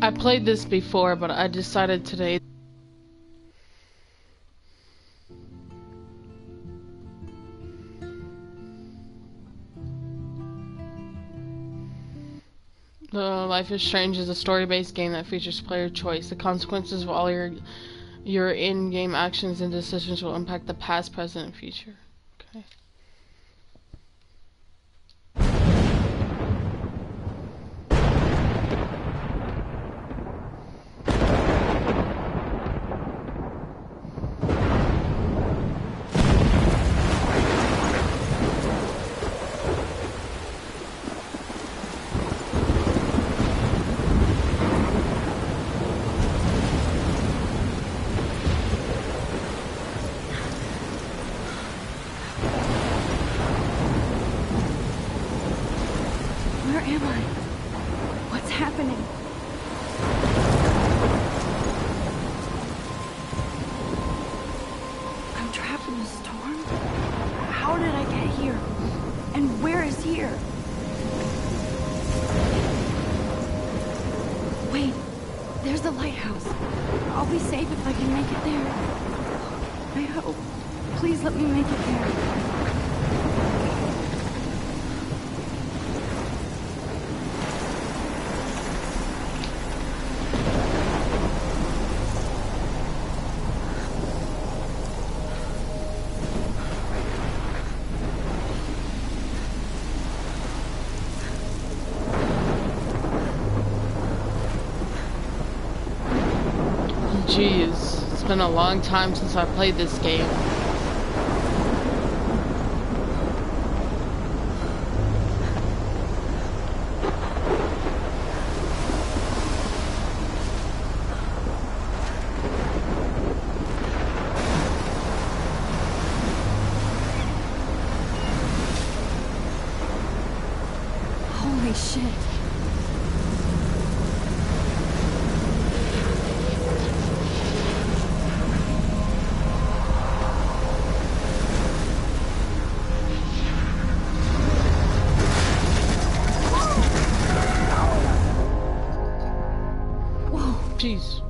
I played this before, but I decided today. Life is Strange is a story-based game that features player choice. The consequences of all your in-game actions and decisions will impact the past, present, and future. Okay. Where am I? What's happening? I'm trapped in a storm? How did I get here? And where is here? Wait, there's the lighthouse. I'll be safe if I can make it there. I hope. Please let me make it there. Jeez, it's been a long time since I played this game. Holy shit. Jeez.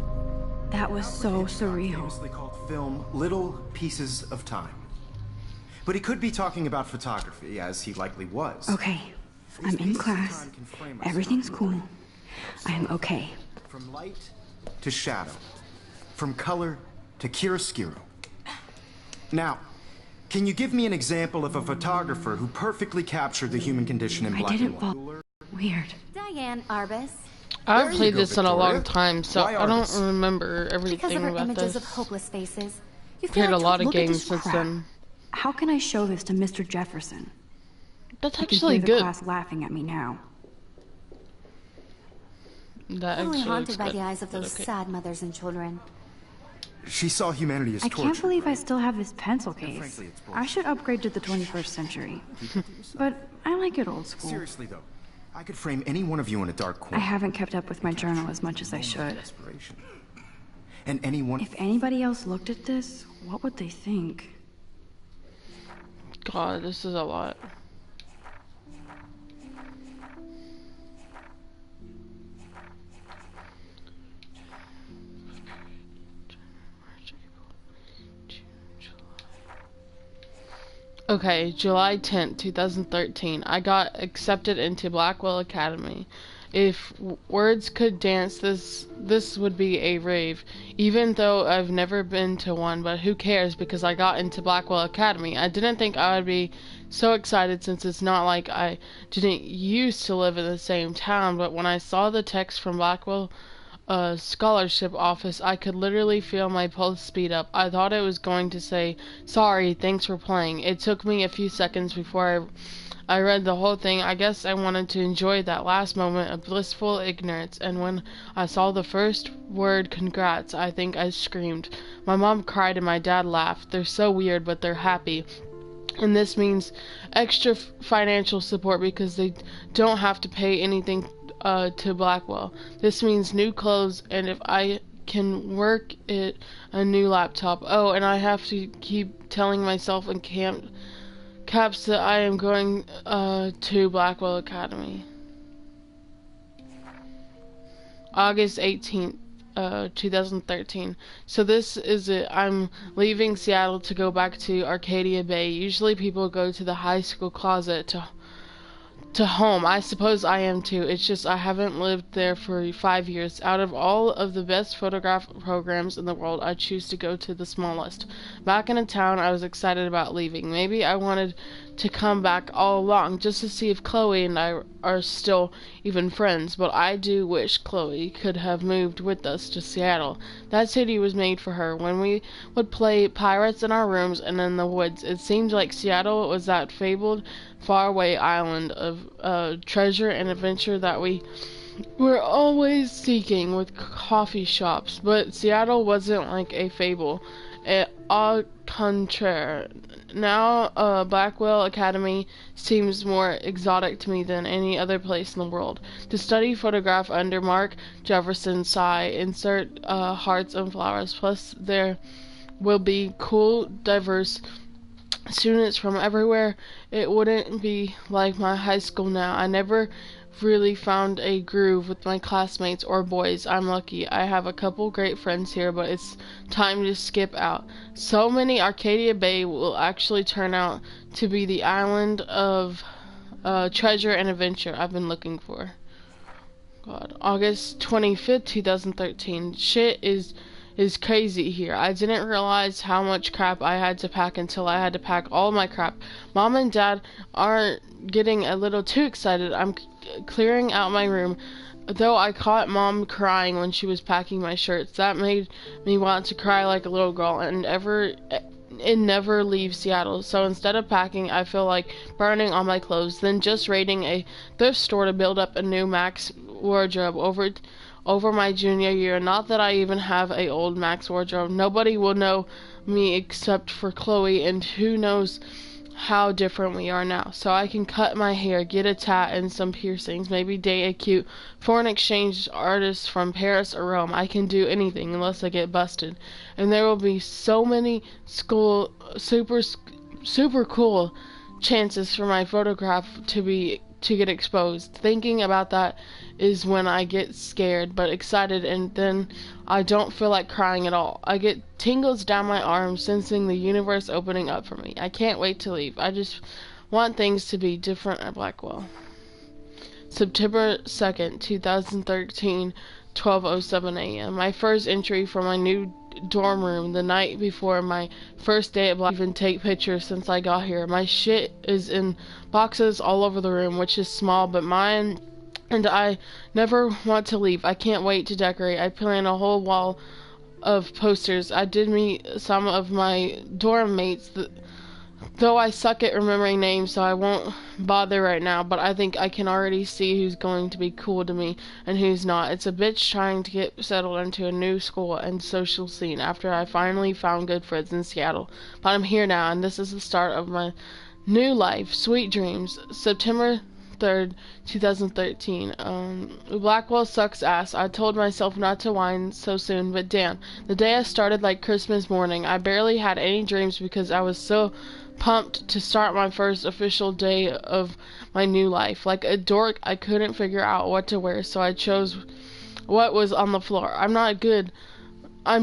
That was so surreal. Famously called film Little Pieces of Time. But he could be talking about photography, as he likely was. Okay, I'm in class. Everything's cool. I am okay. From light to shadow. From color to chiaroscuro. Now, can you give me an example of a photographer who perfectly captured the human condition in black and white? Weird. Diane Arbus. I haven't There you played go, this in a long Victoria. time, so Why I don't Arbus? remember Because everything of her about images this. of hopeless faces. You feel Played a like lot of Look at games this since crap. then. How can I show this to Mr. Jefferson? That's I can actually hear the good. class laughing at me now. That only actually looks haunted by good. the eyes of But those okay. sad mothers and children. She saw humanity as I torture. can't believe I still have this pencil case. frankly, it's I should upgrade to the 21st century. But I like it old school. Seriously, though, I could frame any one of you in a dark I corner. haven't kept up with my journal as much as I should. Desperation. And anyone... If anybody else looked at this, what would they think? God, this is a lot. Okay, July 10th, 2013. I got accepted into Blackwell Academy. If words could dance, this would be a rave. Even though I've never been to one, but who cares because I got into Blackwell Academy. I didn't think I would be so excited since it's not like I didn't used to live in the same town, but when I saw the text from Blackwell scholarship office, I could literally feel my pulse speed up. I thought it was going to say, "Sorry, thanks for playing." It took me a few seconds before I read the whole thing. I guess I wanted to enjoy that last moment of blissful ignorance, and when I saw the first word, "congrats," I think I screamed. My mom cried and my dad laughed. They're so weird, but they're happy. And this means extra financial support because they don't have to pay anything to Blackwell. This means new clothes, and if I can work it, a new laptop. Oh, and I have to keep telling myself in caps that I am going to Blackwell Academy. August 18th, 2013. So this is it. I'm leaving Seattle to go back to Arcadia Bay. Usually people go to the high school closet to home. I suppose I am too. It's just I haven't lived there for 5 years. Out of all of the best photograph programs in the world, I choose to go to the smallest. Back in a town, I was excited about leaving. Maybe I wanted to come back all along just to see if Chloe and I are still even friends, but I do wish Chloe could have moved with us to Seattle. That city was made for her. When we would play pirates in our rooms and in the woods, it seemed like Seattle was that fabled faraway island of treasure and adventure that we were always seeking with coffee shops. But Seattle wasn't like a fable. Au contraire. Now, Blackwell Academy seems more exotic to me than any other place in the world. To study photograph under Mark Jefferson Psy, insert hearts and flowers, plus there will be cool, diverse students from everywhere. It wouldn't be like my high school now. I never really found a groove with my classmates or boys. I'm lucky. I have a couple great friends here, but it's time to skip out. So many Arcadia Bay will actually turn out to be the island of treasure and adventure I've been looking for. God. August 25th, 2013. Shit is crazy here. I didn't realize how much crap I had to pack until I had to pack all my crap. Mom and Dad aren't getting a little too excited. I'm clearing out my room, though I caught Mom crying when she was packing my shirts. That made me want to cry like a little girl and never leave Seattle. So instead of packing, I feel like burning all my clothes, then just raiding a thrift store to build up a new Max wardrobe over my junior year. Not that I even have a old Max wardrobe. Nobody will know me except for Chloe, and who knows how different we are now. So I can cut my hair, get a tat and some piercings, maybe date a cute foreign exchange artist from Paris or Rome. I can do anything unless I get busted. And there will be so many super cool chances for my photograph to get exposed. Thinking about that is when I get scared but excited, and then I don't feel like crying at all. I get tingles down my arms, sensing the universe opening up for me. I can't wait to leave. I just want things to be different at Blackwell. September 2nd, 2013, 12:07 a.m. My first entry for my new dorm room the night before my first day at Black. Even take pictures since I got here. My shit is in boxes all over the room, which is small, but mine, and I never want to leave. I can't wait to decorate. I plan a whole wall of posters. I did meet some of my dorm mates, though I suck at remembering names, so I won't bother right now, but I think I can already see who's going to be cool to me and who's not. It's a bitch trying to get settled into a new school and social scene after I finally found good friends in Seattle. But I'm here now, and this is the start of my new life. Sweet dreams. September 3rd, 2013. Blackwell sucks ass. I told myself not to whine so soon, but damn, the day I started like Christmas morning. I barely had any dreams because I was so pumped to start my first official day of my new life. Like a dork, I couldn't figure out what to wear, so I chose what was on the floor. I'm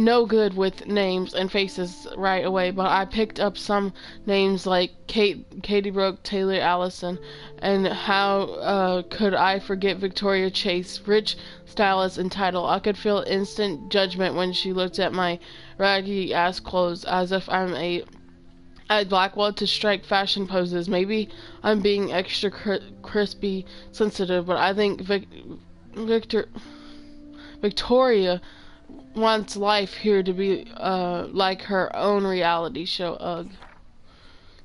no good with names and faces right away, but I picked up some names like Katie Brooke, Taylor Allison, and how could I forget Victoria Chase, rich, stylish, and title. I could feel instant judgment when she looked at my raggy ass clothes, as if I'm at Blackwell to strike fashion poses. Maybe I'm being extra crispy sensitive, but I think Victoria wants life here to be like her own reality show. Ugh.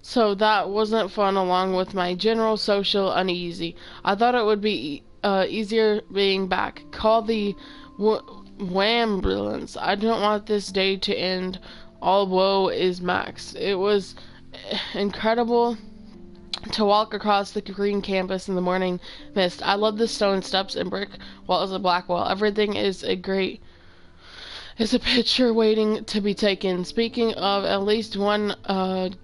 So that wasn't fun, along with my general social uneasy. I thought it would be easier being back. Call the Wambulance. I don't want this day to end. All woe is Max. It was incredible to walk across the green campus in the morning mist. I love the stone steps and brick walls of Blackwell. Everything is is a picture waiting to be taken. Speaking of, at least one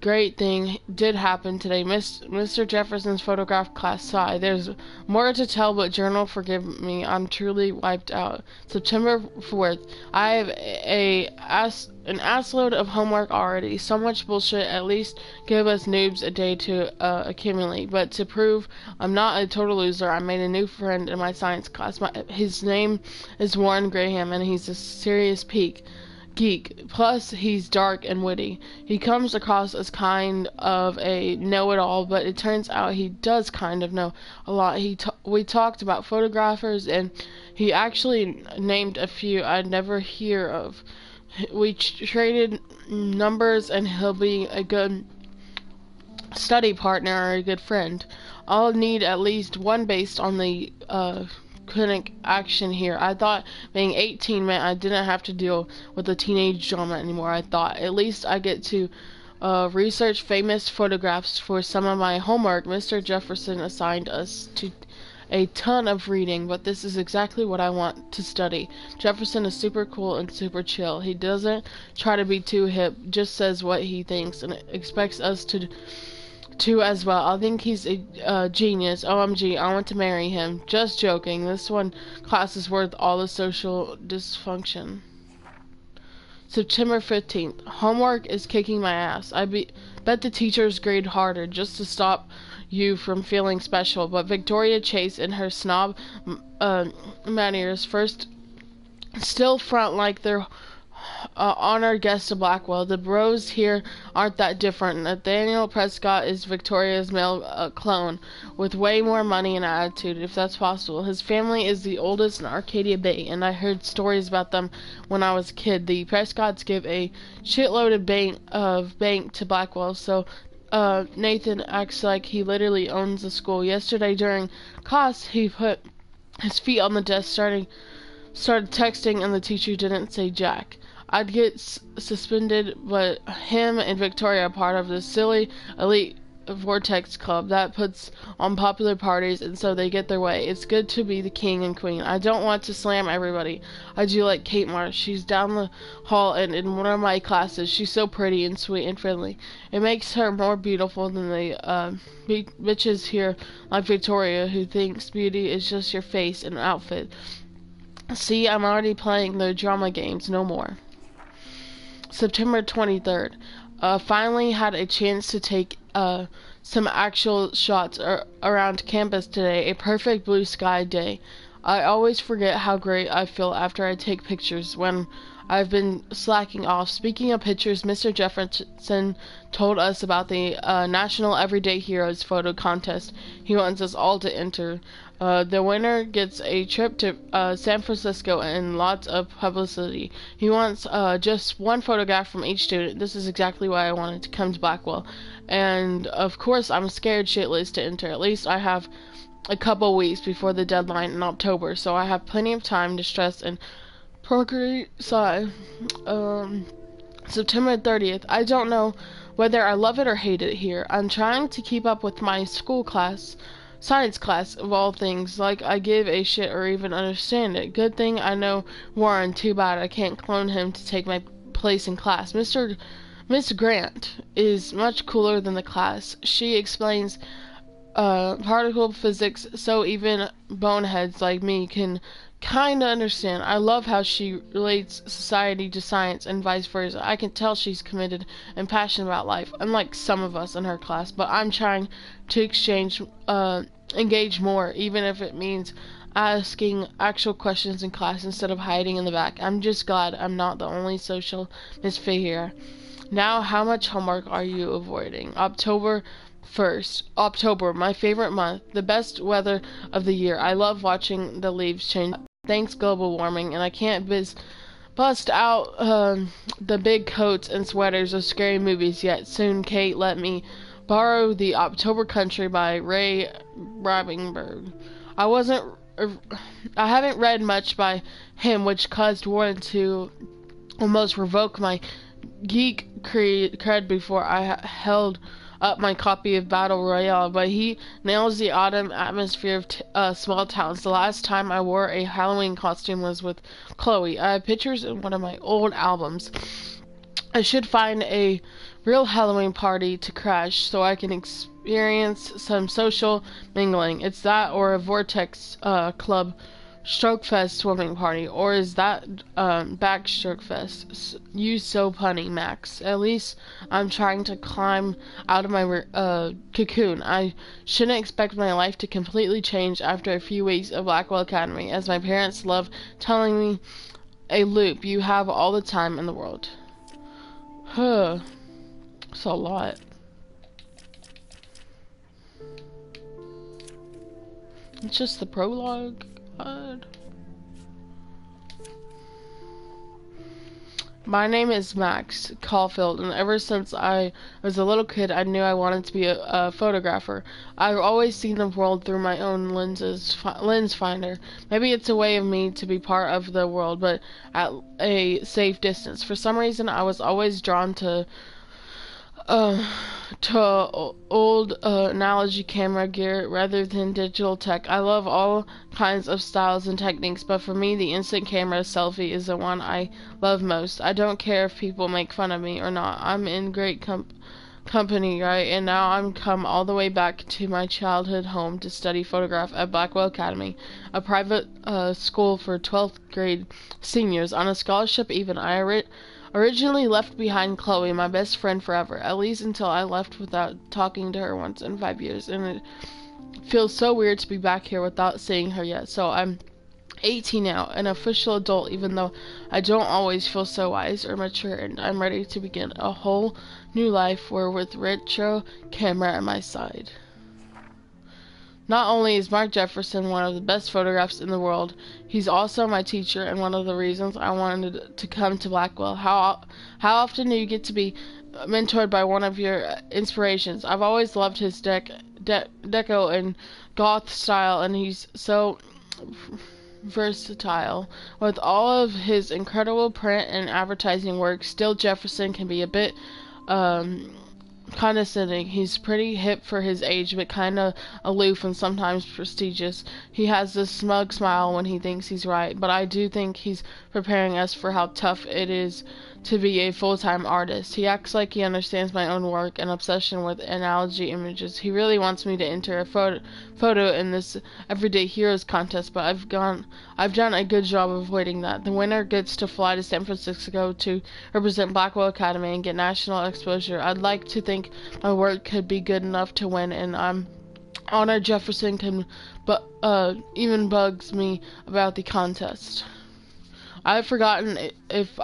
great thing did happen today. Mr. Jefferson's photograph class sigh. There's more to tell, but journal, forgive me, I'm truly wiped out. September 4th. I have an assload of homework already. So much bullshit. At least give us noobs a day to accumulate. But to prove I'm not a total loser, I made a new friend in my science class. His name is Warren Graham, and he's a serious geek. Plus, he's dark and witty. He comes across as kind of a know-it-all, but it turns out he does kind of know a lot. We talked about photographers, and he actually named a few I'd never hear of. We traded numbers, and he'll be a good study partner or a good friend. I'll need at least one based on the clinic action here. I thought being 18 meant I didn't have to deal with the teenage drama anymore. I thought at least I get to research famous photographs for some of my homework. Mr. Jefferson assigned us to a ton of reading, but this is exactly what I want to study. Jefferson is super cool and super chill. He doesn't try to be too hip, just says what he thinks and expects us to as well. I think he's a genius. OMG, I want to marry him. Just joking. This one class is worth all the social dysfunction. September 15th. Homework is kicking my ass. Bet the teachers grade harder just to stop you from feeling special. But Victoria Chase in her snob manners still front like they're honored guest of Blackwell. The bros here aren't that different. Nathaniel Prescott is Victoria's male clone, with way more money and attitude, if that's possible. His family is the oldest in Arcadia Bay, and I heard stories about them when I was a kid. The Prescotts give a shitload of bank to Blackwell, so Nathan acts like he literally owns the school. Yesterday during class, he put his feet on the desk, started texting, and the teacher didn't say jack. I'd get suspended, but him and Victoria are part of this silly elite vortex club that puts on popular parties, and so they get their way. It's good to be the king and queen. I don't want to slam everybody. I do like Kate Marsh. She's down the hall and in one of my classes. She's so pretty and sweet and friendly. It makes her more beautiful than the bitches here like Victoria, who thinks beauty is just your face and outfit. See, I'm already playing the drama games. No more. September 23rd. Finally had a chance to take some actual shots around campus today. A perfect blue sky day. I always forget how great I feel after I take pictures when I've been slacking off. Speaking of pictures, Mr. Jefferson told us about the National Everyday Heroes photo contest. He wants us all to enter. The winner gets a trip to San Francisco and lots of publicity. He wants just one photograph from each student. This is exactly why I wanted to come to Blackwell. And of course, I'm scared shitless to enter. At least I have a couple weeks before the deadline in October, so I have plenty of time to stress and procreate. September 30th. I don't know whether I love it or hate it here. I'm trying to keep up with my school class. Science class, of all things, like I give a shit or even understand it. Good thing I know Warren, too bad I can't clone him to take my place in class. Miss Grant is much cooler than the class. She explains particle physics so even boneheads like me can kinda understand. I love how she relates society to science and vice versa. I can tell she's committed and passionate about life, unlike some of us in her class, but I'm trying to engage more, even if it means asking actual questions in class instead of hiding in the back. I'm just glad I'm not the only social misfit here. Now, how much homework are you avoiding? October 1st. October, my favorite month. The best weather of the year. I love watching the leaves change. Thanks global warming, and I can't bust out the big coats and sweaters of scary movies yet. Soon, Kate let me borrow The October Country by Ray Bradbury. I haven't read much by him, which caused Warren to almost revoke my geek cred before I held up my copy of Battle Royale, but he nails the autumn atmosphere of small towns. The last time I wore a Halloween costume was with Chloe. I have pictures in one of my old albums. I should find a real Halloween party to crash so I can experience some social mingling. It's that or a Vortex Club Strokefest swimming party, or is that Backstroke Fest? You so punny, Max. At least I'm trying to climb out of my cocoon. I shouldn't expect my life to completely change after a few weeks of Blackwell Academy, as my parents love telling me, a loop, you have all the time in the world. Huh. It's a lot. It's just the prologue. God. My name is Max Caulfield, and ever since I was a little kid, I knew I wanted to be a photographer. I've always seen the world through my own lens finder. Maybe it's a way of me to be part of the world, but at a safe distance. For some reason, I was always drawn to old analogy camera gear rather than digital tech. I love all kinds of styles and techniques, but for me the instant camera selfie is the one I love most. I don't care if people make fun of me or not. I'm in great company, right? And now I'm come all the way back to my childhood home to study photograph at Blackwell Academy, a private school for 12th grade seniors on a scholarship even. I originally left behind Chloe, my best friend forever, at least until I left without talking to her once in 5 years, and it feels so weird to be back here without seeing her yet. So I'm 18 now, an official adult, even though I don't always feel so wise or mature, and I'm ready to begin a whole new life where with retro camera at my side. Not only is Mark Jefferson one of the best photographers in the world, he's also my teacher and one of the reasons I wanted to come to Blackwell. How often do you get to be mentored by one of your inspirations? I've always loved his deco and goth style, and he's so versatile. With all of his incredible print and advertising work, still Jefferson can be a bit condescending. He's pretty hip for his age, but kinda aloof and sometimes prestigious. He has this smug smile when he thinks he's right, but I do think he's preparing us for how tough it is to be a full-time artist. He acts like he understands my own work and obsession with analogy images. He really wants me to enter a photo in this Everyday Heroes contest, but I've done a good job of avoiding that. The winner gets to fly to San Francisco to represent Blackwell Academy and get national exposure. I'd like to think my work could be good enough to win, and I'm honored Jefferson can, but even bugs me about the contest. I've forgotten if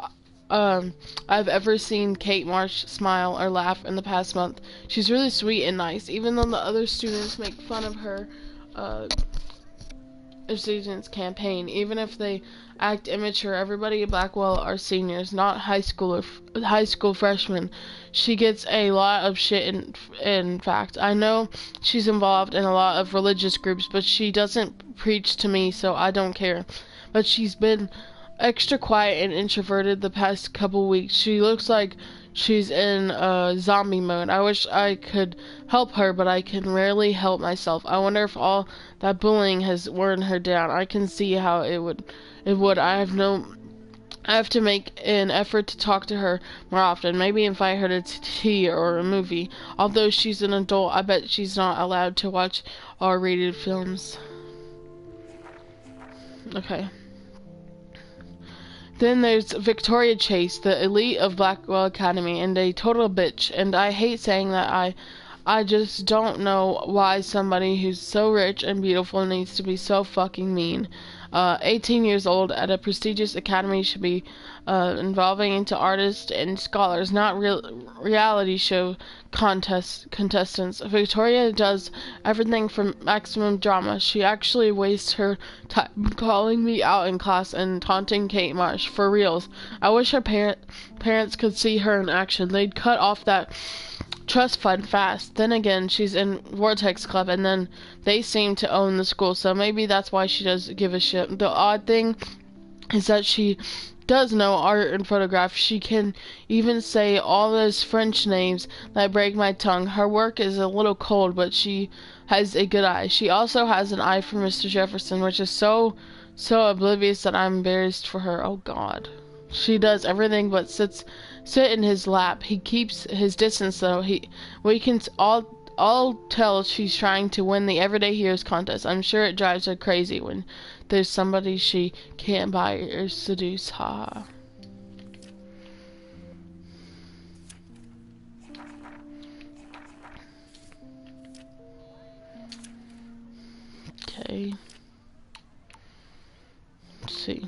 I've ever seen Kate Marsh smile or laugh in the past month. She's really sweet and nice, even though the other students make fun of her students' campaign. Even if they act immature, everybody at Blackwell are seniors, not high school freshmen. She gets a lot of shit. In fact, I know she's involved in a lot of religious groups, but she doesn't preach to me, so I don't care. But she's been extra quiet and introverted the past couple weeks. She looks like she's in zombie mode. I wish I could help her, but I can rarely help myself. I wonder if all that bullying has worn her down. I can see how it would. I have to make an effort to talk to her more often. Maybe invite her to tea or a movie. Although she's an adult, I bet she's not allowed to watch R-rated films. Okay. Then there's Victoria Chase, the elite of Blackwell Academy, and a total bitch. And I hate saying that. I just don't know why somebody who's so rich and beautiful needs to be so fucking mean. 18 years old at a prestigious academy should be involving into artists and scholars, not reality show contestants. Victoria does everything for maximum drama. She actually wastes her time calling me out in class and taunting Kate Marsh. For reals. I wish her parents could see her in action. They'd cut off that trust fund fast. Then again, she's in Vortex Club, and then they seem to own the school, so maybe that's why she doesn't give a shit. The odd thing is that she does know art and photograph. She can even say all those French names that break my tongue. Her work is a little cold, but she has a good eye. She also has an eye for Mr. Jefferson, which is so oblivious that I'm embarrassed for her. Oh God. She does everything but sit in his lap. He keeps his distance though. We can all tell she's trying to win the Everyday Heroes contest. I'm sure it drives her crazy when there's somebody she can't buy or seduce. Ha. Okay. Let's see.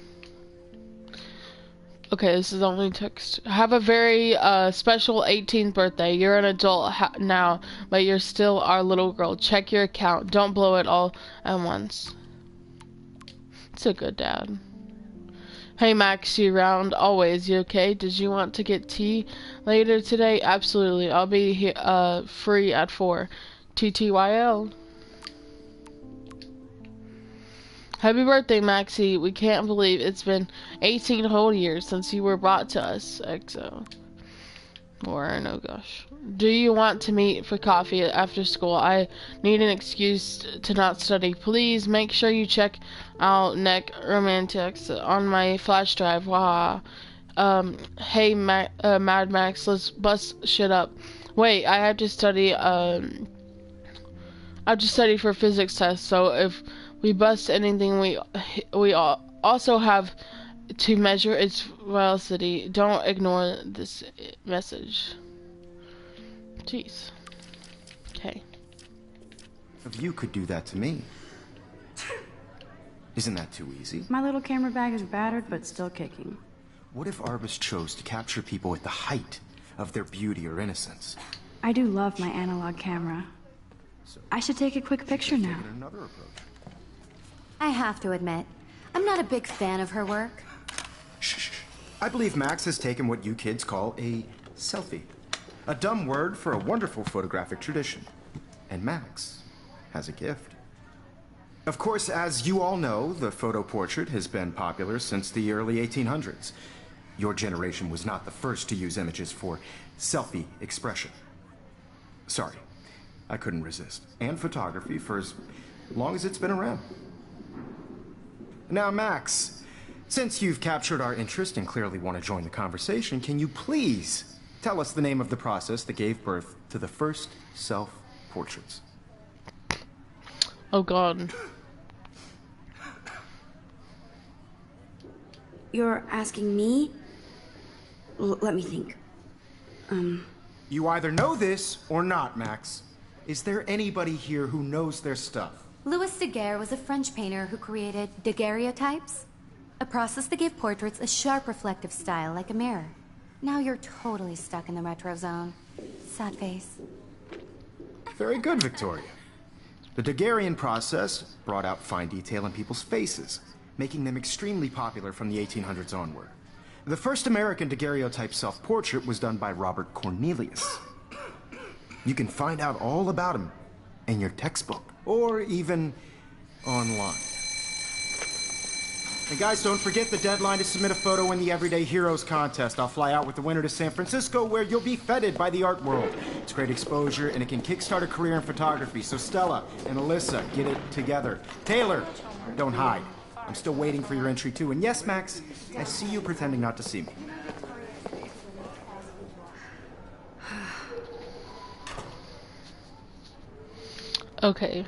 Okay, this is the only text. Have a very special 18th birthday. You're an adult now, but you're still our little girl. Check your account. Don't blow it all at once. It's a good dad. Hey Max, you around? Always. You okay? Did you want to get tea later today? Absolutely. I'll be here, free at 4. TTYL. Happy birthday, Maxie. We can't believe it's been 18 whole years since you were brought to us. EXO. Warren, oh gosh. Do you want to meet for coffee after school? I need an excuse to not study. Please make sure you check out Neck Romantics on my flash drive. Wow. Hey, Mad Max, let's bust shit up. Wait, I have to study, for physics test, so if we bust anything, we also have to measure its velocity. Don't ignore this message. Jeez. Okay. If you could do that to me. Isn't that too easy? My little camera bag is battered, but still kicking. What if Arbus chose to capture people at the height of their beauty or innocence? I do love my analog camera. I should take a quick picture now. Another approach. I have to admit, I'm not a big fan of her work. Shh. I believe Max has taken what you kids call a selfie. A dumb word for a wonderful photographic tradition. And Max has a gift. Of course, as you all know, the photo portrait has been popular since the early 1800s. Your generation was not the first to use images for selfie expression. Sorry, I couldn't resist. And photography for as long as it's been around. Now, Max, since you've captured our interest and clearly want to join the conversation, can you please tell us the name of the process that gave birth to the first self-portraits? Oh God. You're asking me? Let me think. You either know this or not, Max. Is there anybody here who knows their stuff? Louis Daguerre was a French painter who created daguerreotypes, a process that gave portraits a sharp reflective style like a mirror. Now you're totally stuck in the retro zone. Sad face. Very good, Victoria. The Daguerrean process brought out fine detail in people's faces, making them extremely popular from the 1800s onward. The first American daguerreotype self-portrait was done by Robert Cornelius. You can find out all about him in your textbook, or even online. And guys, don't forget the deadline to submit a photo in the Everyday Heroes contest. I'll fly out with the winner to San Francisco, where you'll be feted by the art world. It's great exposure, and it can kickstart a career in photography. So Stella and Alyssa, get it together. Taylor, don't hide. I'm still waiting for your entry too. And yes, Max, I see you pretending not to see me. Okay.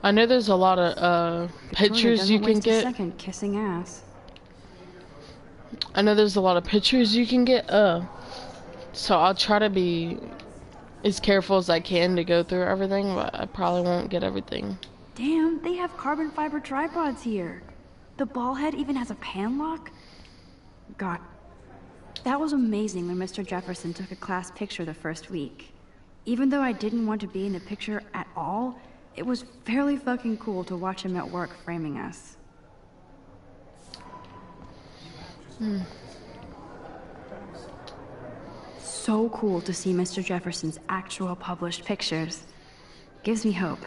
I know there's a lot of pictures you can get. Second kissing ass. I know there's a lot of pictures you can get. So I'll try to be as careful as I can to go through everything, but I probably won't get everything. Damn, they have carbon fiber tripods here. The ball head even has a pan lock. God, that was amazing when Mr. Jefferson took a class picture the first week. Even though I didn't want to be in the picture at all, it was fairly fucking cool to watch him at work framing us. So cool to see Mr. Jefferson's actual published pictures. Gives me hope.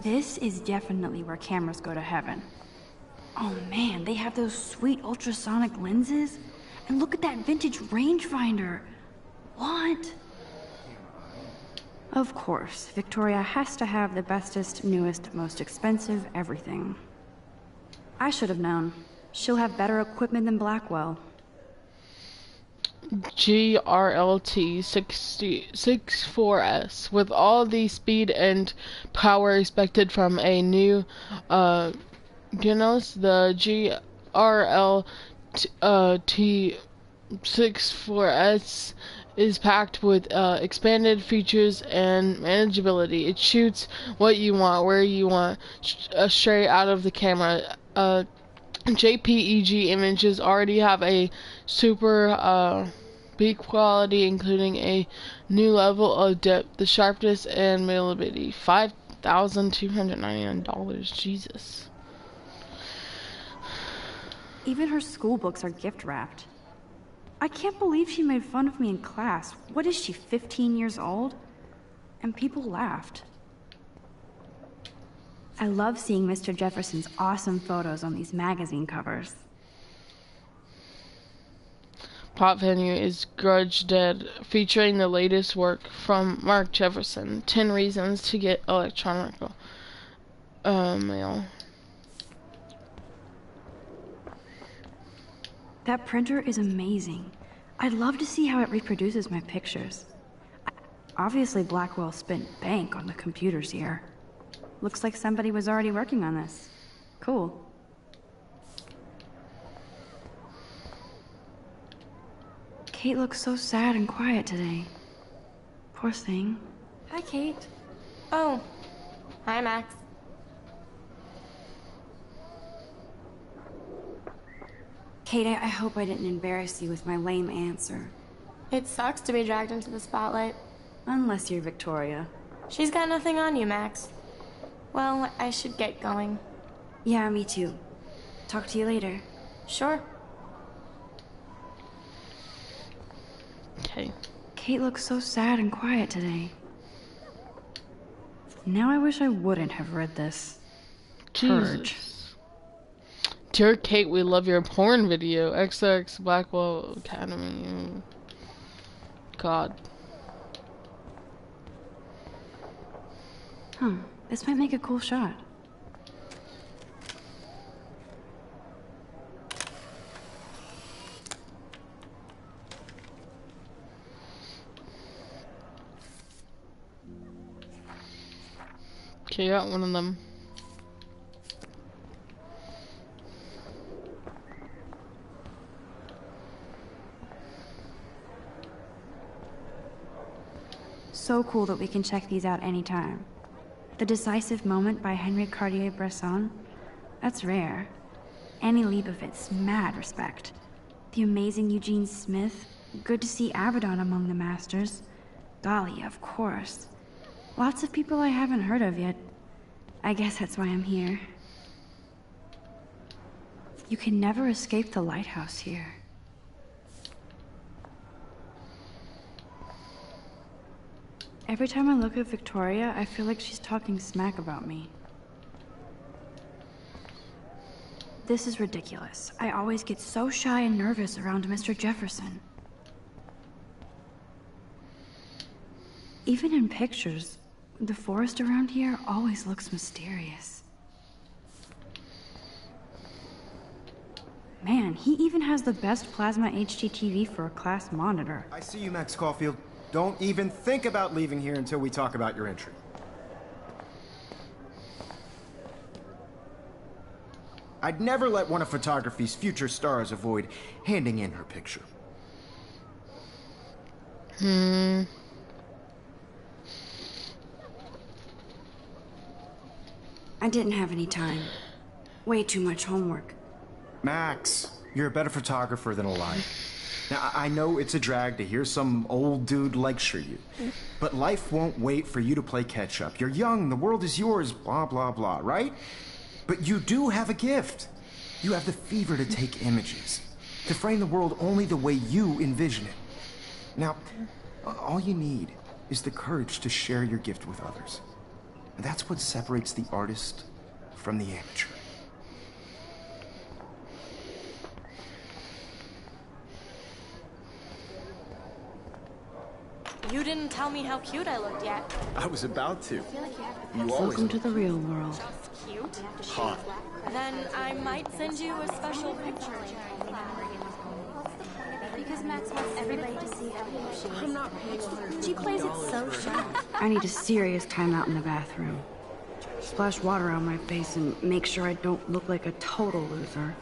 This is definitely where cameras go to heaven. Oh man, they have those sweet ultrasonic lenses. And look at that vintage rangefinder. What? Of course, Victoria has to have the bestest, newest, most expensive everything. I should have known. She'll have better equipment than Blackwell. GRLT 64S with all the speed and power expected from a new Genos. The GRLT 64S is packed with expanded features and manageability. It shoots what you want, where you want, straight out of the camera. JPEG images already have a super peak quality, including a new level of depth, the sharpness, and malleability. $5,299. Jesus. Even her school books are gift wrapped. I can't believe she made fun of me in class. What is she, 15 years old? And people laughed. I love seeing Mr. Jefferson's awesome photos on these magazine covers. Pop venue is Grudge Dead, featuring the latest work from Mark Jefferson. 10 reasons to get electronic mail. That printer is amazing. I'd love to see how it reproduces my pictures. Obviously, Blackwell spent bank on the computers here. Looks like somebody was already working on this. Cool. Kate looks so sad and quiet today. Poor thing. Hi, Kate. Oh, hi, Max. Kate, I hope I didn't embarrass you with my lame answer. It sucks to be dragged into the spotlight. Unless you're Victoria. She's got nothing on you, Max. Well, I should get going. Yeah, me too. Talk to you later. Sure. Okay. Kate looks so sad and quiet today. Now I wish I wouldn't have read this. Purge. Jesus. Dear Kate, we love your porn video. XX Blackwell Academy. God. Huh. This might make a cool shot. Okay, got one of them. So cool that we can check these out anytime. The Decisive Moment by Henry Cartier-Bresson? That's rare. Annie Leibovitz, mad respect. The amazing Eugene Smith? Good to see Abaddon among the masters. Golly, of course. Lots of people I haven't heard of yet. I guess that's why I'm here. You can never escape the lighthouse here. Every time I look at Victoria, I feel like she's talking smack about me. This is ridiculous. I always get so shy and nervous around Mr. Jefferson. Even in pictures, the forest around here always looks mysterious. Man, he even has the best plasma HDTV for a class monitor. I see you, Max Caulfield. Don't even think about leaving here until we talk about your entry. I'd never let one of photography's future stars avoid handing in her picture. I didn't have any time. Way too much homework. Max, you're a better photographer than alive. Now, I know it's a drag to hear some old dude lecture you, but life won't wait for you to play catch-up. You're young, the world is yours, blah, blah, blah, right? But you do have a gift. You have the fever to take images, to frame the world only the way you envision it. Now, all you need is the courage to share your gift with others. That's what separates the artist from the amateur. You didn't tell me how cute I looked yet. I was about to. Welcome to the real world. Cute? Hot. Then I might send you a special picture link. Because Max wants everybody to see how cute she is. I'm not paying $100. She plays it so shy. I need a serious timeout in the bathroom. Splash water on my face and make sure I don't look like a total loser.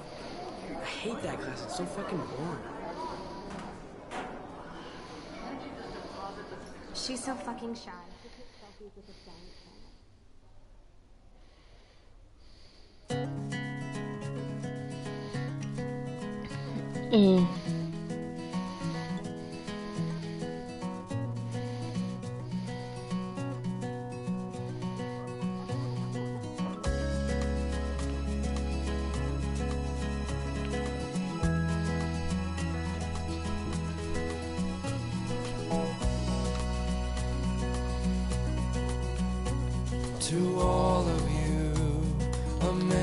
I hate that class. It's so fucking boring. She's so fucking shy. Ew. To all of you,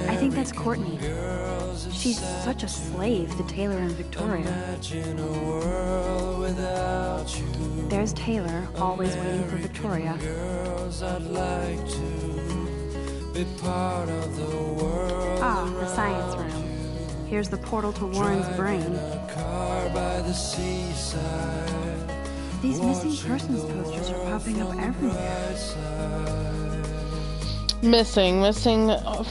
I think that's Courtney. girls, She's such a slave to Taylor and Victoria. imagine a world without you. There's Taylor, always waiting for Victoria. Girls, I'd like to be part of the world. Ah, the science room. Here's the portal to Warren's brain. A car by the seaside. These missing persons posters are popping up everywhere. Missing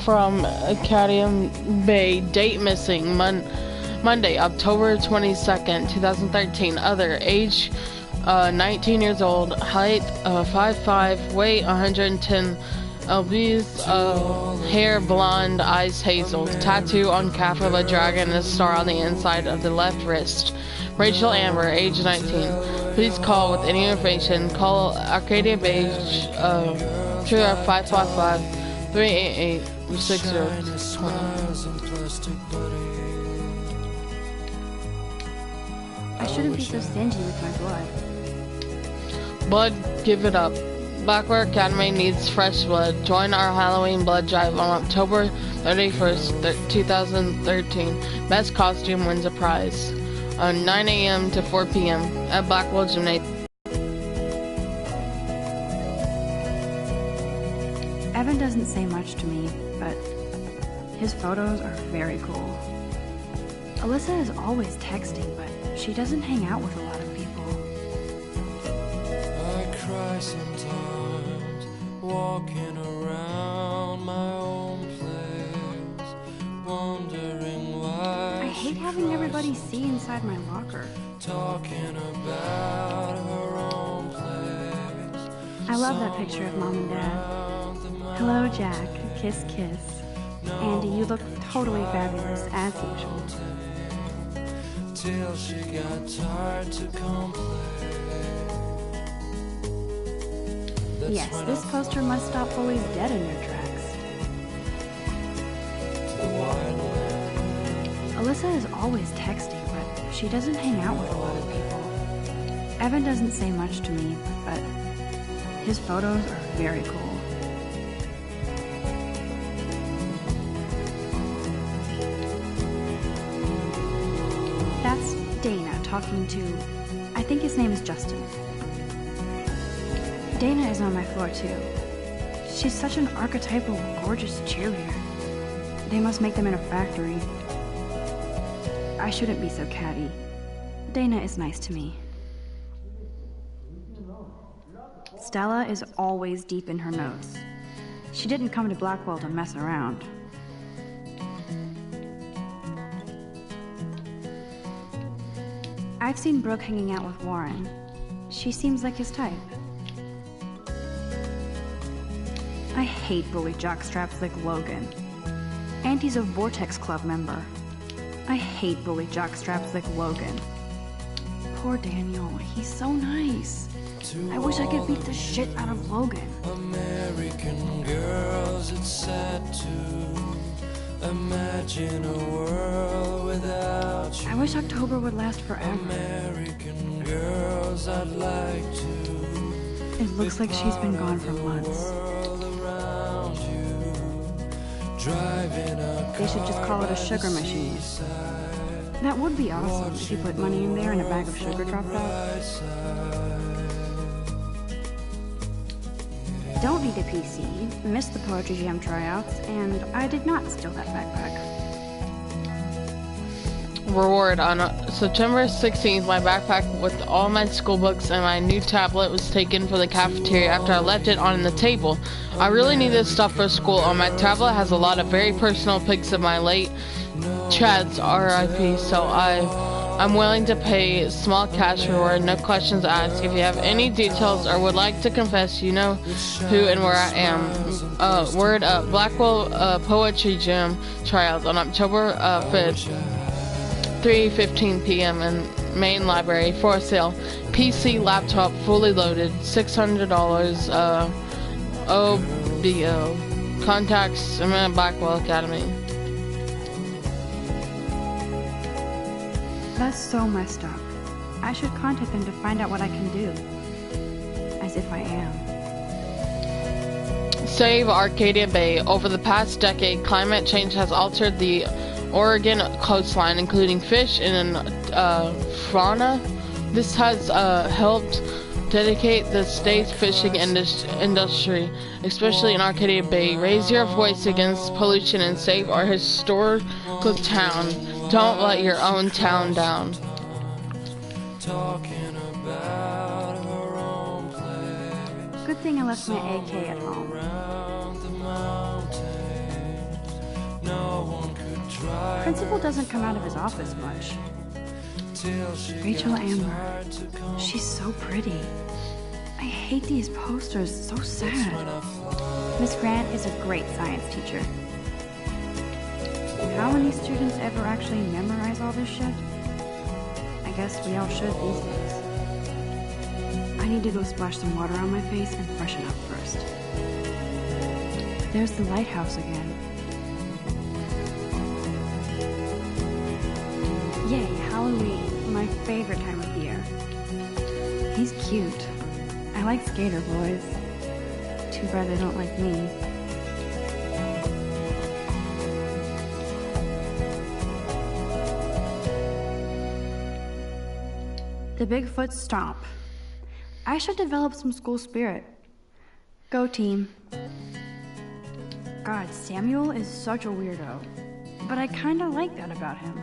from Acadium Bay. Date missing. Monday, October 22nd, 2013. Other, age 19 years old. Height 5'5", weight 110 lbs. Hair blonde, eyes hazel. Tattoo on calf of a dragon and a star on the inside of the left wrist. Rachel Amber, age 19. Please call with any information. Call Arcadia Bay to 555-388-6020. I shouldn't be so stingy with my blood. Blood, give it up. Blackwell Academy needs fresh blood. Join our Halloween blood drive on October 31st, 2013. Best costume wins a prize. 9 a.m. to 4 p.m. at Blackwell Gymnasium. Evan doesn't say much to me, but his photos are very cool. Alyssa is always texting, but she doesn't hang out with a lot of people. I cry sometimes, walking around my own place, wondering why I hate having everybody see inside my locker. talking about her own place. I love that picture of Mom and Dad. Hello, Jack. Kiss, kiss. Andy, you look totally fabulous, as usual. Till she got tired to complain. Yes, this poster must stop bullies dead in their tracks. Alyssa is always texting, but she doesn't hang out with a lot of people. Evan doesn't say much to me, but his photos are very cool. That's Dana talking to, I think his name is Justin. Dana is on my floor too. She's such an archetypal, gorgeous cheerleader. They must make them in a factory. I shouldn't be so catty. Dana is nice to me. Stella is always deep in her notes. She didn't come to Blackwell to mess around. I've seen Brooke hanging out with Warren. She seems like his type. I hate bully jockstraps like Logan. And he's a Vortex Club member. I hate bully jockstraps like Logan. Poor Daniel, he's so nice. I wish I could beat the shit out of Logan. American girls, it's sad to imagine a world without you. I wish October would last forever. American girls, I'd like to. It looks like she's been gone for months. World They should just call it a sugar machine. That would be awesome if you put money in there and a bag of sugar dropped out. Don't need a PC, missed the Poetry Jam tryouts, and I did not steal that backpack. Reward. On September 16th, my backpack with all my school books and my new tablet was taken from the cafeteria after I left it on the table. I really need this stuff for school. On my tablet has a lot of very personal pics of my late Chad's RIP, so I'm willing to pay small cash reward, no questions asked. If you have any details or would like to confess, you know who and where I am. Word up. Blackwell Poetry Jam tryouts on October 5th. 3:15 p.m. in main library for sale. PC, laptop, fully loaded, $600. OBO. Contacts Blackwell Academy. That's so messed up. I should contact them to find out what I can do. As if I am. Save Arcadia Bay. Over the past decade, climate change has altered the Oregon coastline, including fish and fauna. This has helped dedicate the state's fishing industry, especially in Arcadia Bay. Raise your voice against pollution and save our historical town. Don't let your own town down. Good thing I left my AK at home. Principal doesn't come out of his office much. Rachel Amber. She's so pretty. I hate these posters. So sad. Miss Grant is a great science teacher. How many students ever actually memorize all this shit? I guess we all should these days. I need to go splash some water on my face and freshen up first. There's the lighthouse again. Yay, Halloween, my favorite time of year. He's cute. I like skater boys. Too bad they don't like me. The Bigfoot Stomp. I should develop some school spirit. Go team. God, Samuel is such a weirdo. But I kinda like that about him.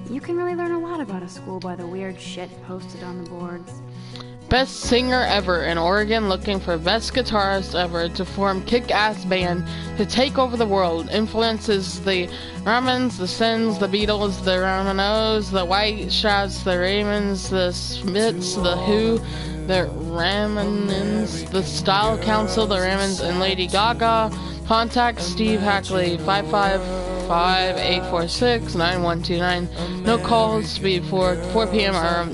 You can really learn a lot about a school by the weird shit posted on the boards. Best singer ever in Oregon, looking for best guitarist ever to form kick-ass band to take over the world. Influences the Ramones, the Sins, the Beatles, the Ramones, the White Stripes, the Raymonds, the Smiths, the Who, the Ramones, the Style Council, the Ramones, and Lady Gaga. Contact Steve Hackley, 555-846-9129. No calls before 4 p.m. or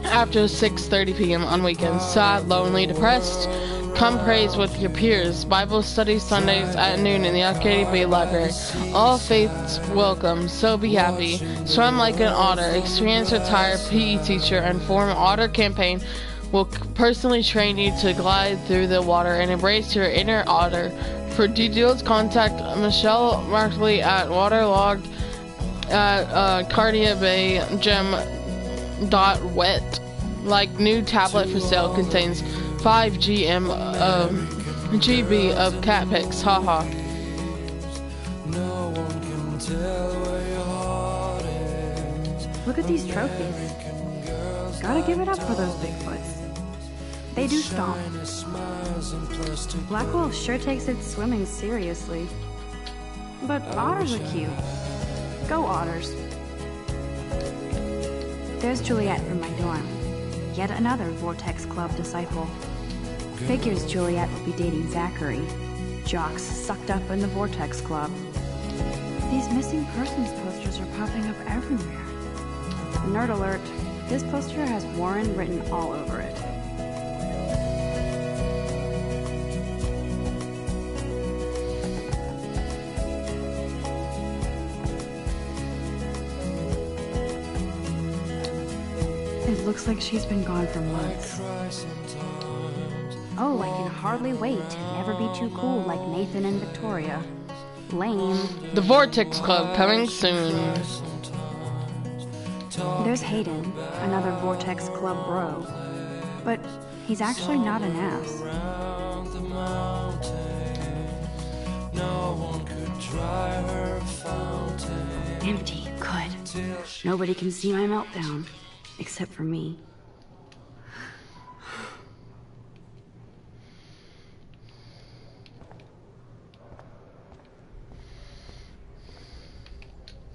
after 6:30 p.m. on weekends. Sad, lonely, depressed? Come praise with your peers. Bible study Sundays at noon in the Arcadia Bay Library. All faiths welcome, so be happy. Swim like an otter. Experienced retired PE teacher and former otter campaign will personally train you to glide through the water and embrace your inner otter. For details, contact Michelle Markley at waterlogged at Arcadia Bay Gem.wet. Like new tablet for sale contains 5 GB of cat pics. Haha. Look at these trophies. Gotta give it up for those Bigfoots. They do stomp. Blackwell sure takes its swimming seriously. But otters are cute. Go otters. There's Juliet from my dorm. Yet another Vortex Club disciple. Figures Juliet will be dating Zachary. Jocks sucked up in the Vortex Club. These missing persons posters are popping up everywhere. Nerd alert. This poster has Warren written all over it. It looks like she's been gone for months. Oh, I can hardly wait to never be too cool like Nathan and Victoria. Lame. The Vortex Club coming soon. There's Hayden, another Vortex Club bro. But he's actually not an ass. Around the mountain, no one could dry her fountain. Empty. Good. Nobody can see my meltdown. Except for me.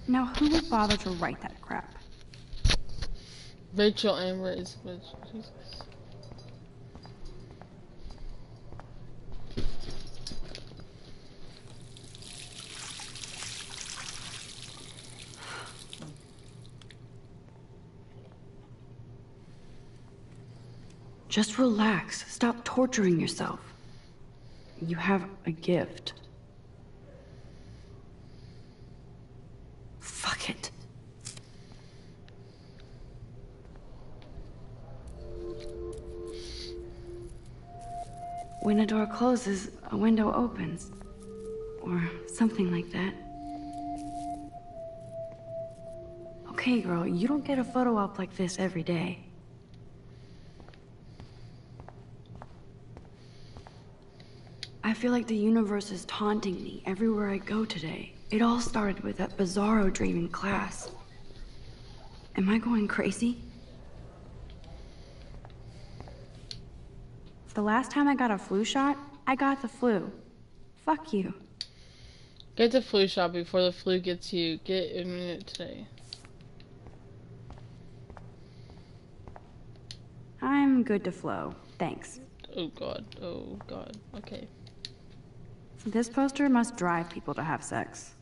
Now, who would bother to write that crap? Rachel Amber is bitch. Jesus. Just relax. Stop torturing yourself. You have a gift. Fuck it. When a door closes, a window opens. Or something like that. Okay, girl, you don't get a photo op like this every day. I feel like the universe is taunting me everywhere I go today. It all started with that bizarro dream in class. Am I going crazy? The last time I got a flu shot, I got the flu. Fuck you. Get the flu shot before the flu gets you. Get immune today. I'm good to flow. Thanks. Oh god. Oh god. Okay. This poster must drive people to have sex.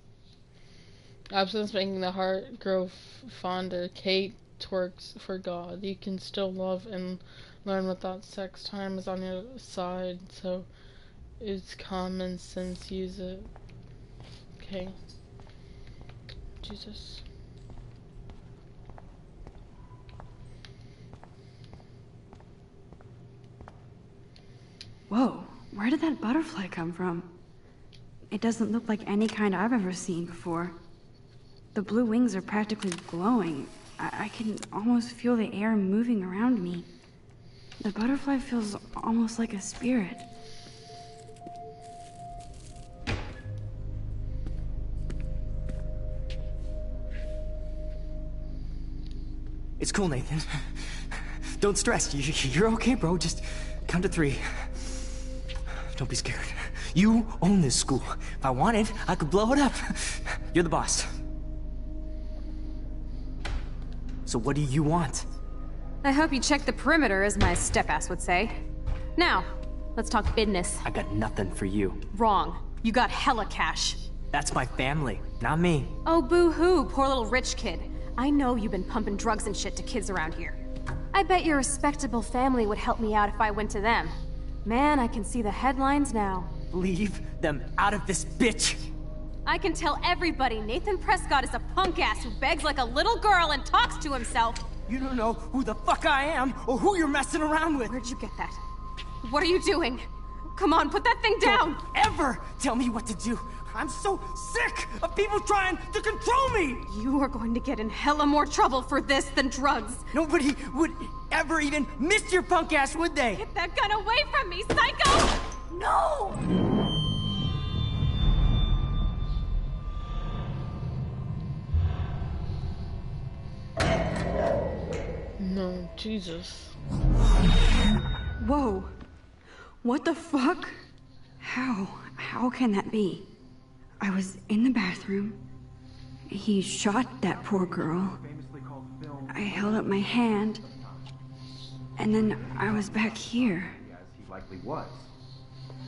Absence making the heart grow fonder. Kate twerks for God. You can still love and learn without sex. Time is on your side, so it's common sense. Use it. Okay. Jesus. Whoa, where did that butterfly come from? It doesn't look like any kind I've ever seen before. The blue wings are practically glowing. I can almost feel the air moving around me. The butterfly feels almost like a spirit. It's cool, Nathan. Don't stress. You're okay, bro. Just count to 3. Don't be scared. You own this school. If I wanted, I could blow it up. You're the boss. So what do you want? I hope you checked the perimeter, as my step-ass would say. Now, let's talk business. I got nothing for you. Wrong. You got hella cash. That's my family, not me. Oh, boo-hoo, poor little rich kid. I know you've been pumping drugs and shit to kids around here. I bet your respectable family would help me out if I went to them. Man, I can see the headlines now. Leave them out of this bitch! I can tell everybody Nathan Prescott is a punk ass who begs like a little girl and talks to himself. You don't know who the fuck I am or who you're messing around with. Where'd you get that? What are you doing? Come on, put that thing down! Don't ever tell me what to do. I'm so sick of people trying to control me! You are going to get in hella more trouble for this than drugs. Nobody would ever even miss your punk ass, would they? Get that gun away from me, psycho! No! No, Jesus. Whoa. What the fuck? How can that be? I was in the bathroom. He shot that poor girl. I held up my hand. And then I was back here. As he likely was.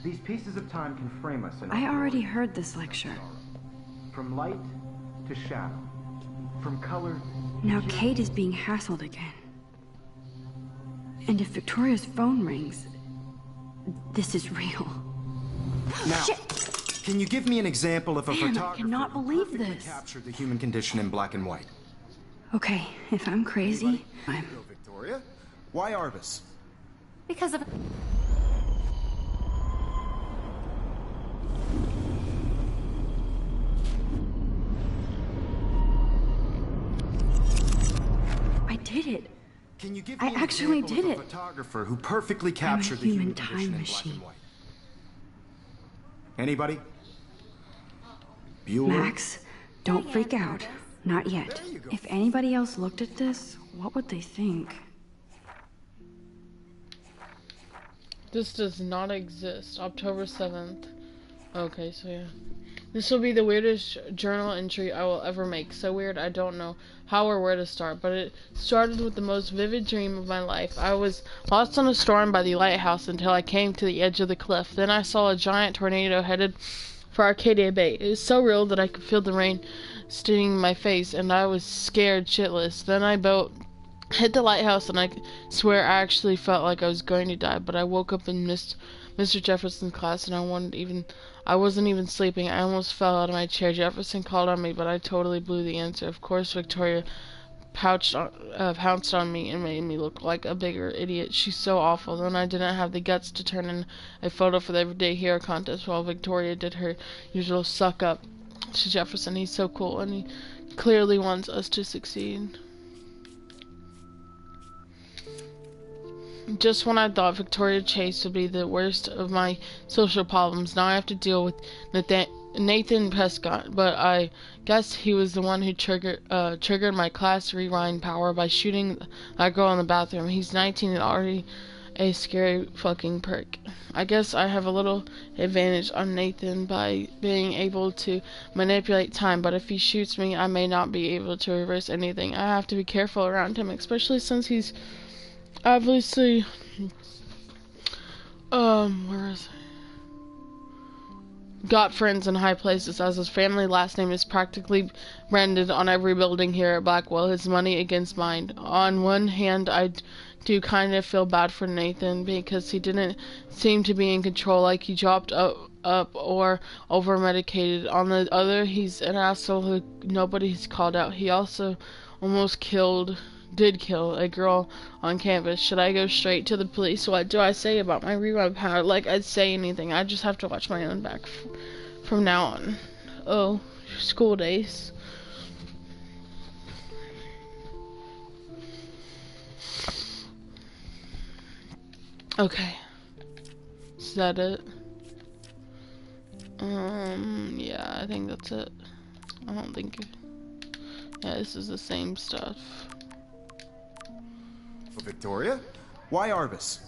These pieces of time can frame us in I already heard this lecture. From light to shadow. From color. Now Kate is being hassled again. And if Victoria's phone rings, this is real. Now, Shit. Can you give me an example of a Man, I photographer cannot who believe perfectly this. captured the human condition in black and white? Okay, if I'm crazy, I'm... Go, Victoria. Why Arbus? Because of... did it. Can you give I me an actually example did of a it. photographer who perfectly I'm a captured the human human condition time in black machine. and white? Anybody? Bueller? Max, don't freak out. Not yet. There you go. If anybody else looked at this, what would they think? This does not exist. October 7th. Okay, so yeah. This will be the weirdest journal entry I will ever make. So weird, I don't know how or where to start. But it started with the most vivid dream of my life. I was lost on a storm by the lighthouse until I came to the edge of the cliff. Then I saw a giant tornado headed for Arcadia Bay. It was so real that I could feel the rain stinging my face, and I was scared shitless. Then I hit the lighthouse, and I swear I actually felt like I was going to die. But I woke up in Mr. Jefferson's class, and I wasn't even sleeping. I almost fell out of my chair. Jefferson called on me, but I totally blew the answer. Of course, Victoria pounced on me and made me look like a bigger idiot. She's so awful. Then I didn't have the guts to turn in a photo for the Everyday Hero contest while Victoria did her usual suck up to Jefferson. He's so cool, and he clearly wants us to succeed. Just when I thought Victoria Chase would be the worst of my social problems, now I have to deal with Nathan Prescott. But I guess he was the one who triggered my class rewind power by shooting that girl in the bathroom. He's 19 and already a scary fucking prick. I guess I have a little advantage on Nathan by being able to manipulate time, but if he shoots me, I may not be able to reverse anything. I have to be careful around him, especially since he's obviously, where is he? Got friends in high places, as his family last name is practically branded on every building here at Blackwell. His money against mine. On one hand, I do kind of feel bad for Nathan because he didn't seem to be in control, like he dropped up or over-medicated. On the other, he's an asshole who nobody's called out. He also almost did kill a girl on campus. Should I go straight to the police? What do I say about my rewind power? Like I'd say anything. I just have to watch my own back from now on. Oh, school days. Okay. Is that it? Yeah, I think that's it. I don't think... Yeah, this is the same stuff. Victoria? Why Arbus?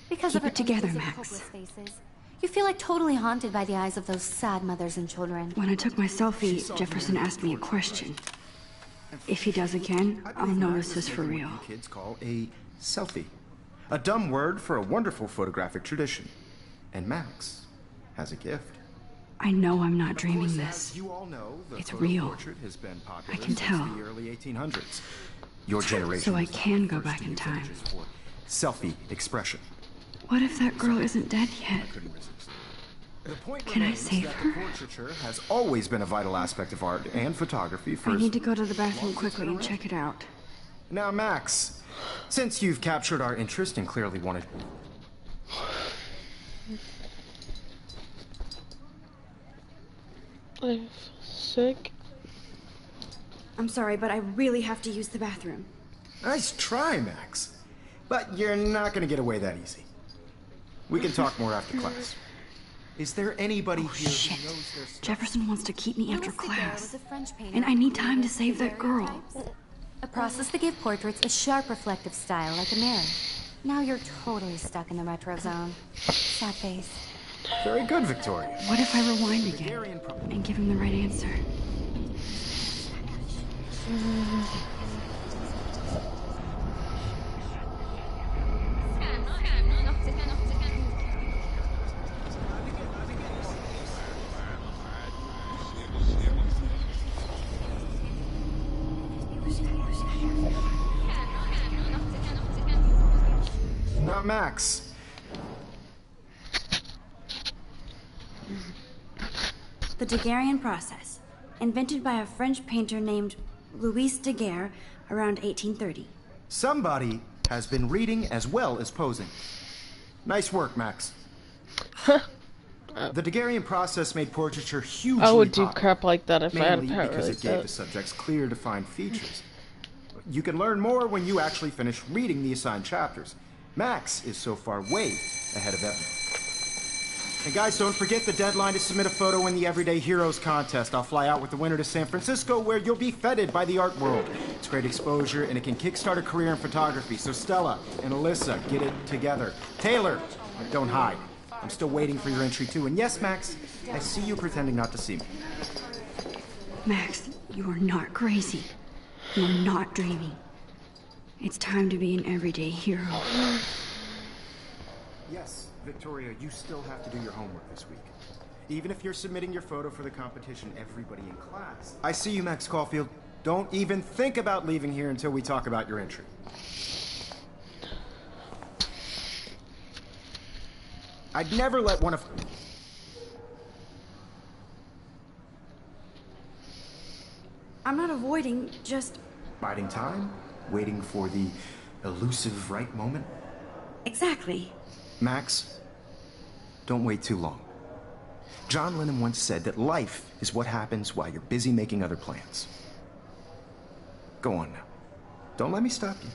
Because Keep of her it together, images of Max. hopeless faces. You feel like totally haunted by the eyes of those sad mothers and children. When I took my selfie, Jefferson asked me a question. If he does again, I'll notice this for real. What kids call a selfie. A dumb word for a wonderful photographic tradition. And Max has a gift. I know I'm not dreaming this. As you all know, the It's photo real. portrait has been popular I can since tell. the early 1800s. Your generation So I was can the go first back to in use time. images for selfie expression. What if that girl isn't dead yet? Couldn't resist. The point Can I remains save that her? the portraiture has always been a vital aspect of art and photography for I need to go to the bathroom quickly and check it out. Now, Max, since you've captured our interest and clearly wanted... I feel sick. I'm sorry, but I really have to use the bathroom. Nice try, Max. But you're not gonna get away that easy. We can talk more after class. Is there anybody here Shit. who knows their stuff? Jefferson wants to keep me after Louis Daguerre class. was a French painter And I who need time to created save that girl. daguerreotypes, a process that gave portraits a sharp reflective style like a mirror. Now you're totally stuck in the retro zone. Sad face. Very good, Victoria. What if I rewind again Daguerrean pro- and give him the right answer? Now, Max. The Daguerrean process, invented by a French painter named Louis Daguerre around 1830. Somebody has been reading as well as posing. Nice work, Max. The Daguerrean process made portraiture hugely I would do popular, crap like that if I had a mainly power because like it gave that. the subjects clear, defined features. But you can learn more when you actually finish reading the assigned chapters. Max is so far way ahead of everyone. And guys, don't forget the deadline to submit a photo in the Everyday Heroes contest. I'll fly out with the winner to San Francisco, where you'll be feted by the art world. It's great exposure, and it can kickstart a career in photography. So Stella and Alyssa, get it together. Taylor, don't hide. I'm still waiting for your entry, too. And yes, Max, I see you pretending not to see me. Max, you are not crazy. You are not dreaming. It's time to be an everyday hero. Yes, Victoria, you still have to do your homework this week. Even if you're submitting your photo for the competition, everybody in class. I see you, Max Caulfield. Don't even think about leaving here until we talk about your entry. I'd never let one of... I'm not avoiding, just... Biding time? Waiting for the elusive right moment? Exactly. Max, don't wait too long. John Lennon once said that life is what happens while you're busy making other plans. Go on now. Don't let me stop you.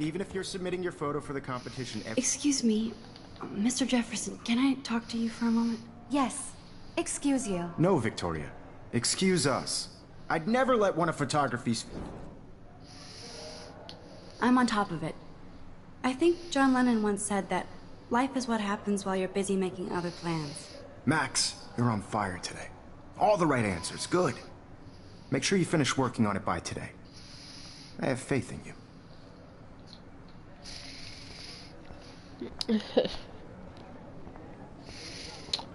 Even if you're submitting your photo for the competition... Excuse me, Mr. Jefferson, can I talk to you for a moment? Yes. Excuse you. No, Victoria. Excuse us. I'd never let one of photography's... I'm on top of it. I think John Lennon once said that life is what happens while you're busy making other plans. Max, you're on fire today. All the right answers. Good. Make sure you finish working on it by today. I have faith in you.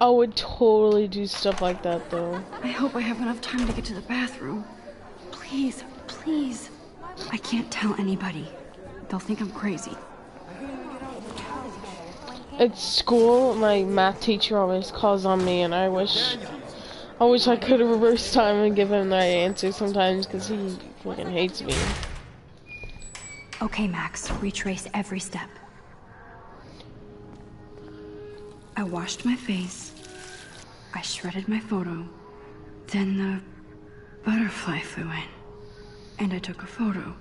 I would totally do stuff like that, though. I hope I have enough time to get to the bathroom. Please, please. I can't tell anybody. They'll think I'm crazy. At school, my math teacher always calls on me, and I wish I could reverse time and give him the right answer sometimes, because he fucking hates me. Okay, Max, retrace every step. I washed my face. I shredded my photo. Then the butterfly flew in. And I took a photo.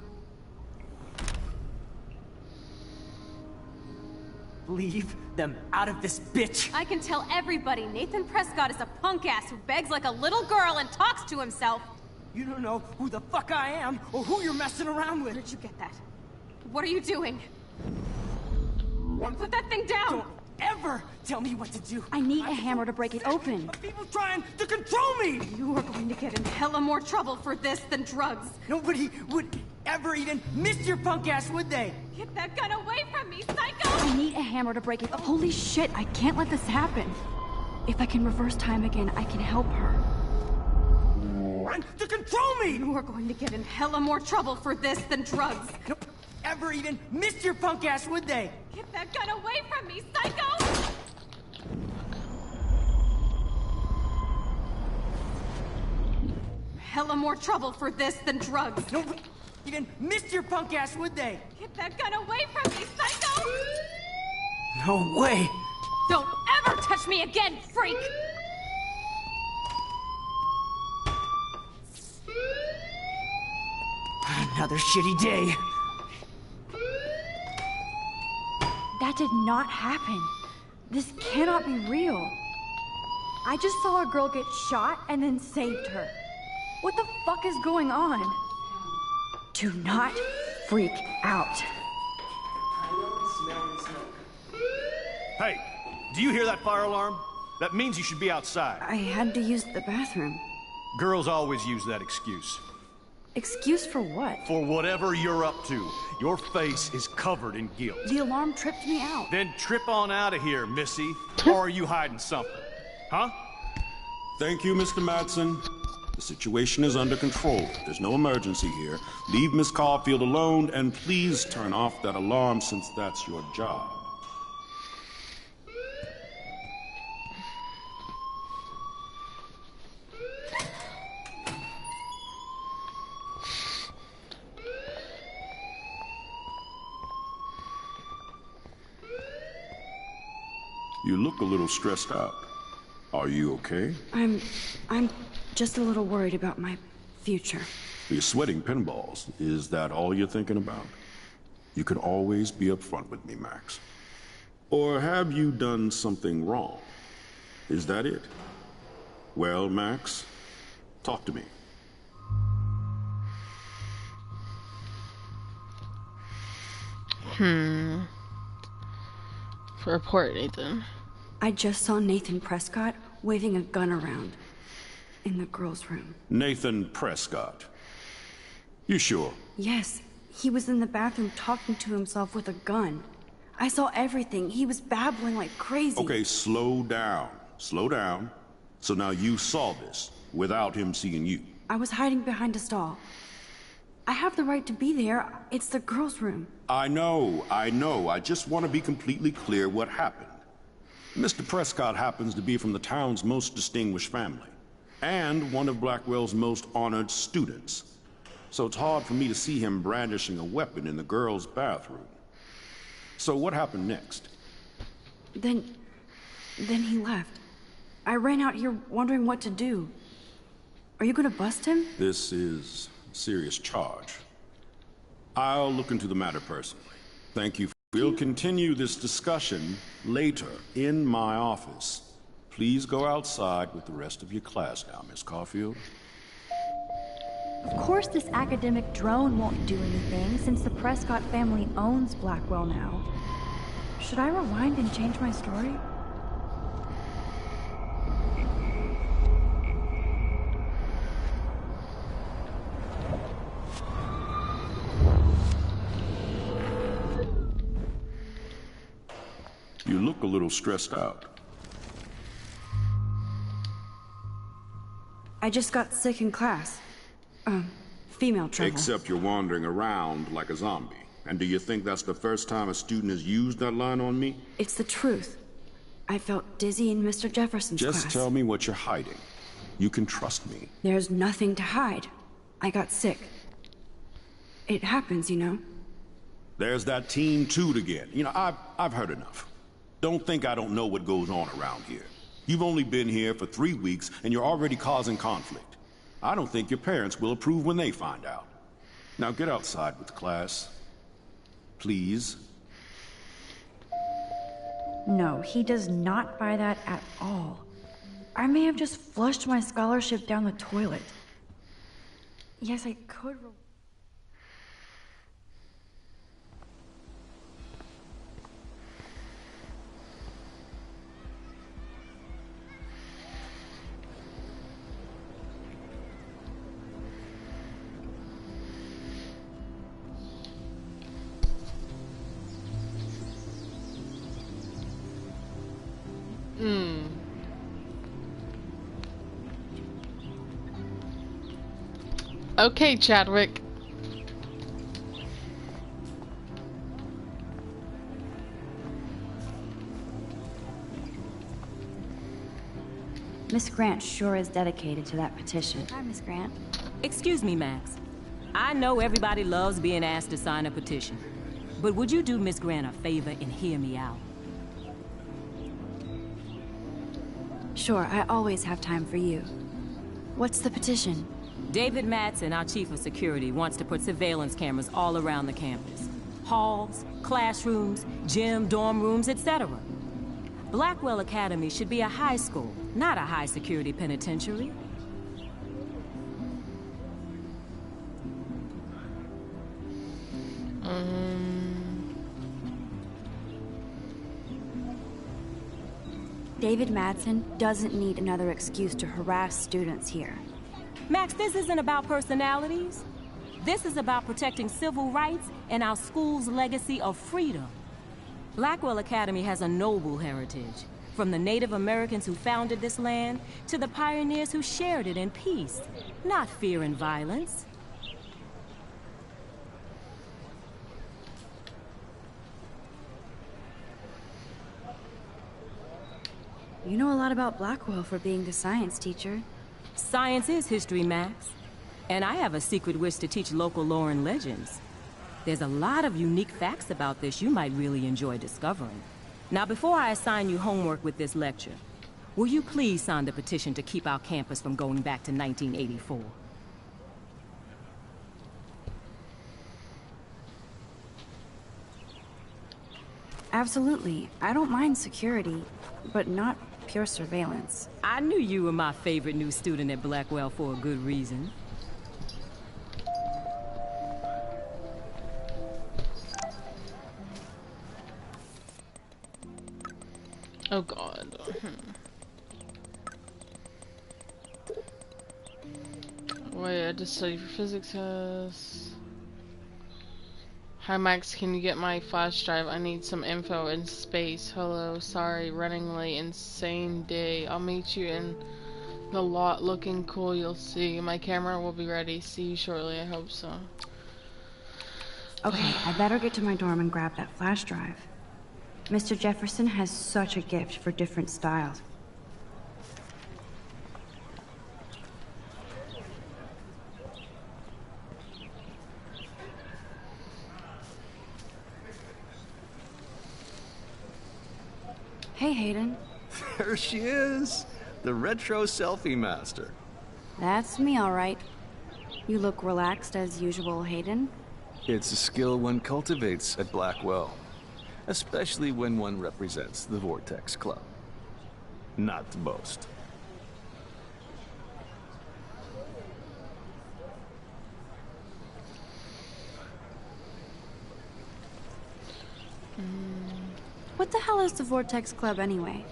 Leave them out of this bitch! I can tell everybody Nathan Prescott is a punk ass who begs like a little girl and talks to himself. You don't know who the fuck I am or who you're messing around with. Where did you get that? What are you doing? Put that thing down! Don't ever tell me what to do. I need a hammer to break it open. Of people trying to control me! You are going to get in hella more trouble for this than drugs. Nobody would ever even miss your punk ass, would they? Get that gun away from me, psycho! I need a hammer to break it. Holy shit, I can't let this happen. If I can reverse time again, I can help her. Trying to control me! You are going to get in hella more trouble for this than drugs. Nope. Ever even miss your punk ass, would they? Get that gun away from me, psycho! Hella more trouble for this than drugs. Nobody even miss your punk ass, would they? Get that gun away from me, psycho! No way! Don't ever touch me again, freak! Another shitty day. That did not happen. This cannot be real. I just saw a girl get shot and then saved her. What the fuck is going on? Do not freak out. Hey, do you hear that fire alarm? That means you should be outside. I had to use the bathroom. Girls always use that excuse. Excuse for what? For whatever you're up to. Your face is covered in guilt. The alarm tripped me out. Then trip on out of here, Missy. Or are you hiding something? Huh? Thank you, Mr. Madsen. The situation is under control. There's no emergency here. Leave Miss Caulfield alone, and please turn off that alarm since that's your job. You look a little stressed out. Are you okay? I'm just a little worried about my future. You're sweating pinballs. Is that all you're thinking about? You can always be upfront with me, Max. Or have you done something wrong? Is that it? Well, Max, talk to me. Report, Nathan. I just saw Nathan Prescott waving a gun around in the girls' room. Nathan Prescott. You sure? Yes, he was in the bathroom talking to himself with a gun. I saw everything. He was babbling like crazy. Okay, slow down. Slow down. So now you saw this without him seeing you. I was hiding behind a stall. I have the right to be there. It's the girls' room. I know. I just want to be completely clear what happened. Mr. Prescott happens to be from the town's most distinguished family, and one of Blackwell's most honored students. So it's hard for me to see him brandishing a weapon in the girls' bathroom. So what happened next? Then he left. I ran out here wondering what to do. Are you gonna bust him? This is a serious charge. I'll look into the matter personally. Thank you. We'll continue this discussion later in my office. Please go outside with the rest of your class now, Miss Caulfield. Of course this academic drone won't do anything, since the Prescott family owns Blackwell now. Should I rewind and change my story? You look a little stressed out. I just got sick in class. Female trouble. Except you're wandering around like a zombie. And do you think that's the first time a student has used that line on me? It's the truth. I felt dizzy in Mr. Jefferson's class. Just tell me what you're hiding. You can trust me. There's nothing to hide. I got sick. It happens, you know. There's that Team Toot again. You know, I've heard enough. Don't think I don't know what goes on around here. You've only been here for 3 weeks, and you're already causing conflict. I don't think your parents will approve when they find out. Now get outside with class. Please. No, he does not buy that at all. I may have just flushed my scholarship down the toilet. Yes, I could. Okay, Chadwick. Miss Grant sure is dedicated to that petition. Hi, Miss Grant. Excuse me, Max. I know everybody loves being asked to sign a petition. But would you do Miss Grant a favor and hear me out? Sure, I always have time for you. What's the petition? David Madsen, our chief of security, wants to put surveillance cameras all around the campus. Halls, classrooms, gym, dorm rooms, etc. Blackwell Academy should be a high school, not a high-security penitentiary. David Madsen doesn't need another excuse to harass students here. Max, this isn't about personalities. This is about protecting civil rights and our school's legacy of freedom. Blackwell Academy has a noble heritage, from the Native Americans who founded this land to the pioneers who shared it in peace, not fear and violence. You know a lot about Blackwell for being the science teacher. Science is history, Max. And I have a secret wish to teach local lore and legends. There's a lot of unique facts about this you might really enjoy discovering. Now, before I assign you homework with this lecture, will you please sign the petition to keep our campus from going back to 1984? Absolutely. I don't mind security, but not pure surveillance. I knew you were my favorite new student at Blackwell for a good reason. Oh god. Wait, I just studied for physics test. Hi Max, can you get my flash drive? I need some info in space. Hello, sorry, running late, insane day. I'll meet you in the lot, looking cool, you'll see. My camera will be ready. See you shortly, I hope so. Okay, I better get to my dorm and grab that flash drive. Mr. Jefferson has such a gift for different styles. Hey, Hayden. There she is, the retro selfie master. That's me, all right. You look relaxed as usual, Hayden. It's a skill one cultivates at Blackwell, especially when one represents the Vortex Club. Not to boast. What the hell is the Vortex Club anyway?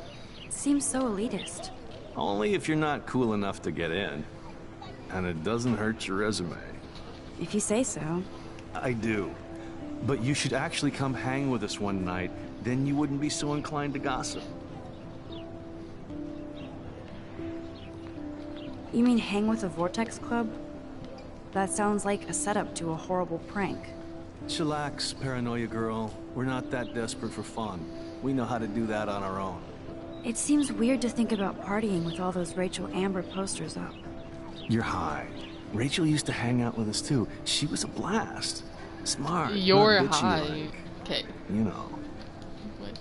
It seems so elitist. Only if you're not cool enough to get in. And it doesn't hurt your resume. If you say so. I do. But you should actually come hang with us one night, then you wouldn't be so inclined to gossip. You mean hang with the Vortex Club? That sounds like a setup to a horrible prank. Chillax, paranoia girl. We're not that desperate for fun. We know how to do that on our own. It seems weird to think about partying with all those Rachel Amber posters up. You're high. Rachel used to hang out with us too. She was a blast. Smart. You're not bitchy high. like. Okay. You know. Wait.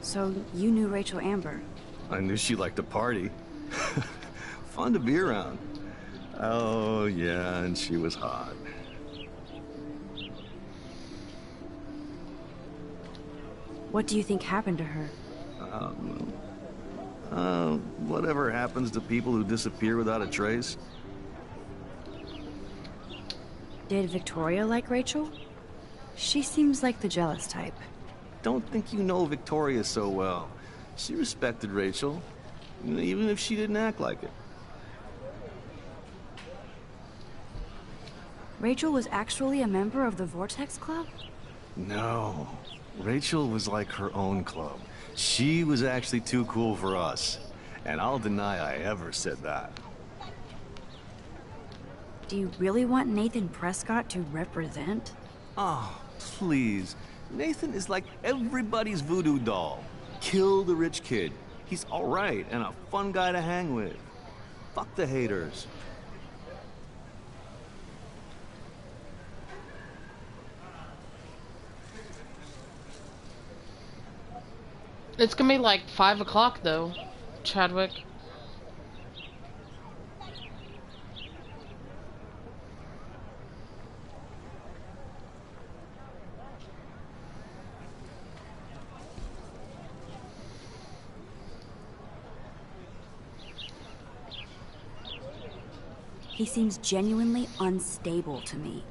So you knew Rachel Amber? I knew she liked to party. Fun to be around. Oh, yeah, and she was hot. What do you think happened to her? Whatever happens to people who disappear without a trace. Did Victoria like Rachel? She seems like the jealous type. Don't think you know Victoria so well. She respected Rachel, even if she didn't act like it. Rachel was actually a member of the Vortex Club? No. Rachel was like her own club. She was actually too cool for us. And I'll deny I ever said that. Do you really want Nathan Prescott to represent? Oh, please. Nathan is like everybody's voodoo doll. Kill the rich kid. He's alright and a fun guy to hang with. Fuck the haters. It's gonna be like 5 o'clock though, Chadwick. He seems genuinely unstable to me.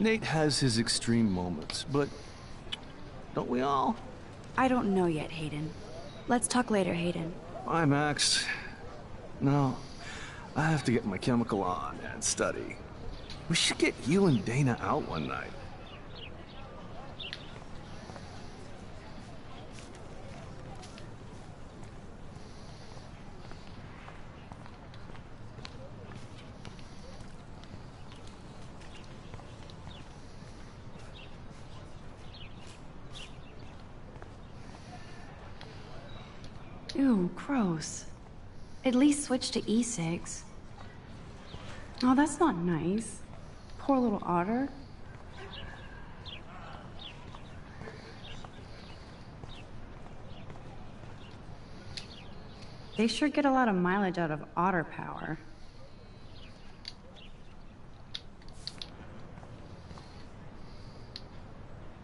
Nate has his extreme moments, but don't we all? I don't know yet, Hayden. Let's talk later, Hayden. Bye, Max. No, I have to get my chemical on and study. We should get you and Dana out one night. Ew, gross. At least switch to e-cigs. Oh, that's not nice. Poor little otter. They sure get a lot of mileage out of otter power.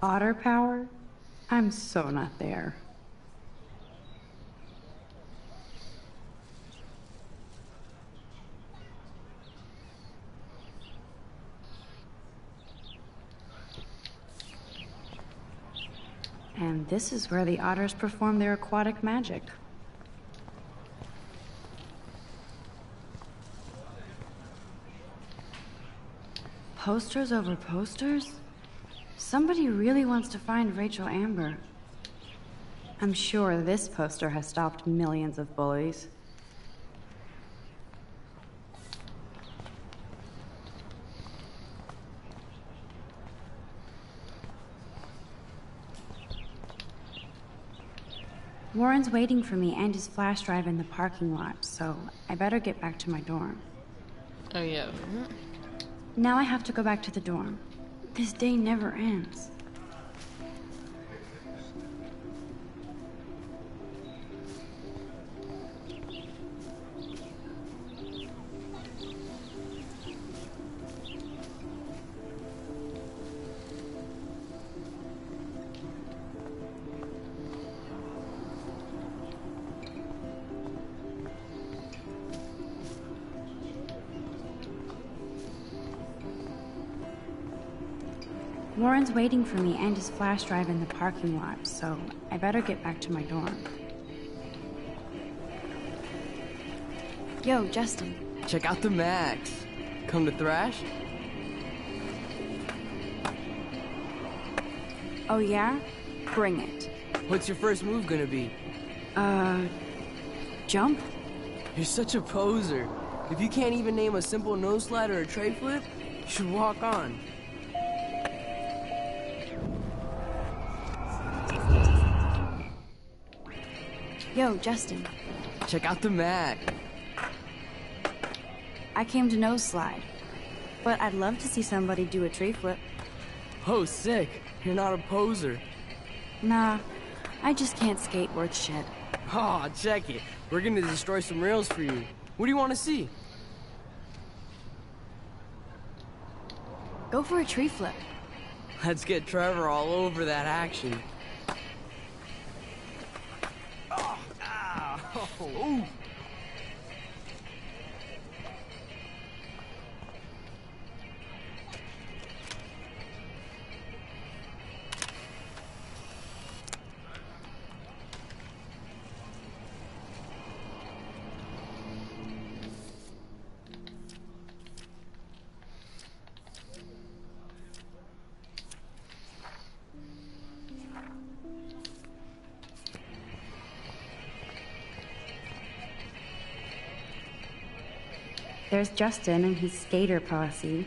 Otter power? I'm so not there. And this is where the otters perform their aquatic magic. Posters over posters? Somebody really wants to find Rachel Amber. I'm sure this poster has stopped millions of bullies. Warren's waiting for me and his flash drive in the parking lot, so I better get back to my dorm. Oh, yeah. Now I have to go back to the dorm. This day never ends. Warren's waiting for me and his flash drive in the parking lot, so I better get back to my dorm. Yo, Justin. Check out the Max. Come to thrash? Oh yeah? Bring it. What's your first move gonna be? Jump? You're such a poser. If you can't even name a simple nose slide or a tray flip, you should walk on. Yo, Justin. Check out the Mac. I came to nose slide, but I'd love to see somebody do a tree flip. Oh, sick. You're not a poser. Nah, I just can't skate worth shit. Aw, check it. We're gonna destroy some rails for you. What do you want to see? Go for a tree flip. Let's get Trevor all over that action. Ooh. There's Justin and his skater posse.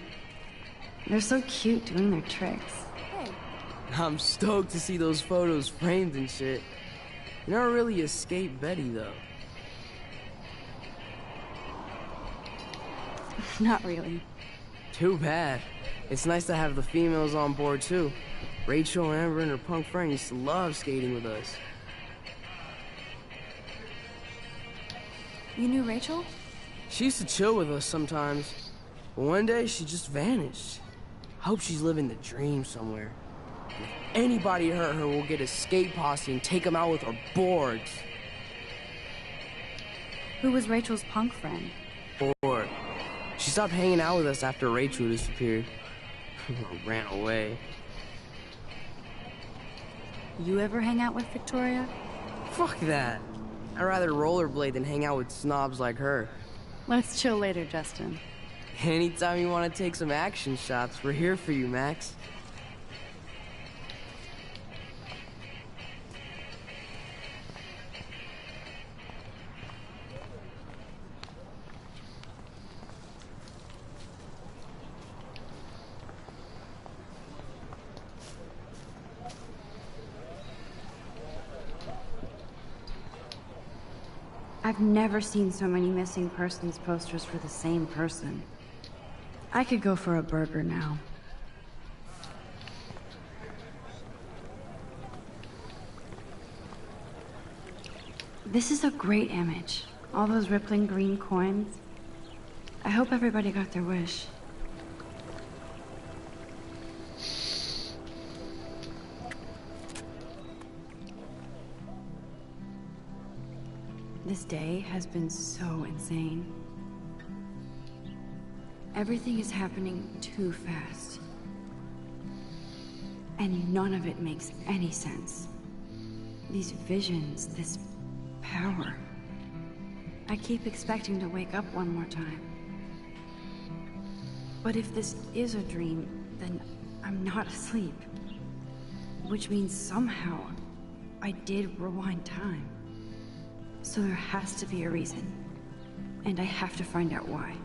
They're so cute doing their tricks. Hey. I'm stoked to see those photos framed and shit. You're not really a skate Betty, though. Not really. Too bad. It's nice to have the females on board, too. Rachel, Amber, and her punk friend used to love skating with us. You knew Rachel? She used to chill with us sometimes, but one day she just vanished. I hope she's living the dream somewhere. And if anybody hurt her, we'll get a skate posse and take them out with our boards. Who was Rachel's punk friend? Bored. She stopped hanging out with us after Rachel disappeared. Or ran away. You ever hang out with Victoria? Fuck that. I'd rather rollerblade than hang out with snobs like her. Let's chill later, Justin. Anytime you want to take some action shots, we're here for you, Max. I've never seen so many missing persons posters for the same person. I could go for a burger now. This is a great image. All those rippling green coins. I hope everybody got their wish. This day has been so insane. Everything is happening too fast. And none of it makes any sense. These visions, this power. I keep expecting to wake up one more time. But if this is a dream, then I'm not asleep. Which means somehow I did rewind time. So there has to be a reason. And I have to find out why.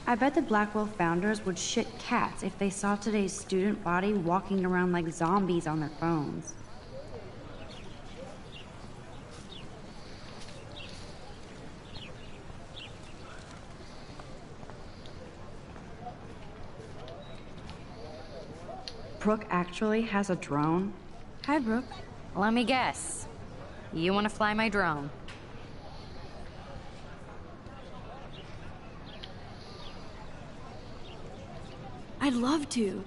I bet the Blackwell founders would shit cats if they saw today's student body walking around like zombies on their phones. Brooke actually has a drone? Hi, Brooke. Let me guess. You want to fly my drone? I'd love to.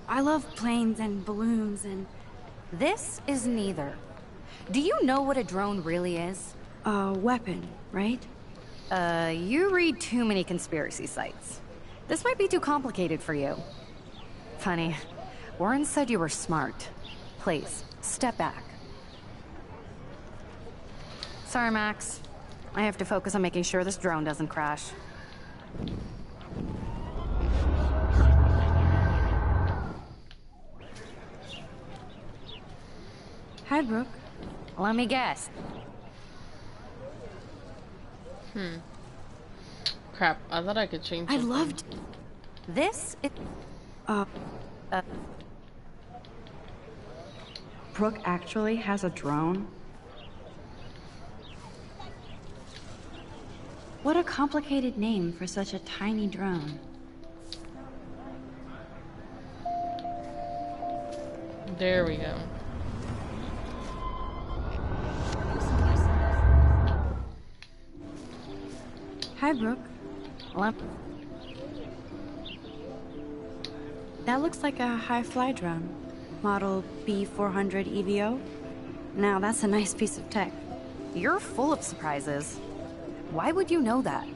I love planes and balloons and... This is neither. Do you know what a drone really is? A weapon, right? You read too many conspiracy sites. This might be too complicated for you. Funny. Warren said you were smart. Please, step back. Sorry, Max. I have to focus on making sure this drone doesn't crash. Hi, Brooke. Let me guess. Crap, I thought I could change I'd something. love to. This is... Brooke actually has a drone? What a complicated name for such a tiny drone. There we go. Hi, Brooke. That looks like a high-fly drone. Model B400 EVO. Now, that's a nice piece of tech. You're full of surprises. Why would you know that?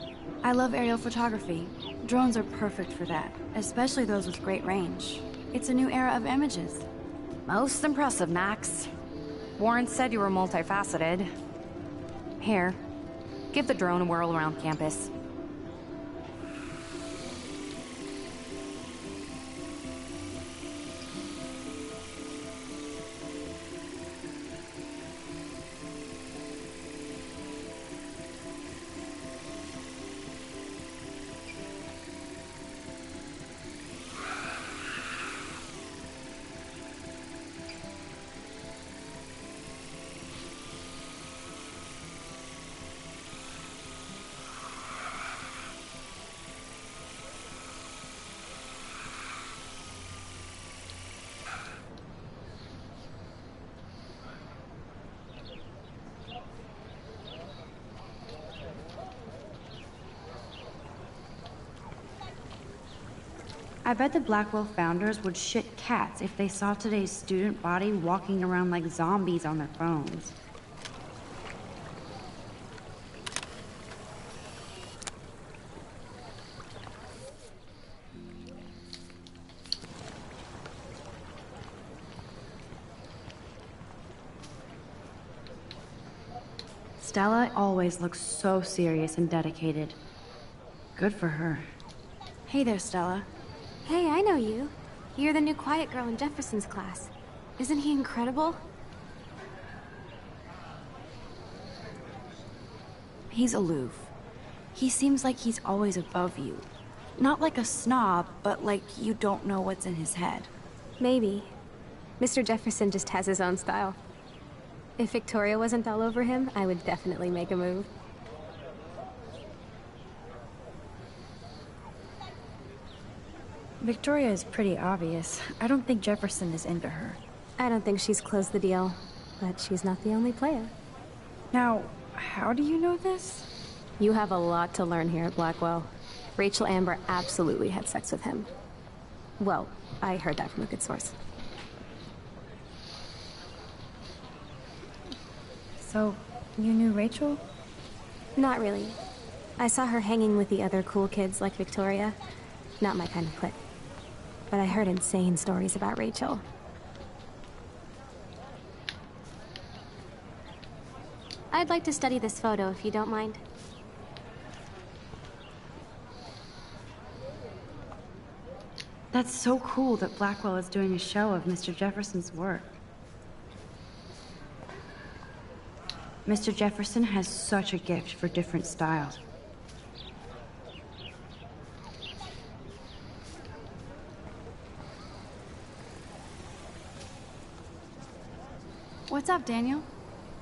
I love aerial photography. Drones are perfect for that, especially those with great range. It's a new era of images. Most impressive, Max. Warren said you were multifaceted. Here, give the drone a whirl around campus. I bet the Blackwell founders would shit cats if they saw today's student body walking around like zombies on their phones. Stella always looks so serious and dedicated. Good for her. Hey there, Stella. Hey, I know you. You're the new quiet girl in Jefferson's class. Isn't he incredible? He's aloof. He seems like he's always above you. Not like a snob, but like you don't know what's in his head. Maybe. Mr. Jefferson just has his own style. If Victoria wasn't all over him, I would definitely make a move. Victoria is pretty obvious. I don't think Jefferson is into her. I don't think she's closed the deal, but she's not the only player. Now, how do you know this? You have a lot to learn here at Blackwell. Rachel Amber absolutely had sex with him. Well, I heard that from a good source. So, you knew Rachel? Not really. I saw her hanging with the other cool kids like Victoria. Not my kind of clique. But I heard insane stories about Rachel. I'd like to study this photo if you don't mind. That's so cool that Blackwell is doing a show of Mr. Jefferson's work. Mr. Jefferson has such a gift for different styles. What's up, Daniel?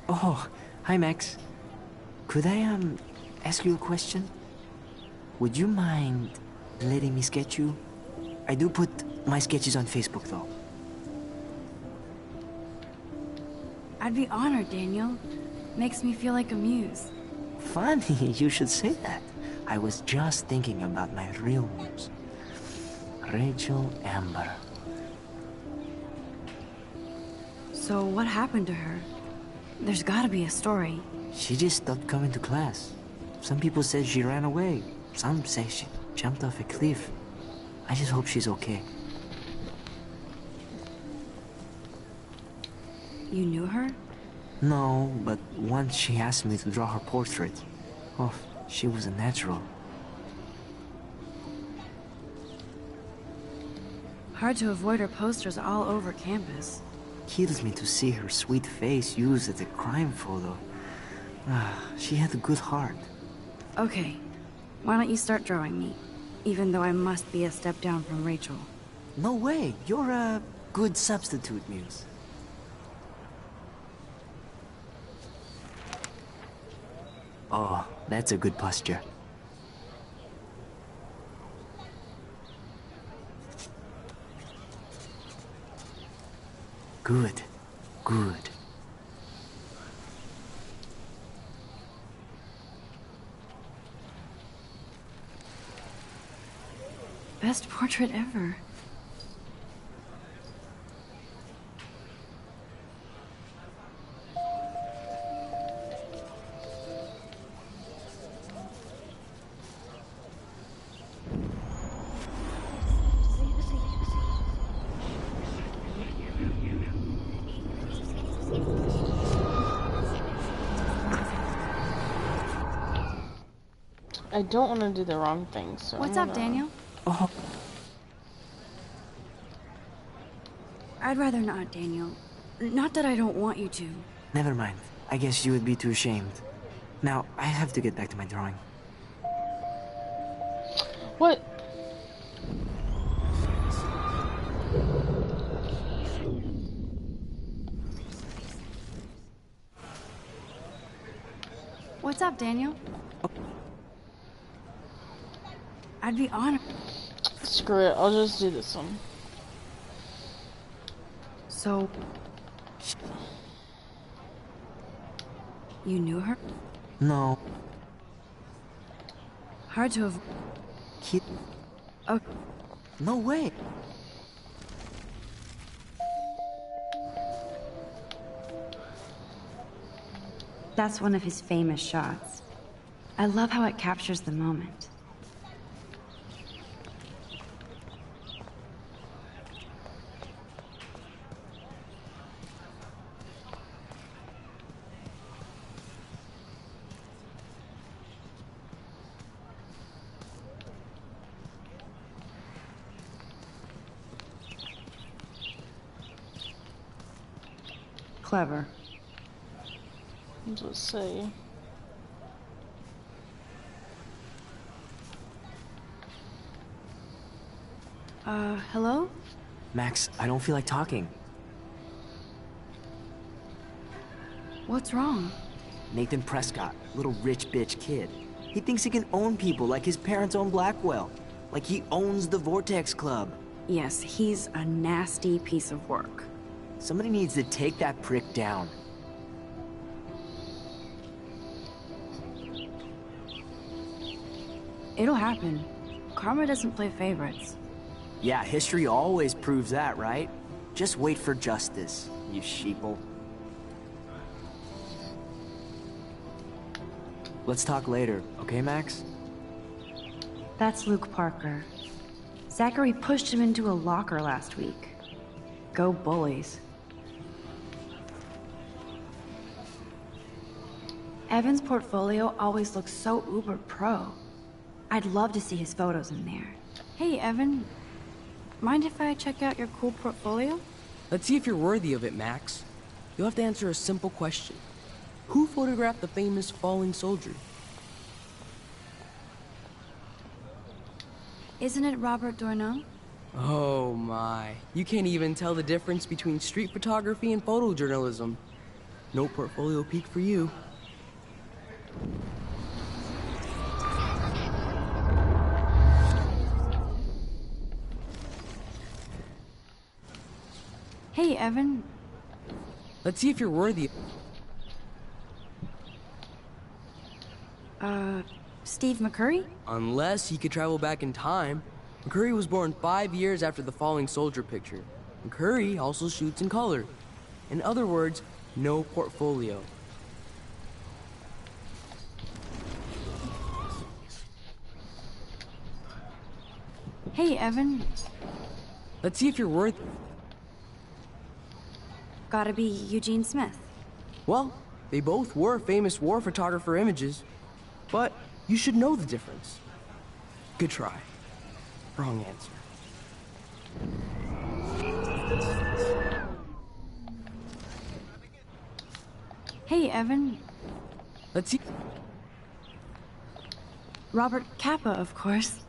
Oh, hi, Max. Could I, ask you a question? Would you mind letting me sketch you? I do put my sketches on Facebook, though. I'd be honored, Daniel. Makes me feel like a muse. Funny, you should say that. I was just thinking about my real muse. Rachel Amber. So what happened to her? There's gotta be a story. She just stopped coming to class. Some people said she ran away. Some say she jumped off a cliff. I just hope she's okay. You knew her? No, but once she asked me to draw her portrait. Oh, she was a natural. Hard to avoid her posters all over campus. Kills me to see her sweet face used as a crime photo. She had a good heart. Okay, why don't you start drawing me? Even though I must be a step down from Rachel. No way, you're a good substitute, Muse. Oh, that's a good posture. Good, good. Best portrait ever. I don't want to do the wrong thing, so What's up, Daniel? Oh. I'd rather not, Daniel. Not that I don't want you to. Never mind. I guess you would be too ashamed. Now, I have to get back to my drawing. What? What's up, Daniel? I'd be honored. Screw it, I'll just do this one. So... You knew her? No. Hard to have... Kid... Oh. No way! That's one of his famous shots. I love how it captures the moment. Clever. Let's say. Hello? Max, I don't feel like talking. What's wrong? Nathan Prescott, little rich bitch kid. He thinks he can own people like his parents own Blackwell. Like he owns the Vortex Club. Yes, he's a nasty piece of work. Somebody needs to take that prick down. It'll happen. Karma doesn't play favorites. Yeah, history always proves that, right? Just wait for justice, you sheeple. Let's talk later, okay, Max? That's Luke Parker. Zachary pushed him into a locker last week. Go bullies. Evan's portfolio always looks so uber pro. I'd love to see his photos in there. Hey, Evan. Mind if I check out your cool portfolio? Let's see if you're worthy of it, Max. You'll have to answer a simple question. Who photographed the famous falling soldier? Isn't it Robert Doisneau? Oh my. You can't even tell the difference between street photography and photojournalism. No portfolio peak for you. Hey, Evan. Let's see if you're worthy. Steve McCurry? Unless he could travel back in time. McCurry was born 5 years after the falling soldier picture. McCurry also shoots in color. In other words, no portfolio. Hey, Evan. Let's see if you're worth. Gotta be Eugene Smith. Well, they both were famous war photographer images, but you should know the difference. Good try. Wrong answer. Hey, Evan. Let's see. Robert Capa, of course.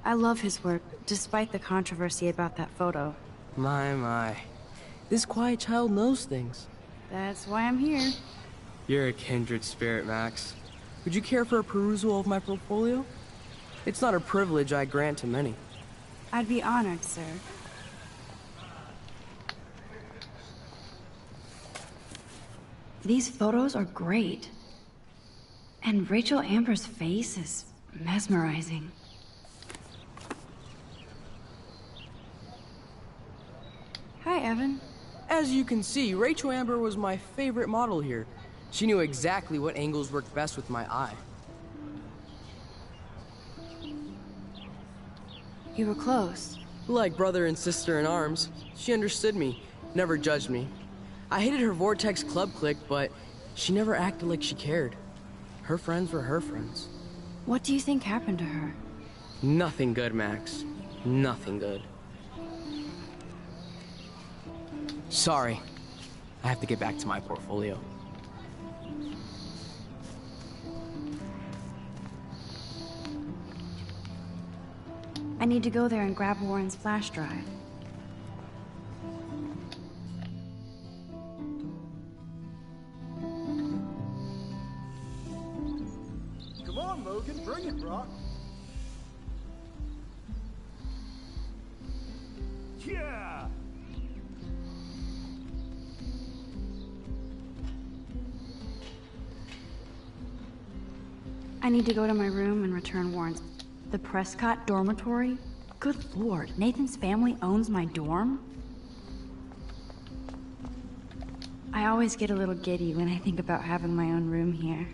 I love his work, despite the controversy about that photo. My. This quiet child knows things. That's why I'm here. You're a kindred spirit, Max. Would you care for a perusal of my portfolio? It's not a privilege I grant to many. I'd be honored, sir. These photos are great. And Rachel Amber's face is mesmerizing. Hi, Evan. As you can see, Rachel Amber was my favorite model here. She knew exactly what angles worked best with my eye. You were close. Like brother and sister in arms. She understood me, never judged me. I hated her Vortex Club clique, but she never acted like she cared. Her friends were her friends. What do you think happened to her? Nothing good, Max. Nothing good. Sorry. I have to get back to my portfolio. I need to go there and grab Warren's flash drive. Come on, Logan, bring it, Brock. Yeah! I need to go to my room and return Warren's. The Prescott dormitory? Good lord, Nathan's family owns my dorm? I always get a little giddy when I think about having my own room here.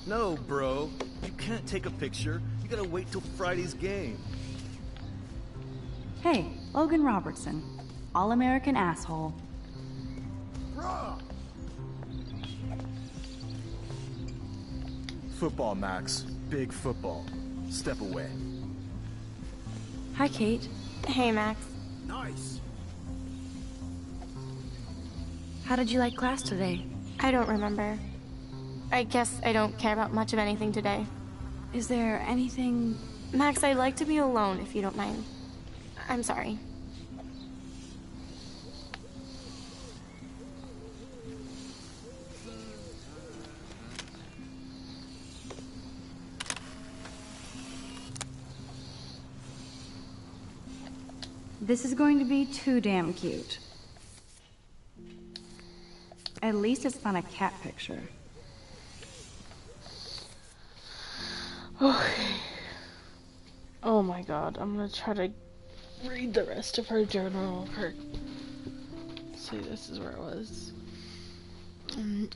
No, bro. You can't take a picture. You gotta wait till Friday's game. Hey, Logan Robertson. All-American asshole. Brock! Football, Max. Big football. Step away. Hi, Kate. Hey, Max. Nice. How did you like class today? I don't remember. I guess I don't care about much of anything today. Is there anything... Max, I'd like to be alone if you don't mind. I'm sorry. This is going to be too damn cute. At least it's not a cat picture. Okay. Oh my god, I'm gonna try to read the rest of her journal. See, this is where it was.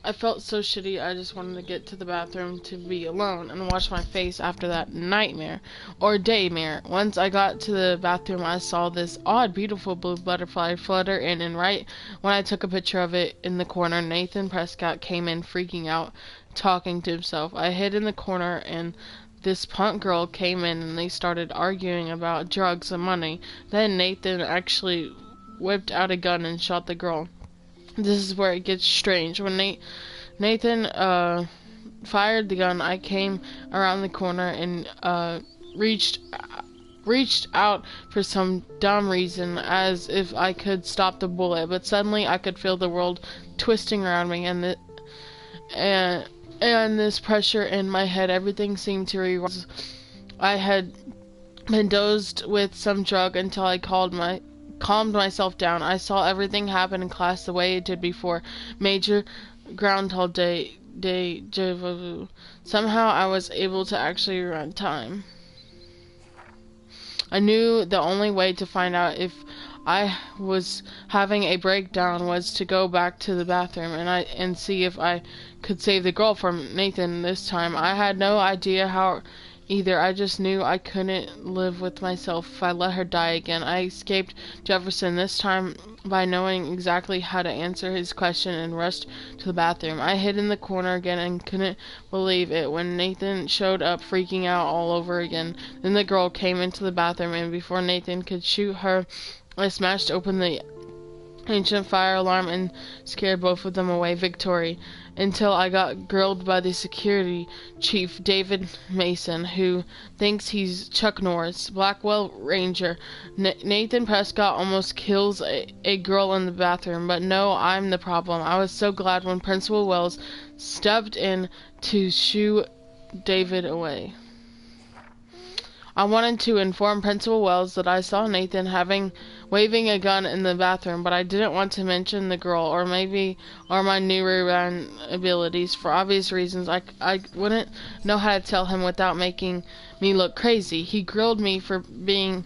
I felt so shitty, I just wanted to get to the bathroom to be alone and wash my face after that nightmare, or daymare. Once I got to the bathroom, I saw this odd, beautiful blue butterfly flutter in, and right when I took a picture of it in the corner, Nathan Prescott came in freaking out, talking to himself. I hid in the corner, and this punk girl came in, and they started arguing about drugs and money. Then Nathan actually whipped out a gun and shot the girl. This is where it gets strange. When Nathan fired the gun, I came around the corner and reached out for some dumb reason, as if I could stop the bullet. But suddenly, I could feel the world twisting around me, and this pressure in my head. Everything seemed to rerise. I had been dosed with some drug until I calmed myself down. I saw everything happen in class the way it did before. Major Groundhog Day deja vu. Somehow I was able to actually run time. I knew the only way to find out if I was having a breakdown was to go back to the bathroom and see if I could save the girl from Nathan this time. I had no idea how either. I just knew I couldn't live with myself if I let her die again. I escaped Jefferson this time by knowing exactly how to answer his question and rushed to the bathroom. I hid in the corner again and couldn't believe it when Nathan showed up freaking out all over again. Then the girl came into the bathroom, and before Nathan could shoot her, I smashed open the ancient fire alarm and scared both of them away. Victory. Until I got grilled by the security chief, David Mason, who thinks he's Chuck Norris, Blackwell Ranger. Nathan Prescott almost kills a girl in the bathroom, but no, I'm the problem. I was so glad when Principal Wells stepped in to shoo David away. I wanted to inform Principal Wells that I saw Nathan waving a gun in the bathroom, but I didn't want to mention the girl or my new rerun abilities. For obvious reasons, I wouldn't know how to tell him without making me look crazy. He grilled me for being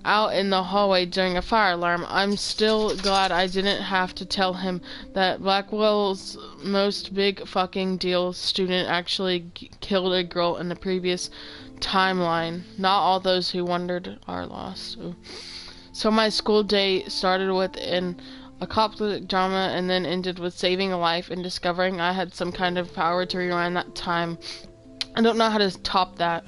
out in the hallway during a fire alarm. I'm still glad I didn't have to tell him that Blackwell's most big fucking deal student actually killed a girl in the previous timeline. Not all those who wondered are lost. Ooh. So my school day started with an apocalyptic drama and then ended with saving a life and discovering I had some kind of power to rewind that time. I don't know how to top that.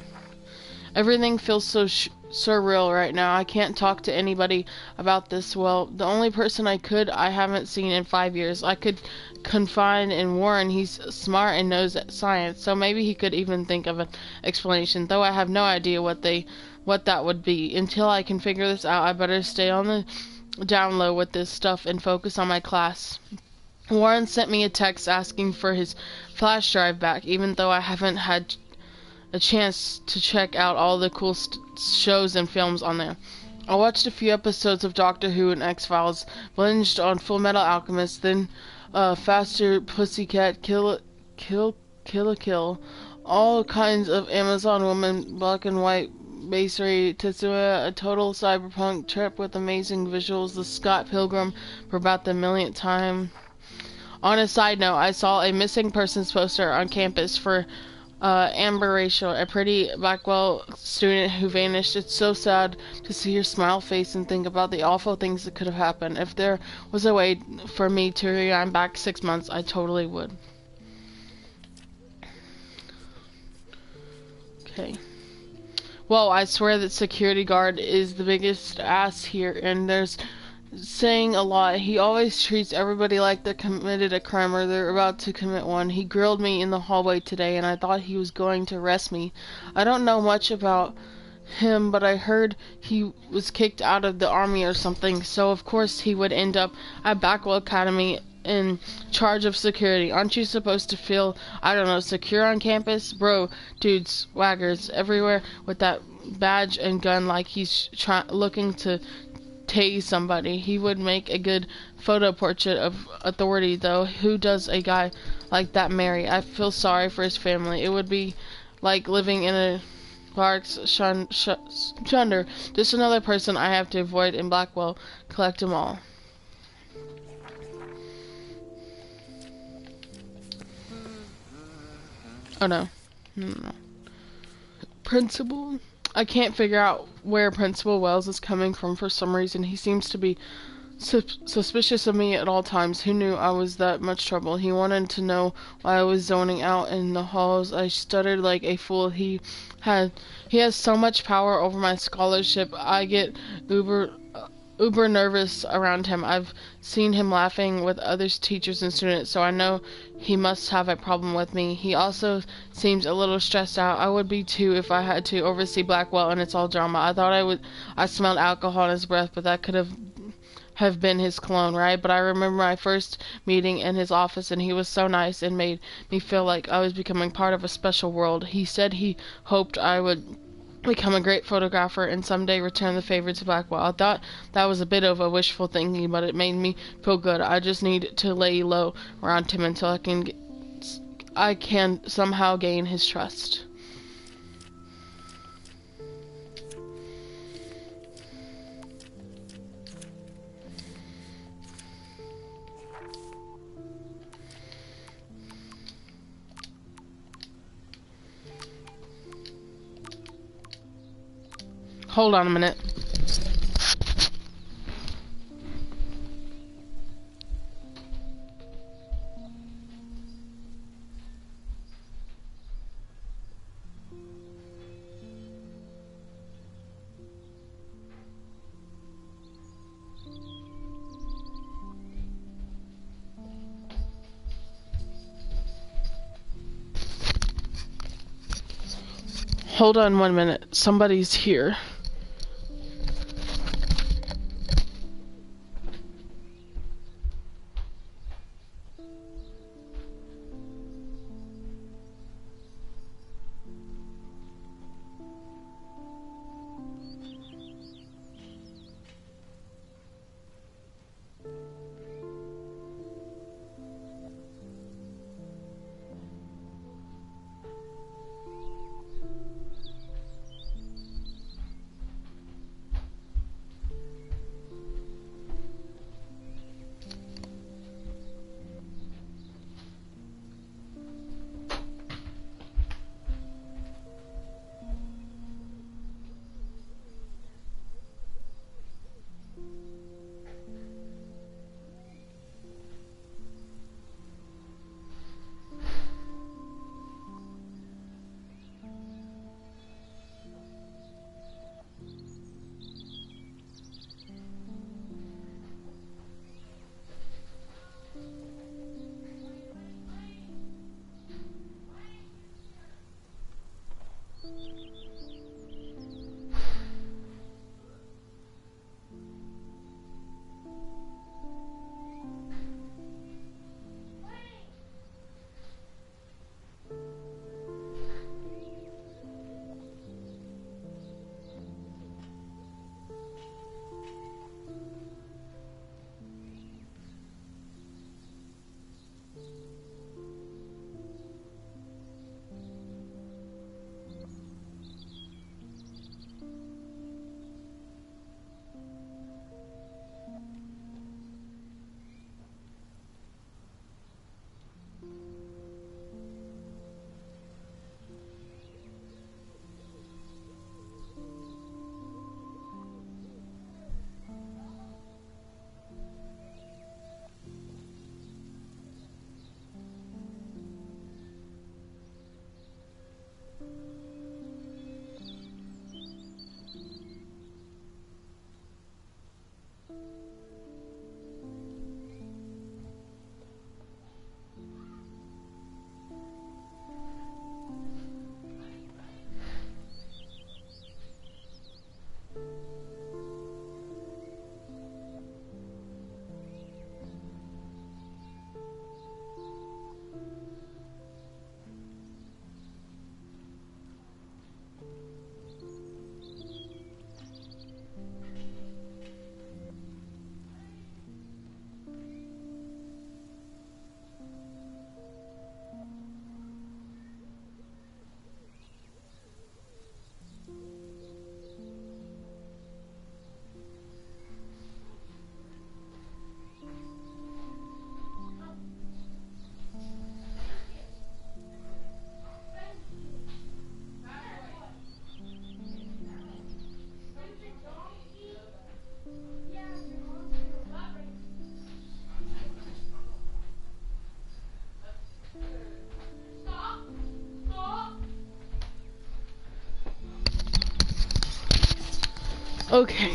Everything feels so surreal right now. I can't talk to anybody about this. Well, the only person I haven't seen in 5 years. I could confide in Warren. He's smart and knows science, so maybe he could even think of an explanation, though I have no idea what that would be. Until I can figure this out, I better stay on the down low with this stuff and focus on my class. Warren sent me a text asking for his flash drive back, even though I haven't had a chance to check out all the cool shows and films on there. I watched a few episodes of Doctor Who and X-Files, binged on Full Metal Alchemist, then Faster Pussycat, Kill, all kinds of Amazon Woman, Black and White, Masonry, Tetsuya, a total cyberpunk trip with amazing visuals, the Scott Pilgrim for about the millionth time. On a side note, I saw a missing persons poster on campus for Amber Rachel, a pretty Blackwell student who vanished. It's so sad to see her smile face and think about the awful things that could have happened. If there was a way for me to rewind back 6 months, I totally would. Okay. Whoa, I swear that security guard is the biggest ass here, and there's saying a lot. He always treats everybody like they committed a crime or they're about to commit one. He grilled me in the hallway today and I thought he was going to arrest me. I don't know much about him, but I heard he was kicked out of the army or something, so of course he would end up at Blackwell Academy in charge of security. Aren't you supposed to feel, I don't know, secure on campus? Bro, dude, swaggers everywhere with that badge and gun like he's looking to tase somebody. He would make a good photo portrait of authority, though. Who does a guy like that marry? I feel sorry for his family. It would be like living in a Clark's Chunder. Just another person I have to avoid in Blackwell. Collect them all. Oh no. No. Principal? I can't figure out where Principal Wells is coming from for some reason. He seems to be suspicious of me at all times. Who knew I was that much trouble? He wanted to know why I was zoning out in the halls. I stuttered like a fool. He has so much power over my scholarship. I get uber nervous around him. I've seen him laughing with other teachers and students, so I know he must have a problem with me. He also seems a little stressed out. I would be too if I had to oversee Blackwell and it's all drama. I thought I smelled alcohol in his breath, but that could have been his cologne, right? But I remember my first meeting in his office, and he was so nice and made me feel like I was becoming part of a special world. He said he hoped I would become a great photographer and someday return the favor to Blackwell. I thought that was a bit of a wishful thinking, but it made me feel good. I just need to lay low around him until I can somehow gain his trust. Hold on a minute. Hold on 1 minute. Somebody's here. Okay.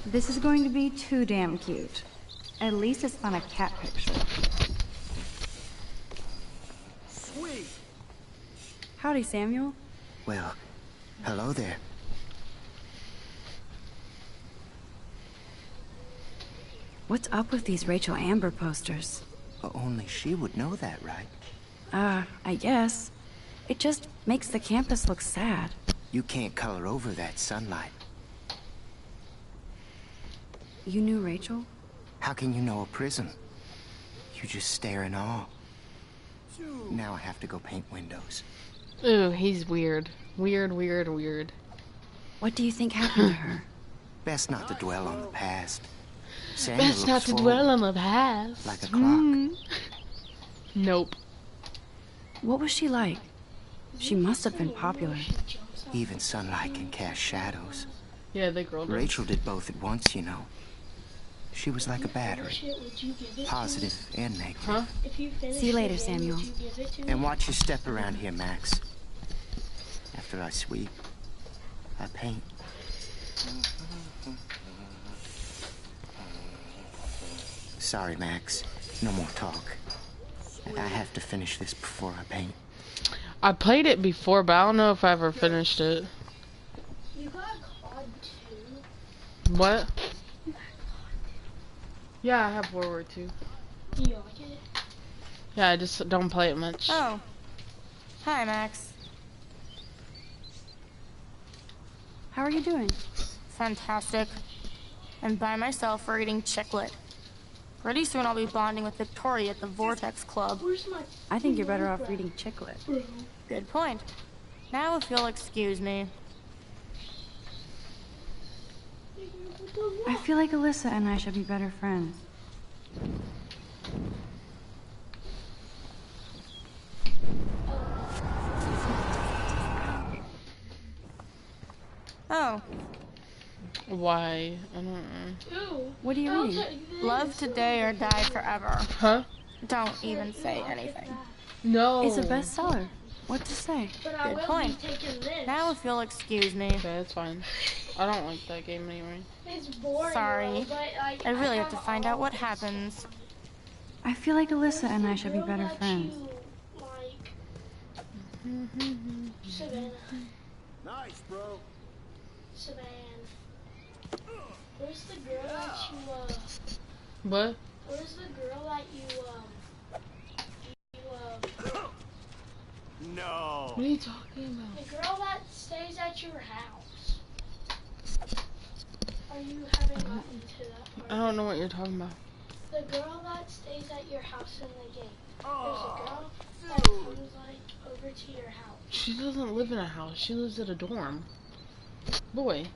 This is going to be too damn cute. At least it's not a cat picture. Sweet. Howdy, Samuel. Well, hello there. What's up with these Rachel Amber posters? Only she would know that, right? I guess. It just makes the campus look sad. You can't color over that sunlight. You knew Rachel? How can you know a prism? You just stare in awe. Now I have to go paint windows. Ooh, he's weird. Weird, weird, weird. What do you think happened to her? Best not to dwell on the past. Samuel Best not to dwell on the past. Like a clock. Nope. What was she like? She must have been popular. Even sunlight can cast shadows. Yeah, the girl did. Rachel did both at once, you know. She was like a battery. Positive and negative. Huh? See you later, Samuel. And watch your step around here, Max. After I sweep, I paint. Sorry, Max. No more talk. I have to finish this before I paint. I played it before, but I don't know if I ever finished it. You got COD 2? What? Yeah, I have World War II. Do you like it? Yeah, I just don't play it much. Oh. Hi, Max. How are you doing? Fantastic. I'm by myself reading Chicklet. Pretty soon I'll be bonding with Victoria at the Vortex Club. I think you're better off reading Chicklet. Good point. Now if you'll excuse me. I feel like Alyssa and I should be better friends. Oh. Why? I don't know. What are you reading? Love Today or Die Forever. Huh? Don't even say anything. No. It's a bestseller. What to say? Good point. Now if you'll excuse me. Okay, that's fine. I don't like that game anyway. It's boring. Sorry. But, like, I really have to find out what happens. I feel like Alyssa and I should be better friends. Savannah. Nice, bro. Savannah. Where's the girl that you, What? Where's the girl that you, No. What are you talking about? The girl that stays at your house. Are you haven't gotten to that part? I don't know what you're talking about. The girl that stays at your house in the game. There's a girl that comes, like, over to your house. She doesn't live in a house. She lives at a dorm. Boy.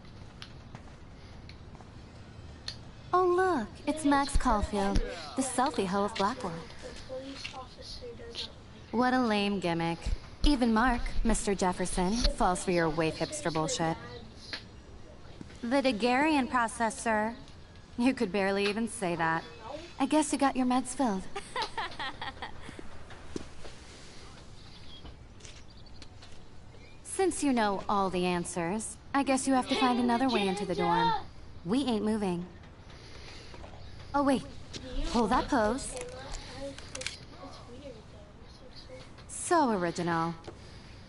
Oh look, it's Max Caulfield, the selfie hoe of Blackwell. The police officer doesn't. What a lame gimmick. Even Mark, Mr. Jefferson, falls for your waif hipster bullshit. The Daguerrean process, sir. You could barely even say that. I guess you got your meds filled. Since you know all the answers, I guess you have to find another way into the dorm. We ain't moving. Oh wait, hold that pose. So original.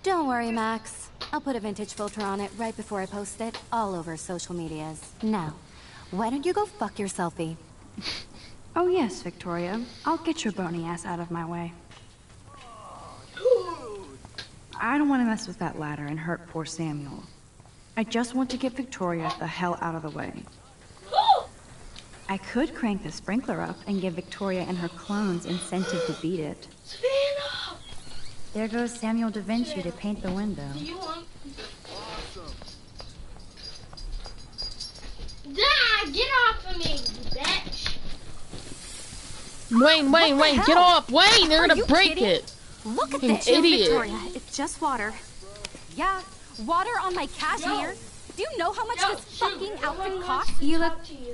Don't worry, Max. I'll put a vintage filter on it right before I post it all over social medias. Now, why don't you go fuck your selfie? Oh yes, Victoria. I'll get your bony ass out of my way. I don't want to mess with that ladder and hurt poor Samuel. I just want to get Victoria the hell out of the way. I could crank the sprinkler up and give Victoria and her clones incentive to beat it. Savannah! There goes Samuel da Vinci to paint the window. Do you want... Dad, get off of me, you bitch! Wayne, get off! Wayne, they're gonna break kidding? it! Look at You this. idiot. Victoria, it's just water. Yeah, water on my cashmere. Do you know how much this fucking outfit costs? You look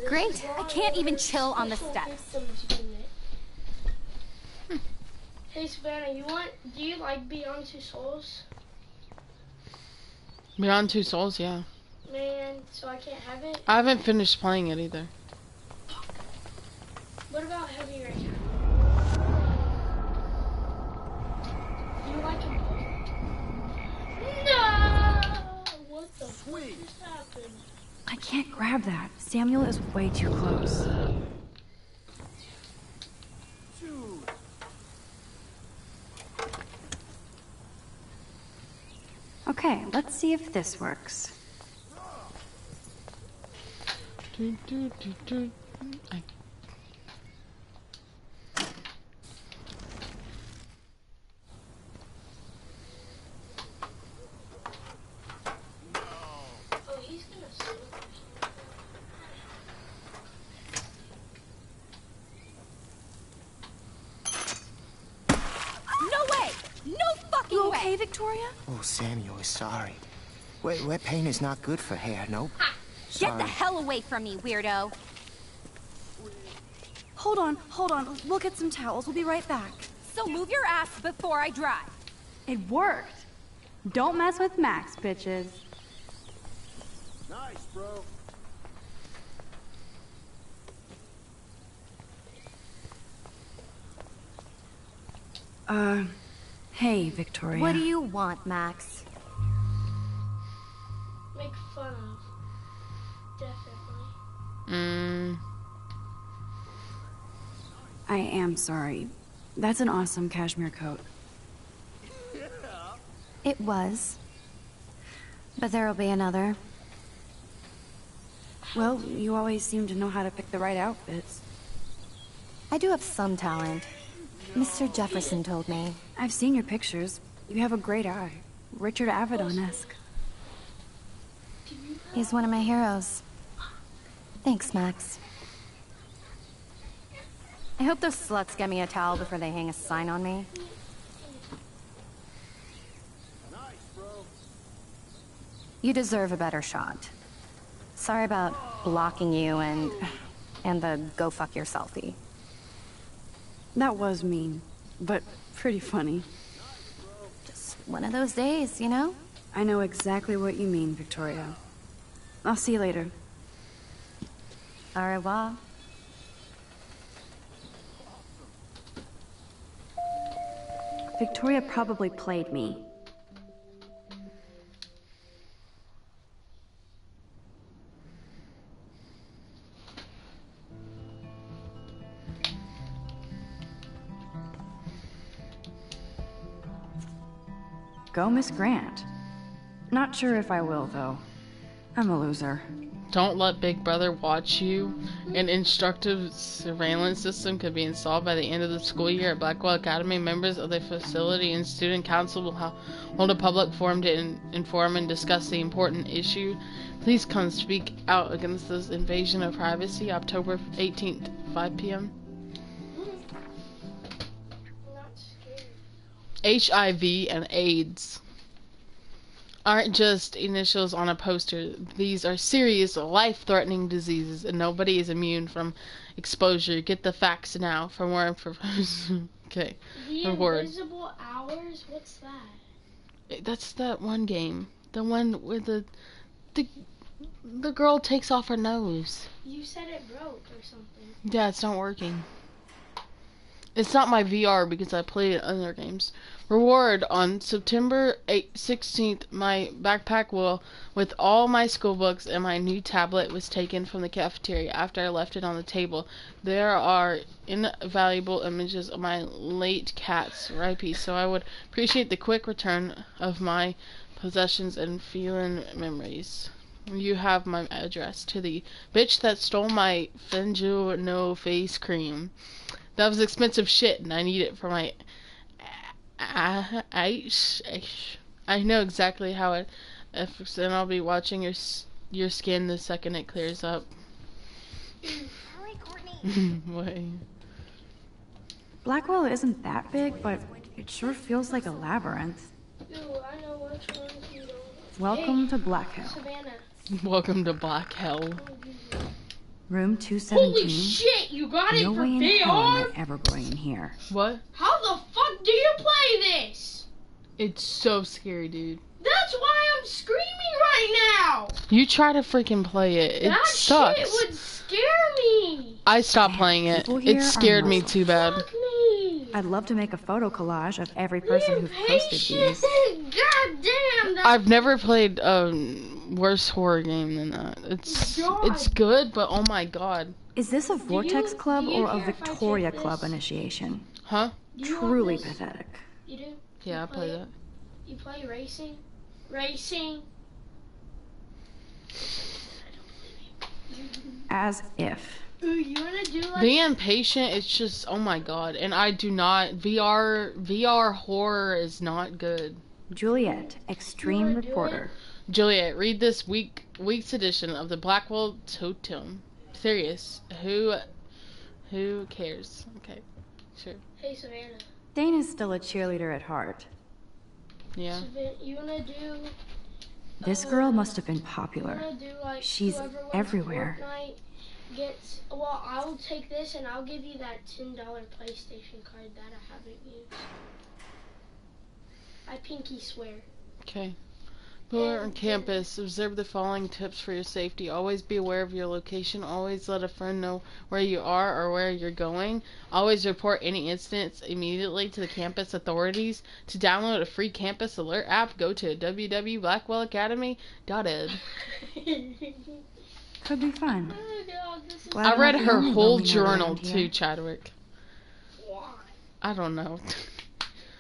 great. I can't even chill on the steps. Hey Savannah, do you like Beyond Two Souls? Beyond Two Souls, yeah. Man, so I can't have it? I haven't finished playing it either. What about Heavy Rain? You like him? No! What the fuck just happened? I can't grab that. Samuel is way too close. Okay, let's see if this works. Oh, he's gonna slip or something. No way! No fucking You way! okay, Victoria? Oh, Samuel is sorry. Wet paint is not good for hair, nope. Get the hell away from me, weirdo! Hold on. We'll get some towels. We'll be right back. So move your ass before I drive. It worked. Don't mess with Max, bitches. Nice, bro. Hey, Victoria. What do you want, Max? Make fun of. Definitely. I am sorry. That's an awesome cashmere coat. It was. But there'll be another. Well, you always seem to know how to pick the right outfits. I do have some talent. Mr. Jefferson told me. I've seen your pictures. You have a great eye. Richard Avedon-esque. He's one of my heroes. Thanks, Max. I hope those sluts get me a towel before they hang a sign on me. You deserve a better shot. Sorry about blocking you and the go fuck yourselfie. That was mean, but pretty funny. Just one of those days, you know? I know exactly what you mean, Victoria. I'll see you later. Au revoir. Victoria probably played me. Go, Miss Grant. Not sure if I will, though. I'm a loser. Don't let Big Brother watch you. An instructive surveillance system could be installed by the end of the school year at Blackwell Academy. Members of the facility and student council will hold a public forum to inform and discuss the important issue. Please come speak out against this invasion of privacy. October 18th, 5 p.m. HIV and AIDS aren't just initials on a poster. These are serious, life-threatening diseases, and nobody is immune from exposure. Get the facts now. For more information. Okay. The Invisible Hours? What's that? That's that one game. The one where the girl takes off her nose. You said it broke or something. Yeah, it's not working. It's not my VR because I played other games. Reward on September 16th, my backpack with all my school books and my new tablet was taken from the cafeteria after I left it on the table. There are invaluable images of my late cat's ripey, so I would appreciate the quick return of my possessions and feeling memories. You have my address to the bitch that stole my Fenjo No face cream. That was expensive shit, and I need it for my ice. I know exactly how it affects, and I'll be watching your skin the second it clears up. Hurry, Courtney. Wait. Blackwell isn't that big, but it sure feels like a labyrinth. Ooh, I know which ones you don't. Welcome to Black Hell. Savannah. Welcome to Black Hell. Room 217. Holy shit, you got it No for way in hell am I VR? ever going in here. What? How the fuck did It's so scary, dude. That's why I'm screaming right now. You try to freaking play it. It that sucks. Shit would scare me. I stopped playing it. It scared me too bad. I'd love to make a photo collage of every person who posted these. God damn. I've never played a worse horror game than that. It's good, but oh my god. Is this a Vortex Club or a Victoria Club initiation? Huh? Truly pathetic. You do? Yeah, I play that. You play racing? Racing? As if. Ooh, you wanna do like... Being patient, it's just, oh my god. And I do not, VR horror is not good. Juliet, Extreme Reporter. Juliet, read this week's edition of the Blackwell Totem. Serious. Who cares? Okay, sure. Hey, Savannah. Dana's still a cheerleader at heart. Yeah. Savannah, you wanna do... This girl must have been popular. You wanna do, like, she's everywhere. Gets, well, I'll take this and I'll give you that $10 PlayStation card that I haven't used. I pinky swear. Okay. While on campus, observe the following tips for your safety. Always be aware of your location. Always let a friend know where you are or where you're going. Always report any incidents immediately to the campus authorities. To download a free campus alert app, go to www.blackwellacademy.ed. Could be fun. I read her whole journal too, Chadwick. Why? I don't know.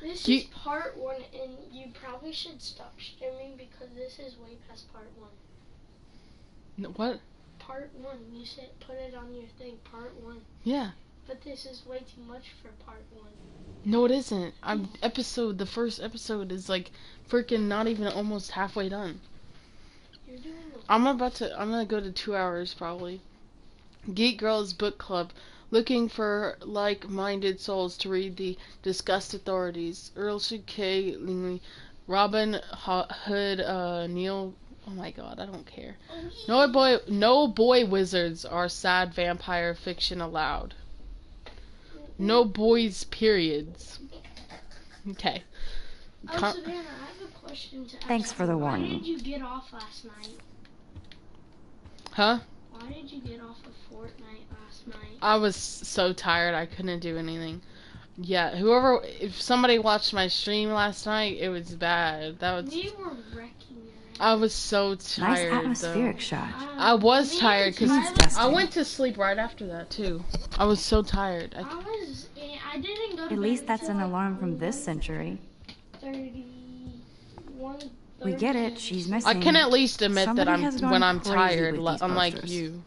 This is part 1, and you probably should stop streaming because this is way past part 1. What? Part 1. You said put it on your thing, part 1. Yeah. But this is way too much for part 1. No, it isn't. The first episode is like freaking not even almost halfway done. You're doing I'm gonna go to 2 hours probably. Geek Girls Book Club. Looking for like-minded souls to read the Discussed Authorities. Ursula K. Lingley, Robin Hood, Neil. Oh my god, I don't care. No boy wizards are sad vampire fiction allowed. No boys periods. Okay. Oh, Savannah, I have a question to ask. Thanks for the warning. Why did you get off last night? Huh? Why did you get off of Fortnite last night? I was so tired I couldn't do anything. Yeah, if somebody watched my stream last night, it was bad. We were wrecking your ass. I was so tired. Nice atmospheric shot. I was tired because I went to sleep right after that too. I was so tired. I didn't go to At least that's an alarm from this century. 31. We get it. She's missing. I can at least admit Somebody that when I'm tired, unlike posters. you.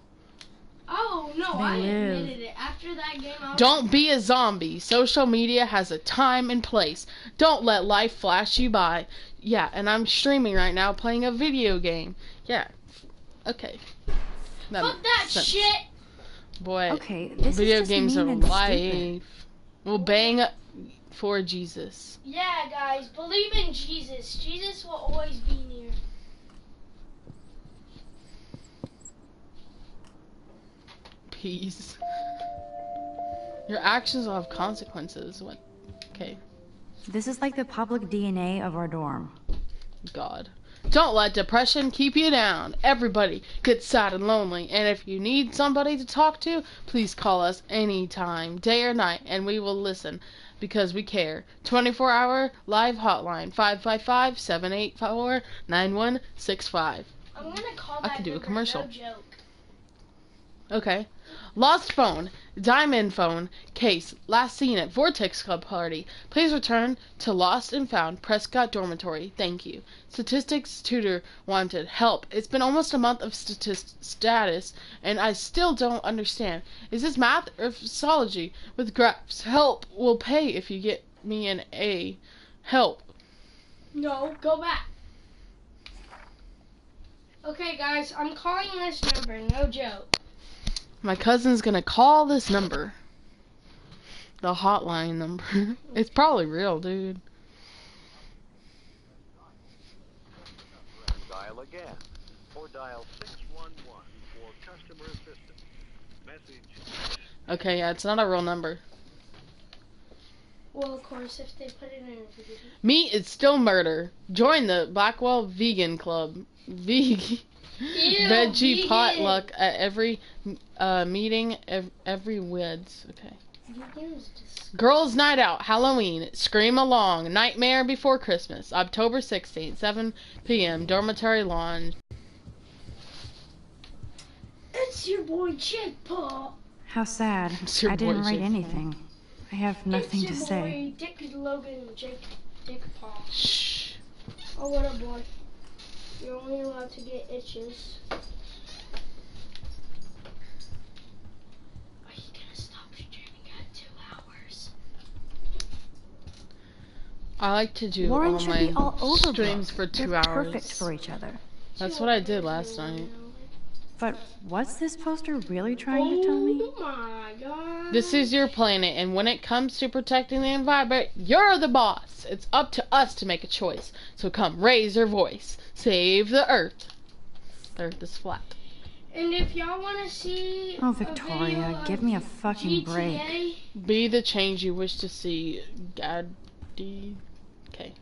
Oh, no, I admitted it. After that game, Don't be a zombie. Social media has a time and place. Don't let life flash you by. Yeah, and I'm streaming right now playing a video game. Yeah. Okay. Fuck that shit! Boy, okay, this video is just games are mean and life. stupid. We'll bang for Jesus. Yeah, guys, believe in Jesus. Jesus will always be near. Peace. Your actions will have consequences. What? Okay. This is like the public DNA of our dorm. God. Don't let depression keep you down. Everybody gets sad and lonely, and if you need somebody to talk to, please call us anytime, day or night, and we will listen because we care. 24-hour live hotline 555-784-9165. I'm gonna call I could do a commercial. No joke. Okay. Lost phone, diamond phone, case, last seen at Vortex Club party. Please return to Lost and Found Prescott Dormitory. Thank you. Statistics tutor wanted. Help. It's been almost a month of status, and I still don't understand. Is this math or physiology with graphs? Help. Will pay if you get me an A. Help. No, go back. Okay, guys, I'm calling this number. No joke. My cousin's gonna call this number. The hotline number. It's probably real, dude. Dial again, or dial 611 for customer assistance. Message. Okay, yeah, it's not a real number. Well, of course, if they put it in a video. Meat is still murder. Join the Blackwell Vegan Club. Veggie vegan. potluck at every meeting, every weds. Okay. Girls' Night Out, Halloween, Scream Along, Nightmare Before Christmas, October 16th, 7 p.m., Dormitory Lawn. It's your boy Jake Paul. How sad. your I didn't boy, write Jake anything. I have nothing to It's your say. boy Dick Logan Jake Paul. Shh. Oh, what a boy. You're only allowed to get itches. Are you gonna stop streaming at 2 hours? I like to do Lauren all should my be all over streams Brooke. for 2 They're hours. perfect for each other. That's what I did last night. But what's this poster really trying to tell me? Oh my god. This is your planet, and when it comes to protecting the environment, you're the boss. It's up to us to make a choice. So come, raise your voice. Save the Earth. The Earth is flat. And if y'all want to see Oh, a Victoria, video give of me a fucking break. GTA, Be the change you wish to see. Gaddy. Okay.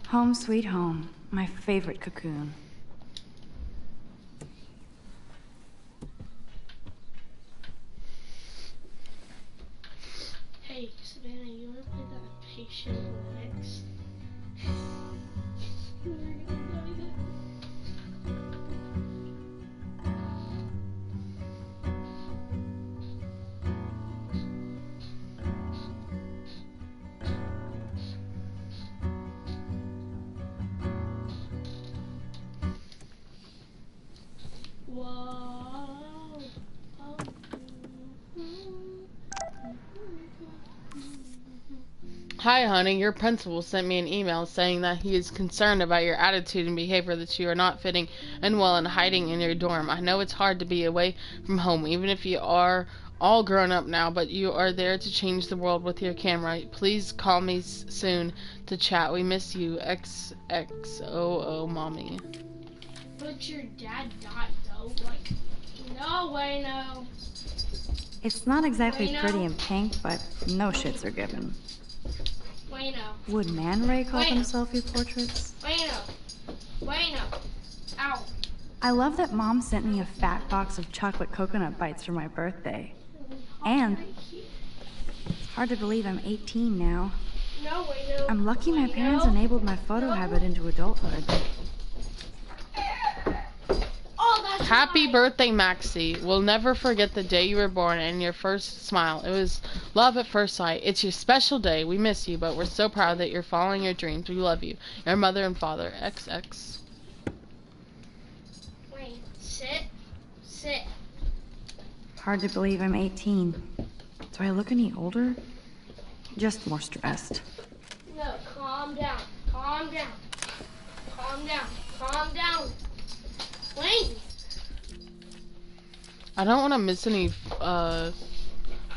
Home sweet home. My favorite cocoon. Hey, Savannah, you want to play that patient next? We're gonna play that. Whoa. Oh. Hi, honey. Your principal sent me an email saying that he is concerned about your attitude and behavior, that you are not fitting in well and hiding in your dorm. I know it's hard to be away from home, even if you are all grown up now, but you are there to change the world with your camera. Please call me soon to chat. We miss you. XXOO, mommy. But your dad died, though. Like, no way, no. It's not exactly Wayno. pretty and pink, but no shits are given. Wayno. Would Man Ray call them Wayno. selfie portraits? Wayno. Ow. I love that Mom sent me a fat box of chocolate coconut bites for my birthday. And it's hard to believe I'm 18 now. No, Wayno. I'm lucky my parents Wayno. enabled my photo habit into adulthood. Oh, that's Happy right. birthday, Maxie. We'll never forget the day you were born and your first smile. It was love at first sight. It's your special day. We miss you, but we're so proud that you're following your dreams. We love you. Your mother and father. XX. Wait, sit. Hard to believe I'm 18. Do I look any older? Just more stressed. No, calm down. Calm down. Calm down. Calm down. Wait. I don't want to miss any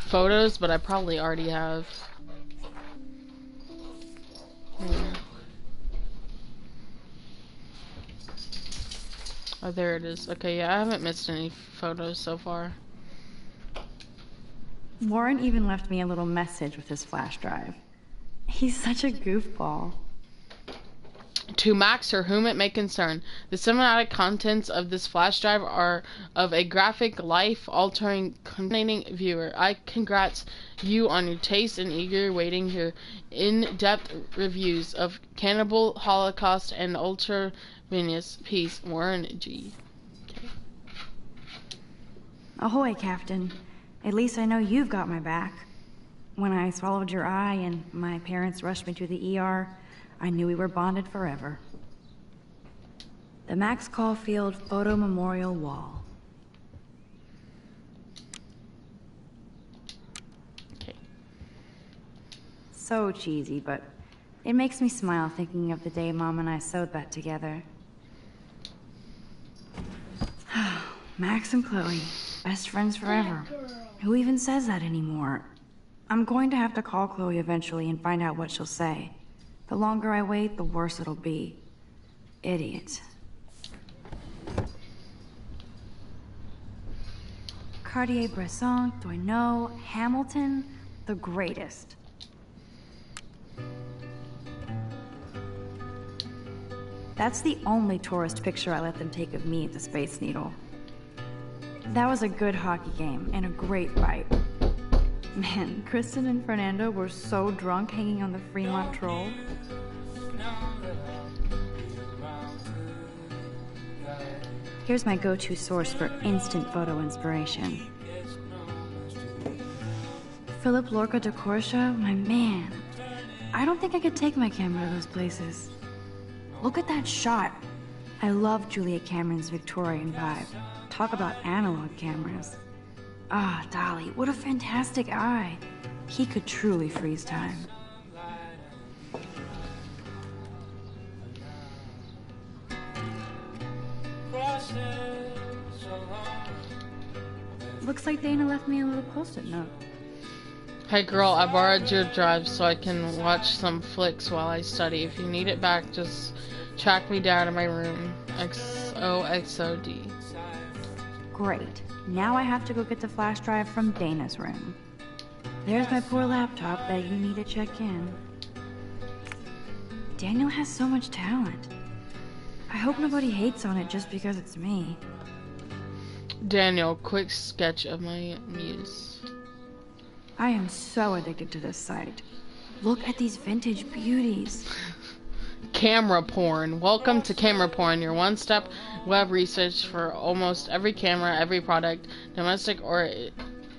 photos, but I probably already have. Yeah. Oh, there it is. Okay, yeah, I haven't missed any photos so far. Warren even left me a little message with his flash drive. He's such a goofball. To Max or whom it may concern, the cinematic contents of this flash drive are of a graphic, life-altering, fascinating viewer. I congrats you on your taste and eager waiting your in-depth reviews of Cannibal Holocaust and Ultra Venus. Peace, Warren G. Okay. Ahoy, Captain. At least I know you've got my back. When I swallowed your eye and my parents rushed me to the ER, I knew we were bonded forever. The Max Caulfield Photo Memorial Wall. Okay. So cheesy, but it makes me smile thinking of the day Mom and I sewed that together. Max and Chloe, best friends forever. Who even says that anymore? I'm going to have to call Chloe eventually and find out what she'll say. The longer I wait, the worse it'll be. Idiot. Cartier-Bresson, Doisneau, Hamilton, the greatest. That's the only tourist picture I let them take of me at the Space Needle. That was a good hockey game and a great fight. Man, Kristen and Fernando were so drunk hanging on the Fremont Troll. Here's my go-to source for instant photo inspiration. Philip Lorca de Corsia, my man. I don't think I could take my camera to those places. Look at that shot. I love Julia Cameron's Victorian vibe. Talk about analog cameras. Ah, Dolly, what a fantastic eye. He could truly freeze time. Looks like Dana left me a little post-it note. Hey girl, I borrowed your drive so I can watch some flicks while I study. If you need it back, just track me down to my room. XOXOD. Great. Now I have to go get the flash drive from Dana's room. There's my poor laptop begging me to check in. Daniel has so much talent. I hope nobody hates on it just because it's me. Daniel, quick sketch of my muse. I am so addicted to this site. Look at these vintage beauties. Camera porn. Welcome to Camera Porn, your one-step web research for almost every camera, every product, domestic or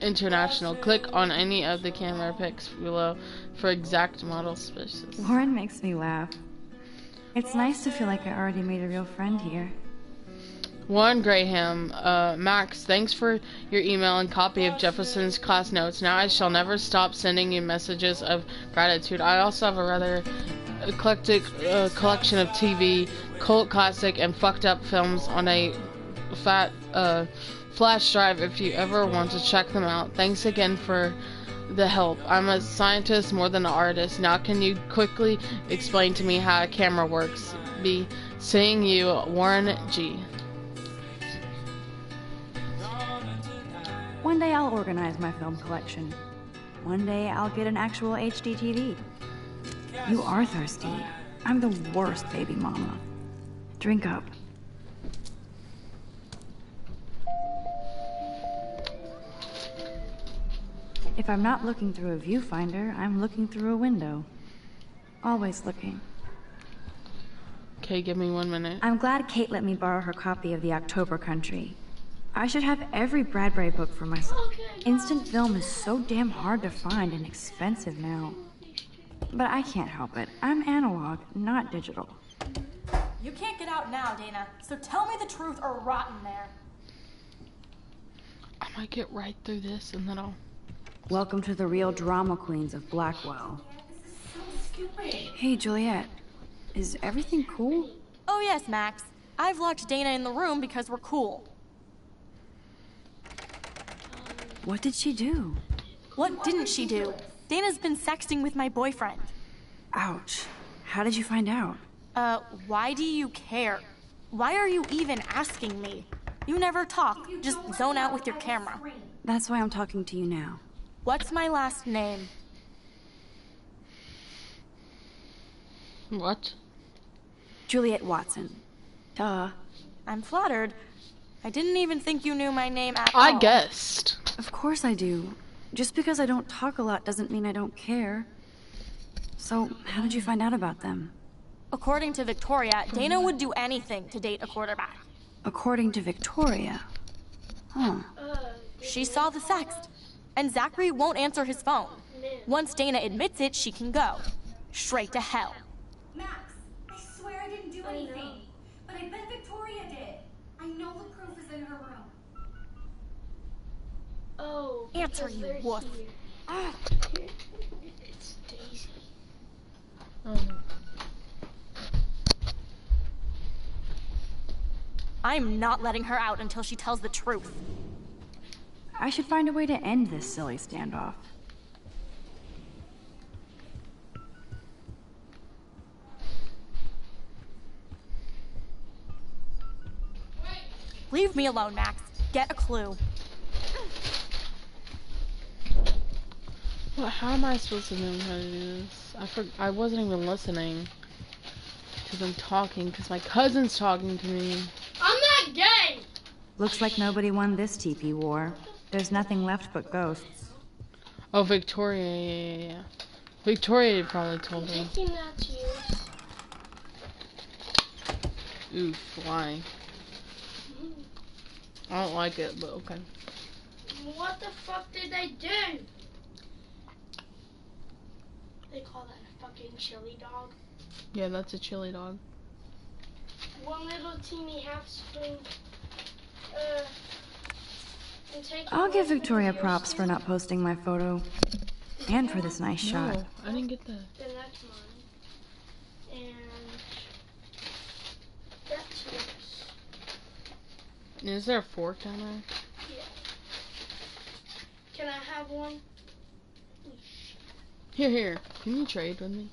international. Click on any of the camera pics below for exact model specs. Warren makes me laugh. It's nice to feel like I already made a real friend here. Warren Graham, Max, thanks for your email and copy of Jefferson's class notes. Now I shall never stop sending you messages of gratitude. I also have a rather eclectic collection of TV, cult classic, and fucked up films on a fat flash drive if you ever want to check them out. Thanks again for the help. I'm a scientist more than an artist. Now can you quickly explain to me how a camera works? Be seeing you, Warren G. One day I'll organize my film collection. One day I'll get an actual HD TV. You are thirsty. I'm the worst baby mama. Drink up. If I'm not looking through a viewfinder, I'm looking through a window. Always looking. Okay, give me 1 minute. I'm glad Kate let me borrow her copy of The October Country. I should have every Bradbury book for myself. Instant film is so damn hard to find and expensive now. But I can't help it. I'm analog, not digital. You can't get out now, Dana, so tell me the truth or rot in there. I might get right through this and then I'll... Welcome to the real drama queens of Blackwell. Hey, Juliet. Is everything cool? Oh yes, Max. I've locked Dana in the room because we're cool. What did she do? What didn't she do? Dana's been sexting with my boyfriend. Ouch. How did you find out? Why do you care? Why are you even asking me? You never talk, just zone out with your camera. That's why I'm talking to you now. What's my last name? What? Juliet Watson. Duh. I'm flattered. I didn't even think you knew my name at all. I guessed. Of course I do. Just because I don't talk a lot doesn't mean I don't care. So, how did you find out about them? According to Victoria, Dana would do anything to date a quarterback. According to Victoria? Huh. She saw the sext. And Zachary won't answer his phone. Once Dana admits it, she can go. Straight to hell. Max, I swear I didn't do anything. But I bet Victoria did. I know the proof is in her room. Oh, answer, you wuss. It's Daisy. I'm not letting her out until she tells the truth. I should find a way to end this silly standoff. Leave me alone, Max. Get a clue. What? How am I supposed to know how to do this? I wasn't even listening. Because I'm talking. Because my cousin's talking to me. I'm not gay! Looks like nobody won this TP war. There's nothing left but ghosts. Oh, Victoria, yeah. Victoria probably told me. Taking that to you. Oof, why? I don't like it, but okay. What the fuck did they do? They call that a fucking chili dog. Yeah, that's a chili dog. One little teeny half spoon. I'll give Victoria props for not posting my photo. And for this nice shot. No, I didn't get that. Then that's mine. And that's yours. Is there a fork down there? Yeah. Can I have one? Here. Can you trade with me?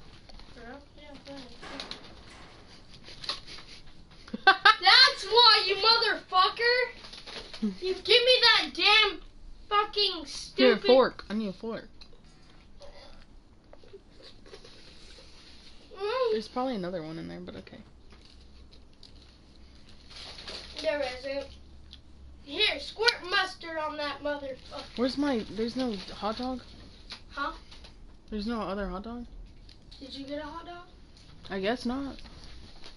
That's why, you motherfucker! You give me that damn fucking stupid... Here, a fork. I need a fork. There's probably another one in there, but okay. There isn't. Here, squirt mustard on that motherfucker. Where's my... There's no hot dog? Huh? There's no other hot dog? Did you get a hot dog? I guess not.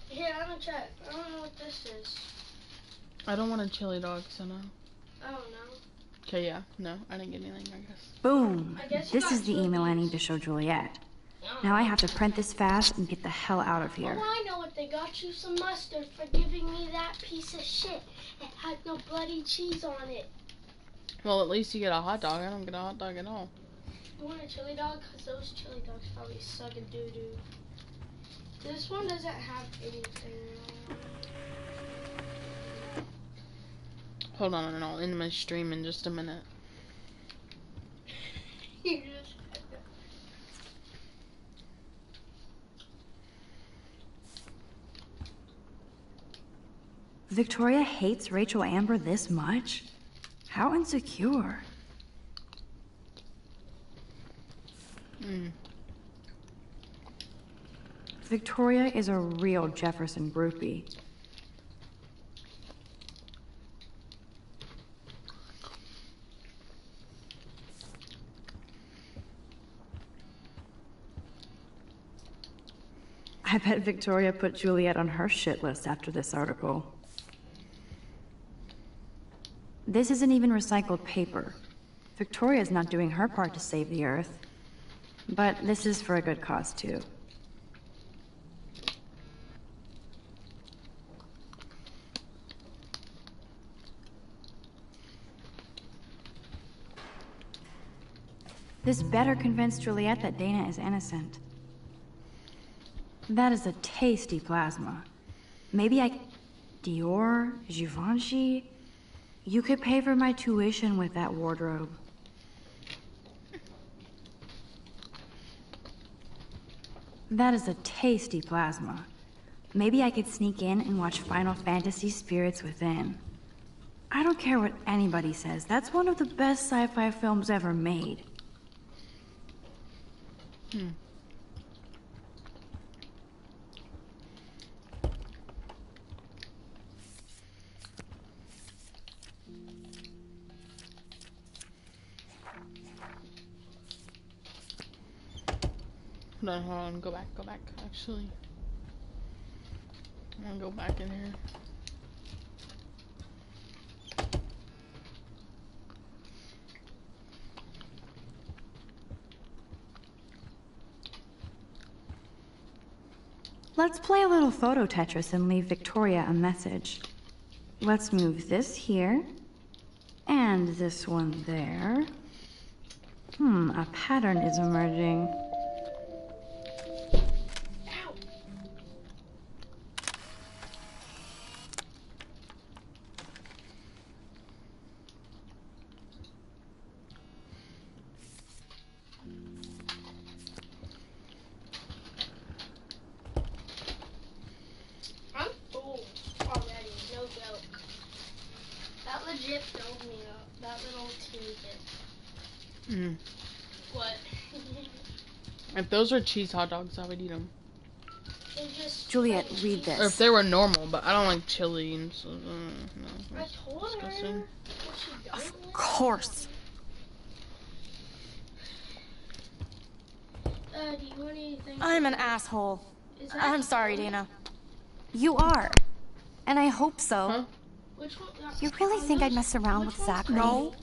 Here, I'm gonna check. I don't know what this is. I don't want a chili dog, so no. I don't know. Okay, yeah. No, I didn't get anything, I guess. Boom! I guess This is the email I need to show Juliet. Now I have to print this fast and get the hell out of here. Oh, I know what they got you. Some mustard for giving me that piece of shit. It had no bloody cheese on it. Well, at least you get a hot dog. I don't get a hot dog at all. You want a chili dog? Because those chili dogs probably suck a doo-doo. This one doesn't have anything on. Hold on, and I'll end my stream in just a minute. You just... Victoria hates Rachel Amber this much? How insecure. Victoria is a real Jefferson groupie. I bet Victoria put Juliet on her shit list after this article. This isn't even recycled paper. Victoria's not doing her part to save the Earth. But this is for a good cause, too. This better convince Juliet that Dana is innocent. That is a tasty plasma. Maybe Dior? Givenchy? You could pay for my tuition with that wardrobe. That is a tasty plasma. Maybe I could sneak in and watch Final Fantasy Spirits Within. I don't care what anybody says. That's one of the best sci-fi films ever made. Hold on, go back, actually. I'm gonna go back in here. Let's play a little photo Tetris and leave Victoria a message. Let's move this here, and this one there. A pattern is emerging. What? If those were cheese hot dogs, I would eat them. Juliet, read this. Or if they were normal, but I don't like chili and so. No, I told disgusting. her. Of course. Do you want anything? I'm an asshole. I'm sorry, Dana. You are. And I hope so. Huh? Which one? You really think I'd mess around with Zachary? No,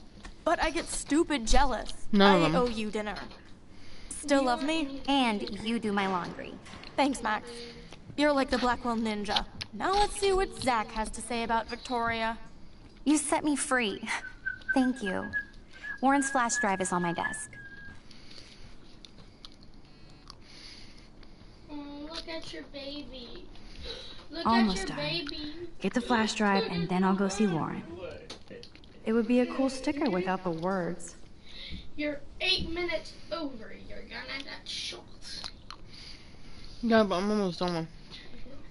but I get stupid jealous. None of I them. owe you dinner. Still love me? And you do my laundry. Thanks, Max. You're like the Blackwell Ninja. Now let's see what Zach has to say about Victoria. You set me free. Thank you. Warren's flash drive is on my desk. Look at your baby. Look Almost at your done. baby. Get the flash drive and then I'll go see Warren. It would be a cool sticker without the words. You're 8 minutes over. You're gonna get shot. Yeah, but I'm almost done.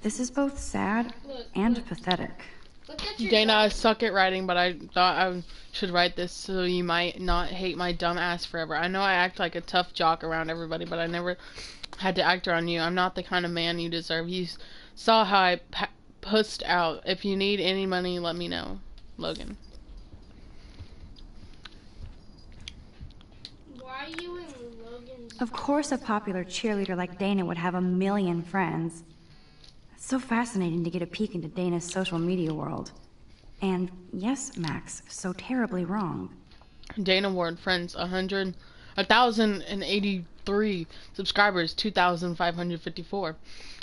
This is both sad and pathetic. Look at your Dana, I suck at writing, but I thought I should write this so you might not hate my dumb ass forever. I know I act like a tough jock around everybody, but I never had to act around you. I'm not the kind of man you deserve. You saw how I pussed out. If you need any money, let me know. Logan. Why are you in Logan's? Of course a popular cheerleader like Dana would have a million friends. It's so fascinating to get a peek into Dana's social media world. And yes, Max, so terribly wrong. Dana Ward, friends, 1,083 subscribers, 2,554.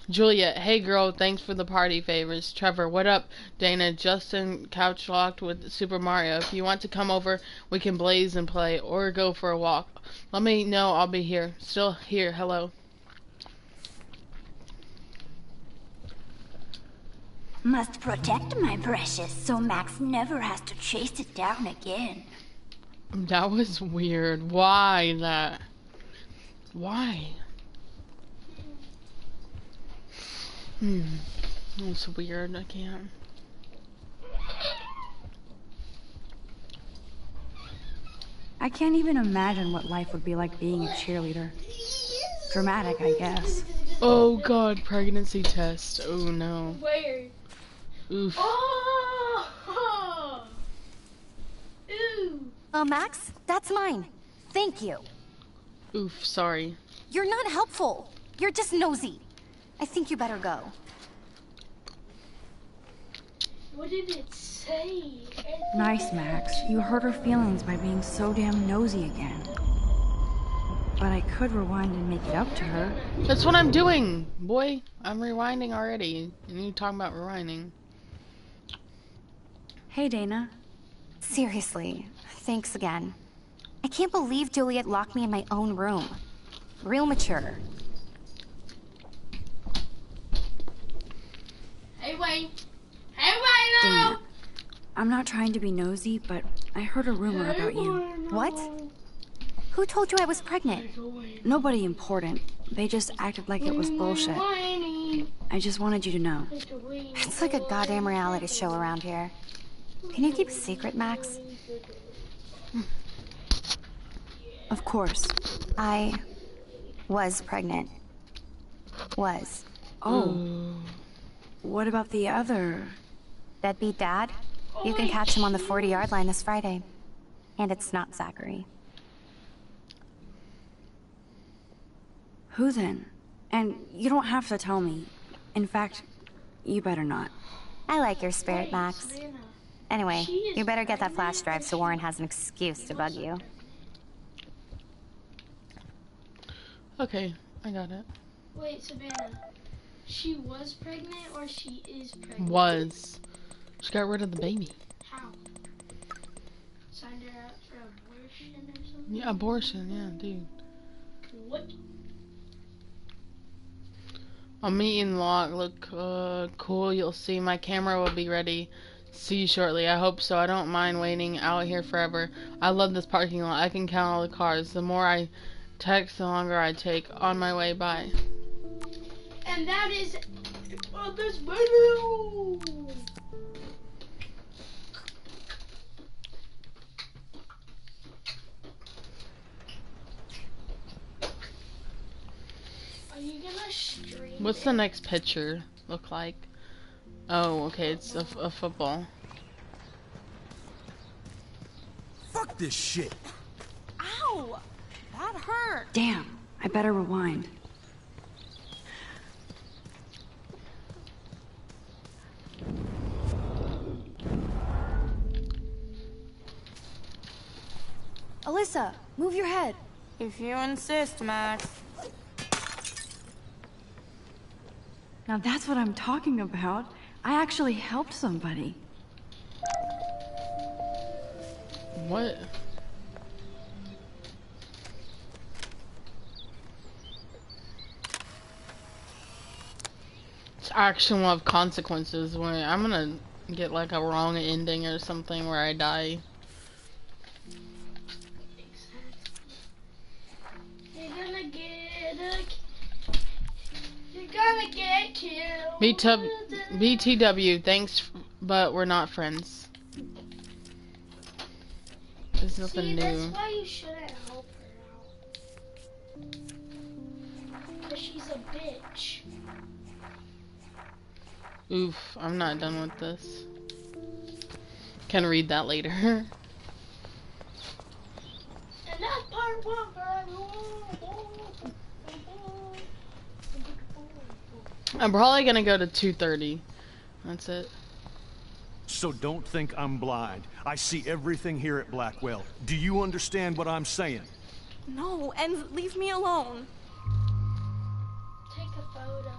Juliet, hey girl, thanks for the party favors. Trevor, what up? Dana, Justin, couch locked with Super Mario. If you want to come over, we can blaze and play, or go for a walk. Let me know, I'll be here. Still here, hello. Must protect my precious so Max never has to chase it down again. That was weird. Why that? Why? That's weird. I can't. I can't even imagine what life would be like being a cheerleader. Dramatic, I guess. Oh god, pregnancy test. Oh no. Where? Oof. Oh! Ooh. Max, that's mine. Thank you. Oof, sorry. You're not helpful. You're just nosy. I think you better go. What did it say? Nice, Max. You hurt her feelings by being so damn nosy again. But I could rewind and make it up to her. That's what I'm doing, boy. I'm rewinding already. And you talking about rewinding. Hey, Dana. Seriously, thanks again. I can't believe Juliet locked me in my own room. Real mature. Hey, Wayne. Hey, Wayne! Dana, I'm not trying to be nosy, but I heard a rumor about you. What? Who told you I was pregnant? Nobody important. They just acted like it was bullshit. I just wanted you to know. It's like a goddamn reality show around here. Can you keep a secret, Max? Of course. I was pregnant. Was. Oh. What about the other? Deadbeat dad? You can catch him on the 40-yard line this Friday. And it's not Zachary. Who then? And you don't have to tell me. In fact, you better not. I like your spirit, Max. Anyway, you better get that flash drive so Warren has an excuse to bug you. Okay, I got it. Wait, Savannah. She was pregnant or she is pregnant? Was. She got rid of the baby. How? Signed her up for abortion or something? Yeah, abortion, yeah, dude. What? I'm meeting Locke. Look cool. You'll see. My camera will be ready. See you shortly. I hope so. I don't mind waiting out here forever. I love this parking lot. I can count all the cars. The more I text, the longer I take. On my way. Bye. And that is this video. stream. What's the next picture look like? Oh, okay, it's a football. Fuck this shit. Ow! That hurt. Damn, I better rewind. Alyssa, move your head. If you insist, Max. Now that's what I'm talking about. I actually helped somebody. What? This action will have consequences when I'm gonna get like a wrong ending or something where I die. You're gonna get killed. BTW, thanks, but we're not friends. There's nothing new. That's why you shouldn't help her out. Because she's a bitch. Oof, I'm not done with this. Can read that later. And that's part 1 for everyone. I'm probably gonna go to 2:30. That's it. So don't think I'm blind. I see everything here at Blackwell. Do you understand what I'm saying? No, and leave me alone. Take a photo.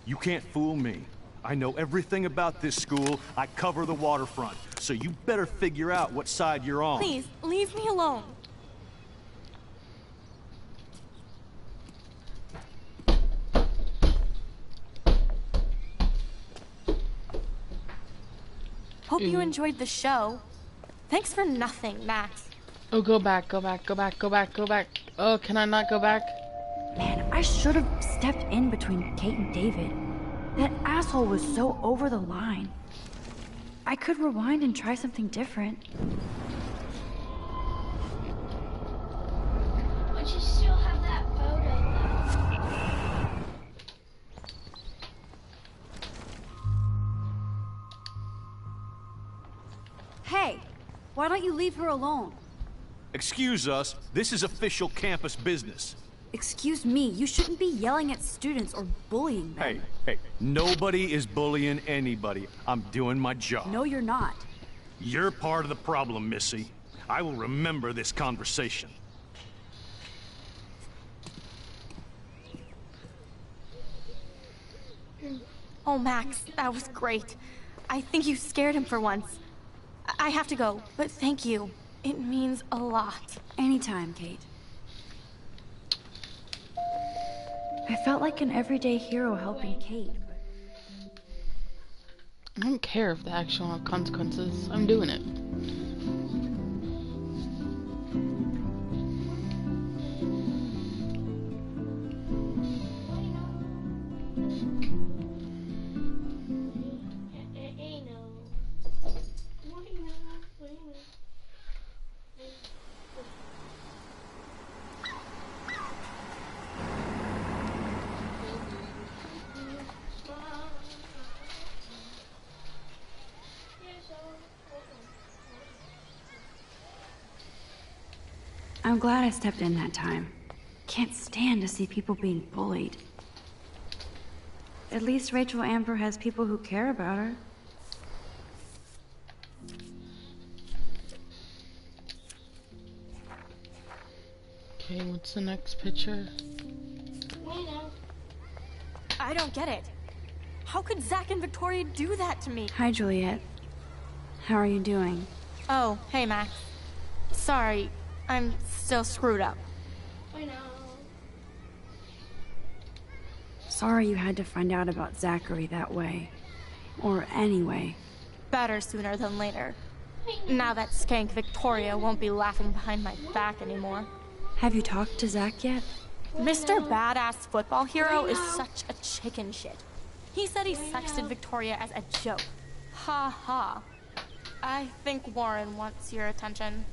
You can't fool me. I know everything about this school. I cover the waterfront. So you better figure out what side you're on. Please, leave me alone. Hope you enjoyed the show. Thanks for nothing, Max. Oh, go back, go back, go back, go back, go back. Oh, can I not go back? Man, I should have stepped in between Kate and David. That asshole was so over the line. I could rewind and try something different. But you still have that photo, though. Hey, why don't you leave her alone? Excuse us, this is official campus business. Excuse me, you shouldn't be yelling at students or bullying them. Hey, nobody is bullying anybody. I'm doing my job. No, you're not. You're part of the problem, Missy. I will remember this conversation. Oh, Max, that was great. I think you scared him for once. I have to go, but thank you. It means a lot. Anytime, Kate. I felt like an everyday hero helping Kate. I don't care if the action will have consequences. I'm doing it. I'm glad I stepped in that time. Can't stand to see people being bullied. At least Rachel Amber has people who care about her. Okay, what's the next picture? I don't get it. How could Zach and Victoria do that to me? Hi, Juliet. How are you doing? Oh, hey, Max. Sorry, I'm still screwed up. I know. Sorry you had to find out about Zachary that way. Or anyway. Better sooner than later. Now that skank Victoria won't be laughing behind my back anymore. Have you talked to Zach yet? Mr. Badass Football Hero is such a chicken shit. He said he sexted Victoria as a joke. Ha ha. I think Warren wants your attention.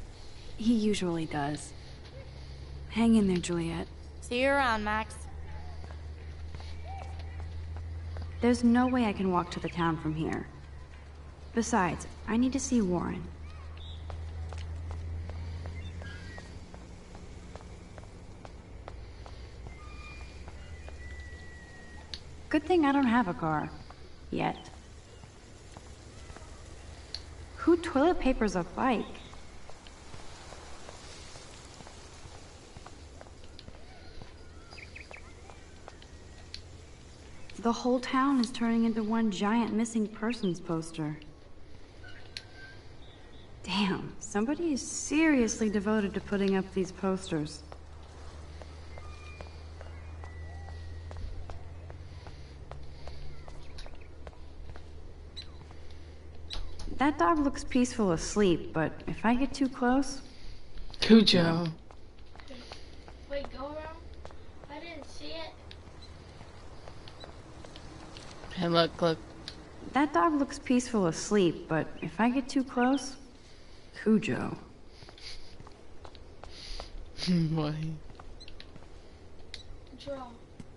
He usually does. Hang in there, Juliet. See you around, Max. There's no way I can walk to the town from here. Besides, I need to see Warren. Good thing I don't have a car. Yet. Who toilet papers a bike? The whole town is turning into one giant missing persons poster. Damn, somebody is seriously devoted to putting up these posters. That dog looks peaceful asleep, but if I get too close... Cujo. Wait, go around? I didn't see it. Hey, look. That dog looks peaceful asleep, but if I get too close... Cujo. Why? Draw.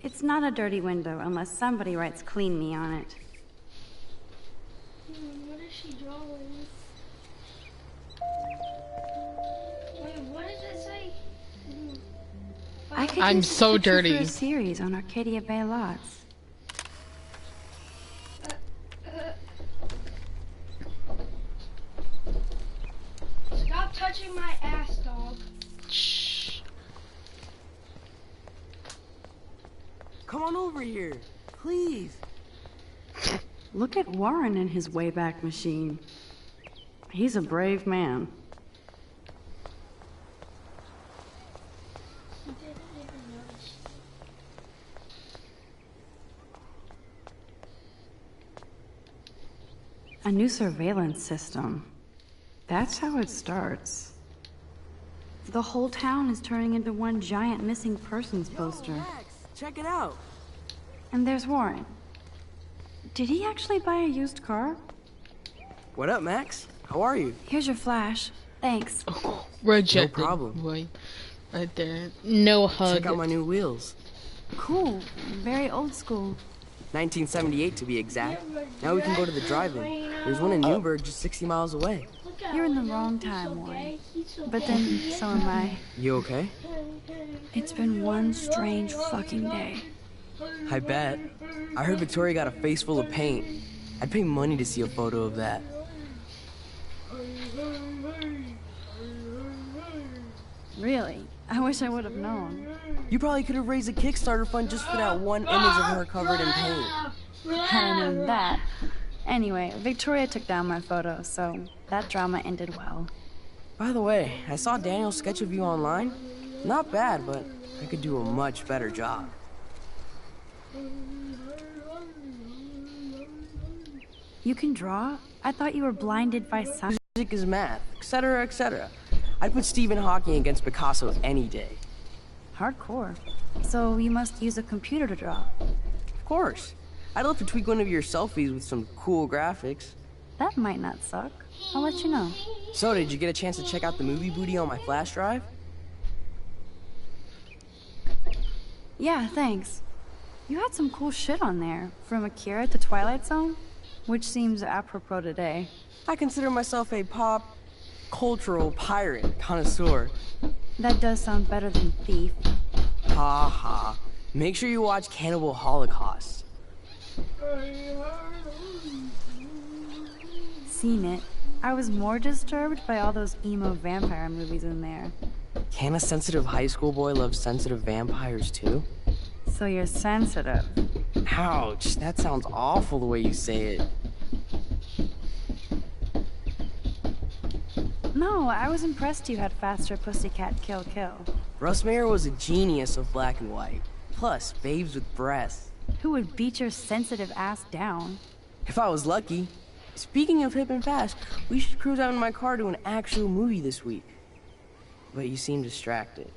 It's not a dirty window unless somebody writes "clean me" on it. What is she drawing? Wait, what does it say? I could I'm use this so picture dirty. for a series on Arcadia Bay lots. Stop touching my ass, dog. Shh. Come on over here, please. Look at Warren in his Wayback Machine. He's a brave man. He didn't even notice. A new surveillance system. That's how it starts. The whole town is turning into one giant missing persons poster. Max, check it out. And there's Warren. Did he actually buy a used car? What up, Max? How are you? Here's your flash. Thanks. Rejected. No problem. Boy. Right there. No hug. Check out my new wheels. Cool. Very old school. 1978 to be exact. Now we can go to the drive-in. There's one in Newburgh just 60 miles away. You're in the wrong time, Warren. But then, so am I. You okay? It's been one strange fucking day. I bet. I heard Victoria got a face full of paint. I'd pay money to see a photo of that. Really? I wish I would have known. You probably could have raised a Kickstarter fund just for that one image of her covered in paint. Had I known that. Anyway, Victoria took down my photo, so that drama ended well. By the way, I saw Daniel's sketch of you online. Not bad, but I could do a much better job. You can draw? I thought you were blinded by science. Music is math, etc., etc. I'd put Stephen Hawking against Picasso any day. Hardcore. So you must use a computer to draw. Of course. I'd love to tweak one of your selfies with some cool graphics. That might not suck. I'll let you know. So, did you get a chance to check out the movie booty on my flash drive? Yeah, thanks. You had some cool shit on there, from Akira to Twilight Zone, which seems apropos today. I consider myself a pop cultural pirate connoisseur. That does sound better than thief. Ha ha. Make sure you watch Cannibal Holocaust. Seen it. I was more disturbed by all those emo vampire movies in there. Can a sensitive high school boy love sensitive vampires too? So you're sensitive. Ouch, that sounds awful the way you say it. No, I was impressed you had faster Pussycat Kill Kill. Russ Meyer was a genius of black and white. Plus, babes with breasts. Who would beat your sensitive ass down? If I was lucky. Speaking of hip and fast, we should cruise out in my car to an actual movie this week. But you seem distracted.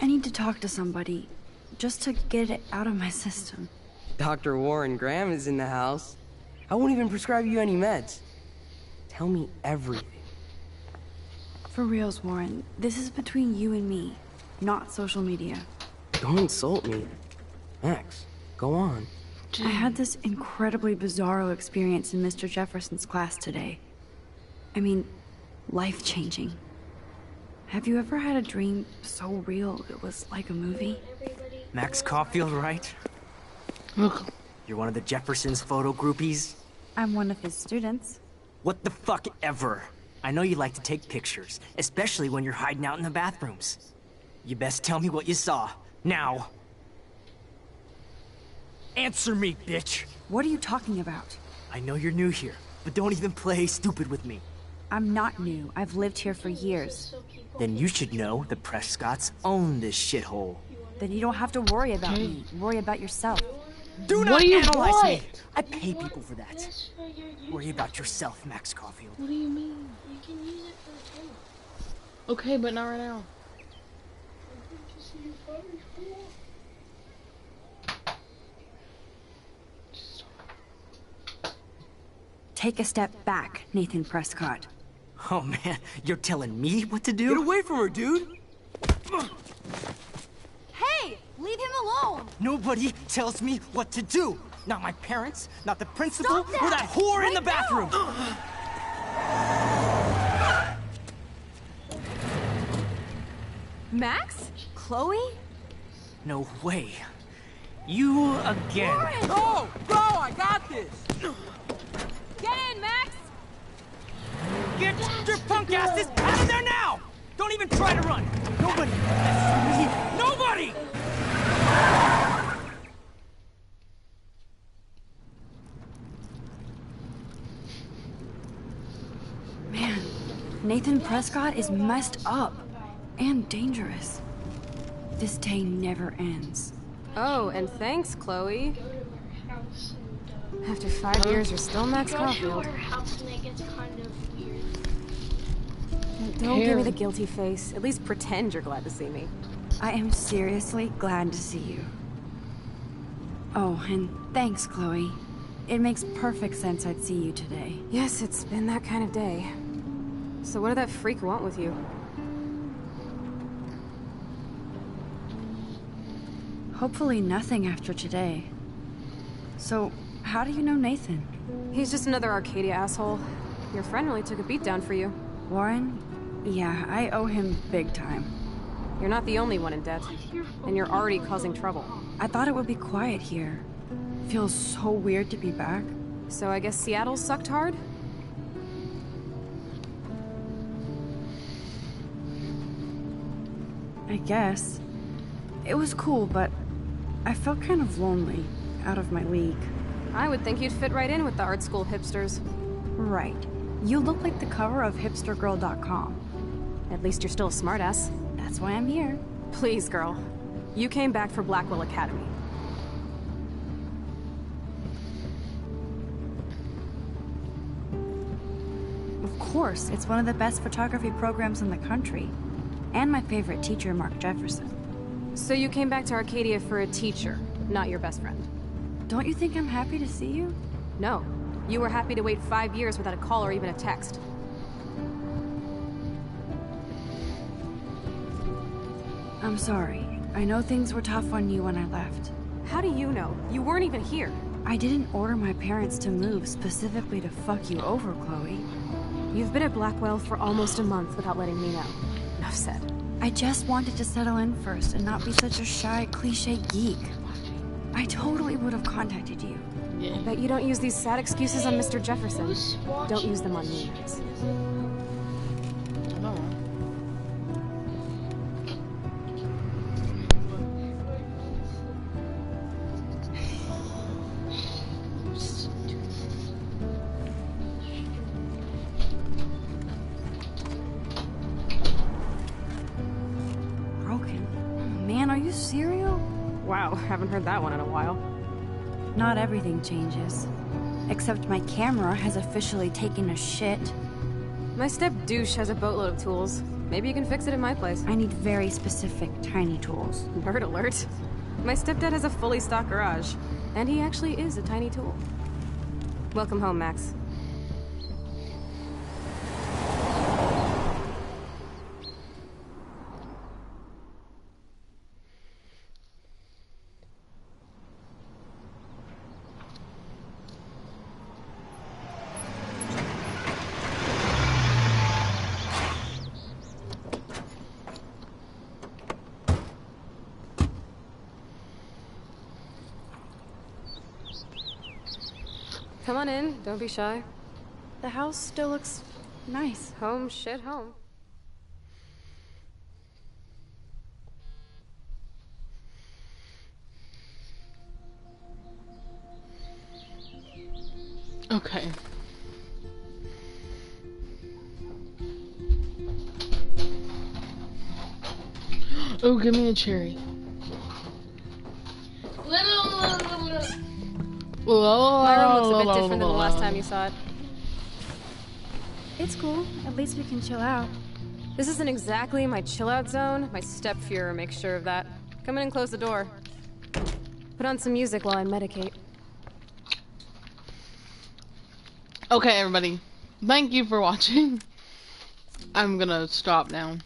I need to talk to somebody, just to get it out of my system. Dr. Warren Graham is in the house. I won't even prescribe you any meds. Tell me everything. For reals, Warren, this is between you and me, not social media. Don't insult me. Max, go on. I had this incredibly bizarro experience in Mr. Jefferson's class today. I mean, life-changing. Have you ever had a dream so real it was like a movie? Max Caulfield, right? Look. You're one of the Jefferson's photo groupies? I'm one of his students. What the fuck ever? I know you like to take pictures, especially when you're hiding out in the bathrooms. You best tell me what you saw. Now. Answer me, bitch! What are you talking about? I know you're new here, but don't even play stupid with me. I'm not new. I've lived here for years. Then you should know the Prescotts own this shithole. Then you don't have to worry about me. Worry about yourself. Do not analyze me! I pay people for that. Worry about yourself, Max Caulfield. What do you mean? You can use it for the camera. Okay, but not right now. Take a step back, Nathan Prescott. Oh man, you're telling me what to do? Get away from her, dude! Hey! Leave him alone! Nobody tells me what to do! Not my parents, not the principal, Stop that! or that whore in the Right bathroom! Max? Chloe? No way. You again. Go! Go! I got this! Get in, Max! Get your punk asses out of there now! Don't even try to run! Nobody! Nobody! Man, Nathan Prescott is messed up. And dangerous. This day never ends. Oh, and thanks, Chloe. After 5 years, you're still Max Caulfield. Go to her house and it gets kind of weird. Don't give me the guilty face. At least pretend you're glad to see me. I am seriously glad to see you. Oh, and thanks, Chloe. It makes perfect sense I'd see you today. Yes, it's been that kind of day. So what did that freak want with you? Hopefully nothing after today. So, how do you know Nathan? He's just another Arcadia asshole. Your friend really took a beat down for you. Warren? Yeah, I owe him big time. You're not the only one in debt. And you're already causing trouble. I thought it would be quiet here. Feels so weird to be back. So I guess Seattle sucked hard? I guess. It was cool, but I felt kind of lonely, out of my league. I would think you'd fit right in with the art school hipsters. Right. You look like the cover of hipstergirl.com. At least you're still a smartass. That's why I'm here. Please, girl. You came back for Blackwell Academy. Of course, it's one of the best photography programs in the country. And my favorite teacher, Mark Jefferson. So you came back to Arcadia for a teacher, not your best friend. Don't you think I'm happy to see you? No. You were happy to wait 5 years without a call or even a text. I'm sorry. I know things were tough on you when I left. How do you know? You weren't even here. I didn't order my parents to move specifically to fuck you over, Chloe. You've been at Blackwell for almost a month without letting me know. Enough said. I just wanted to settle in first and not be such a shy, cliche geek. I totally would have contacted you. I bet you don't use these sad excuses on Mr. Jefferson. Don't use them on me, Max. Wow, haven't heard that one in a while. Not everything changes. Except my camera has officially taken a shit. My step-douche has a boatload of tools. Maybe you can fix it at my place. I need very specific, tiny tools. Nerd alert. My stepdad has a fully stocked garage. And he actually is a tiny tool. Welcome home, Max. Come on in, don't be shy. The house still looks nice. Home, shit, home. Okay. Oh, give me a cherry. My room looks a bit different than the last time you saw it. It's cool. At least we can chill out. This isn't exactly my chill-out zone. My step-Fuhrer makes sure of that. Come in and close the door. Put on some music while I medicate. Okay, everybody. Thank you for watching. I'm gonna stop now.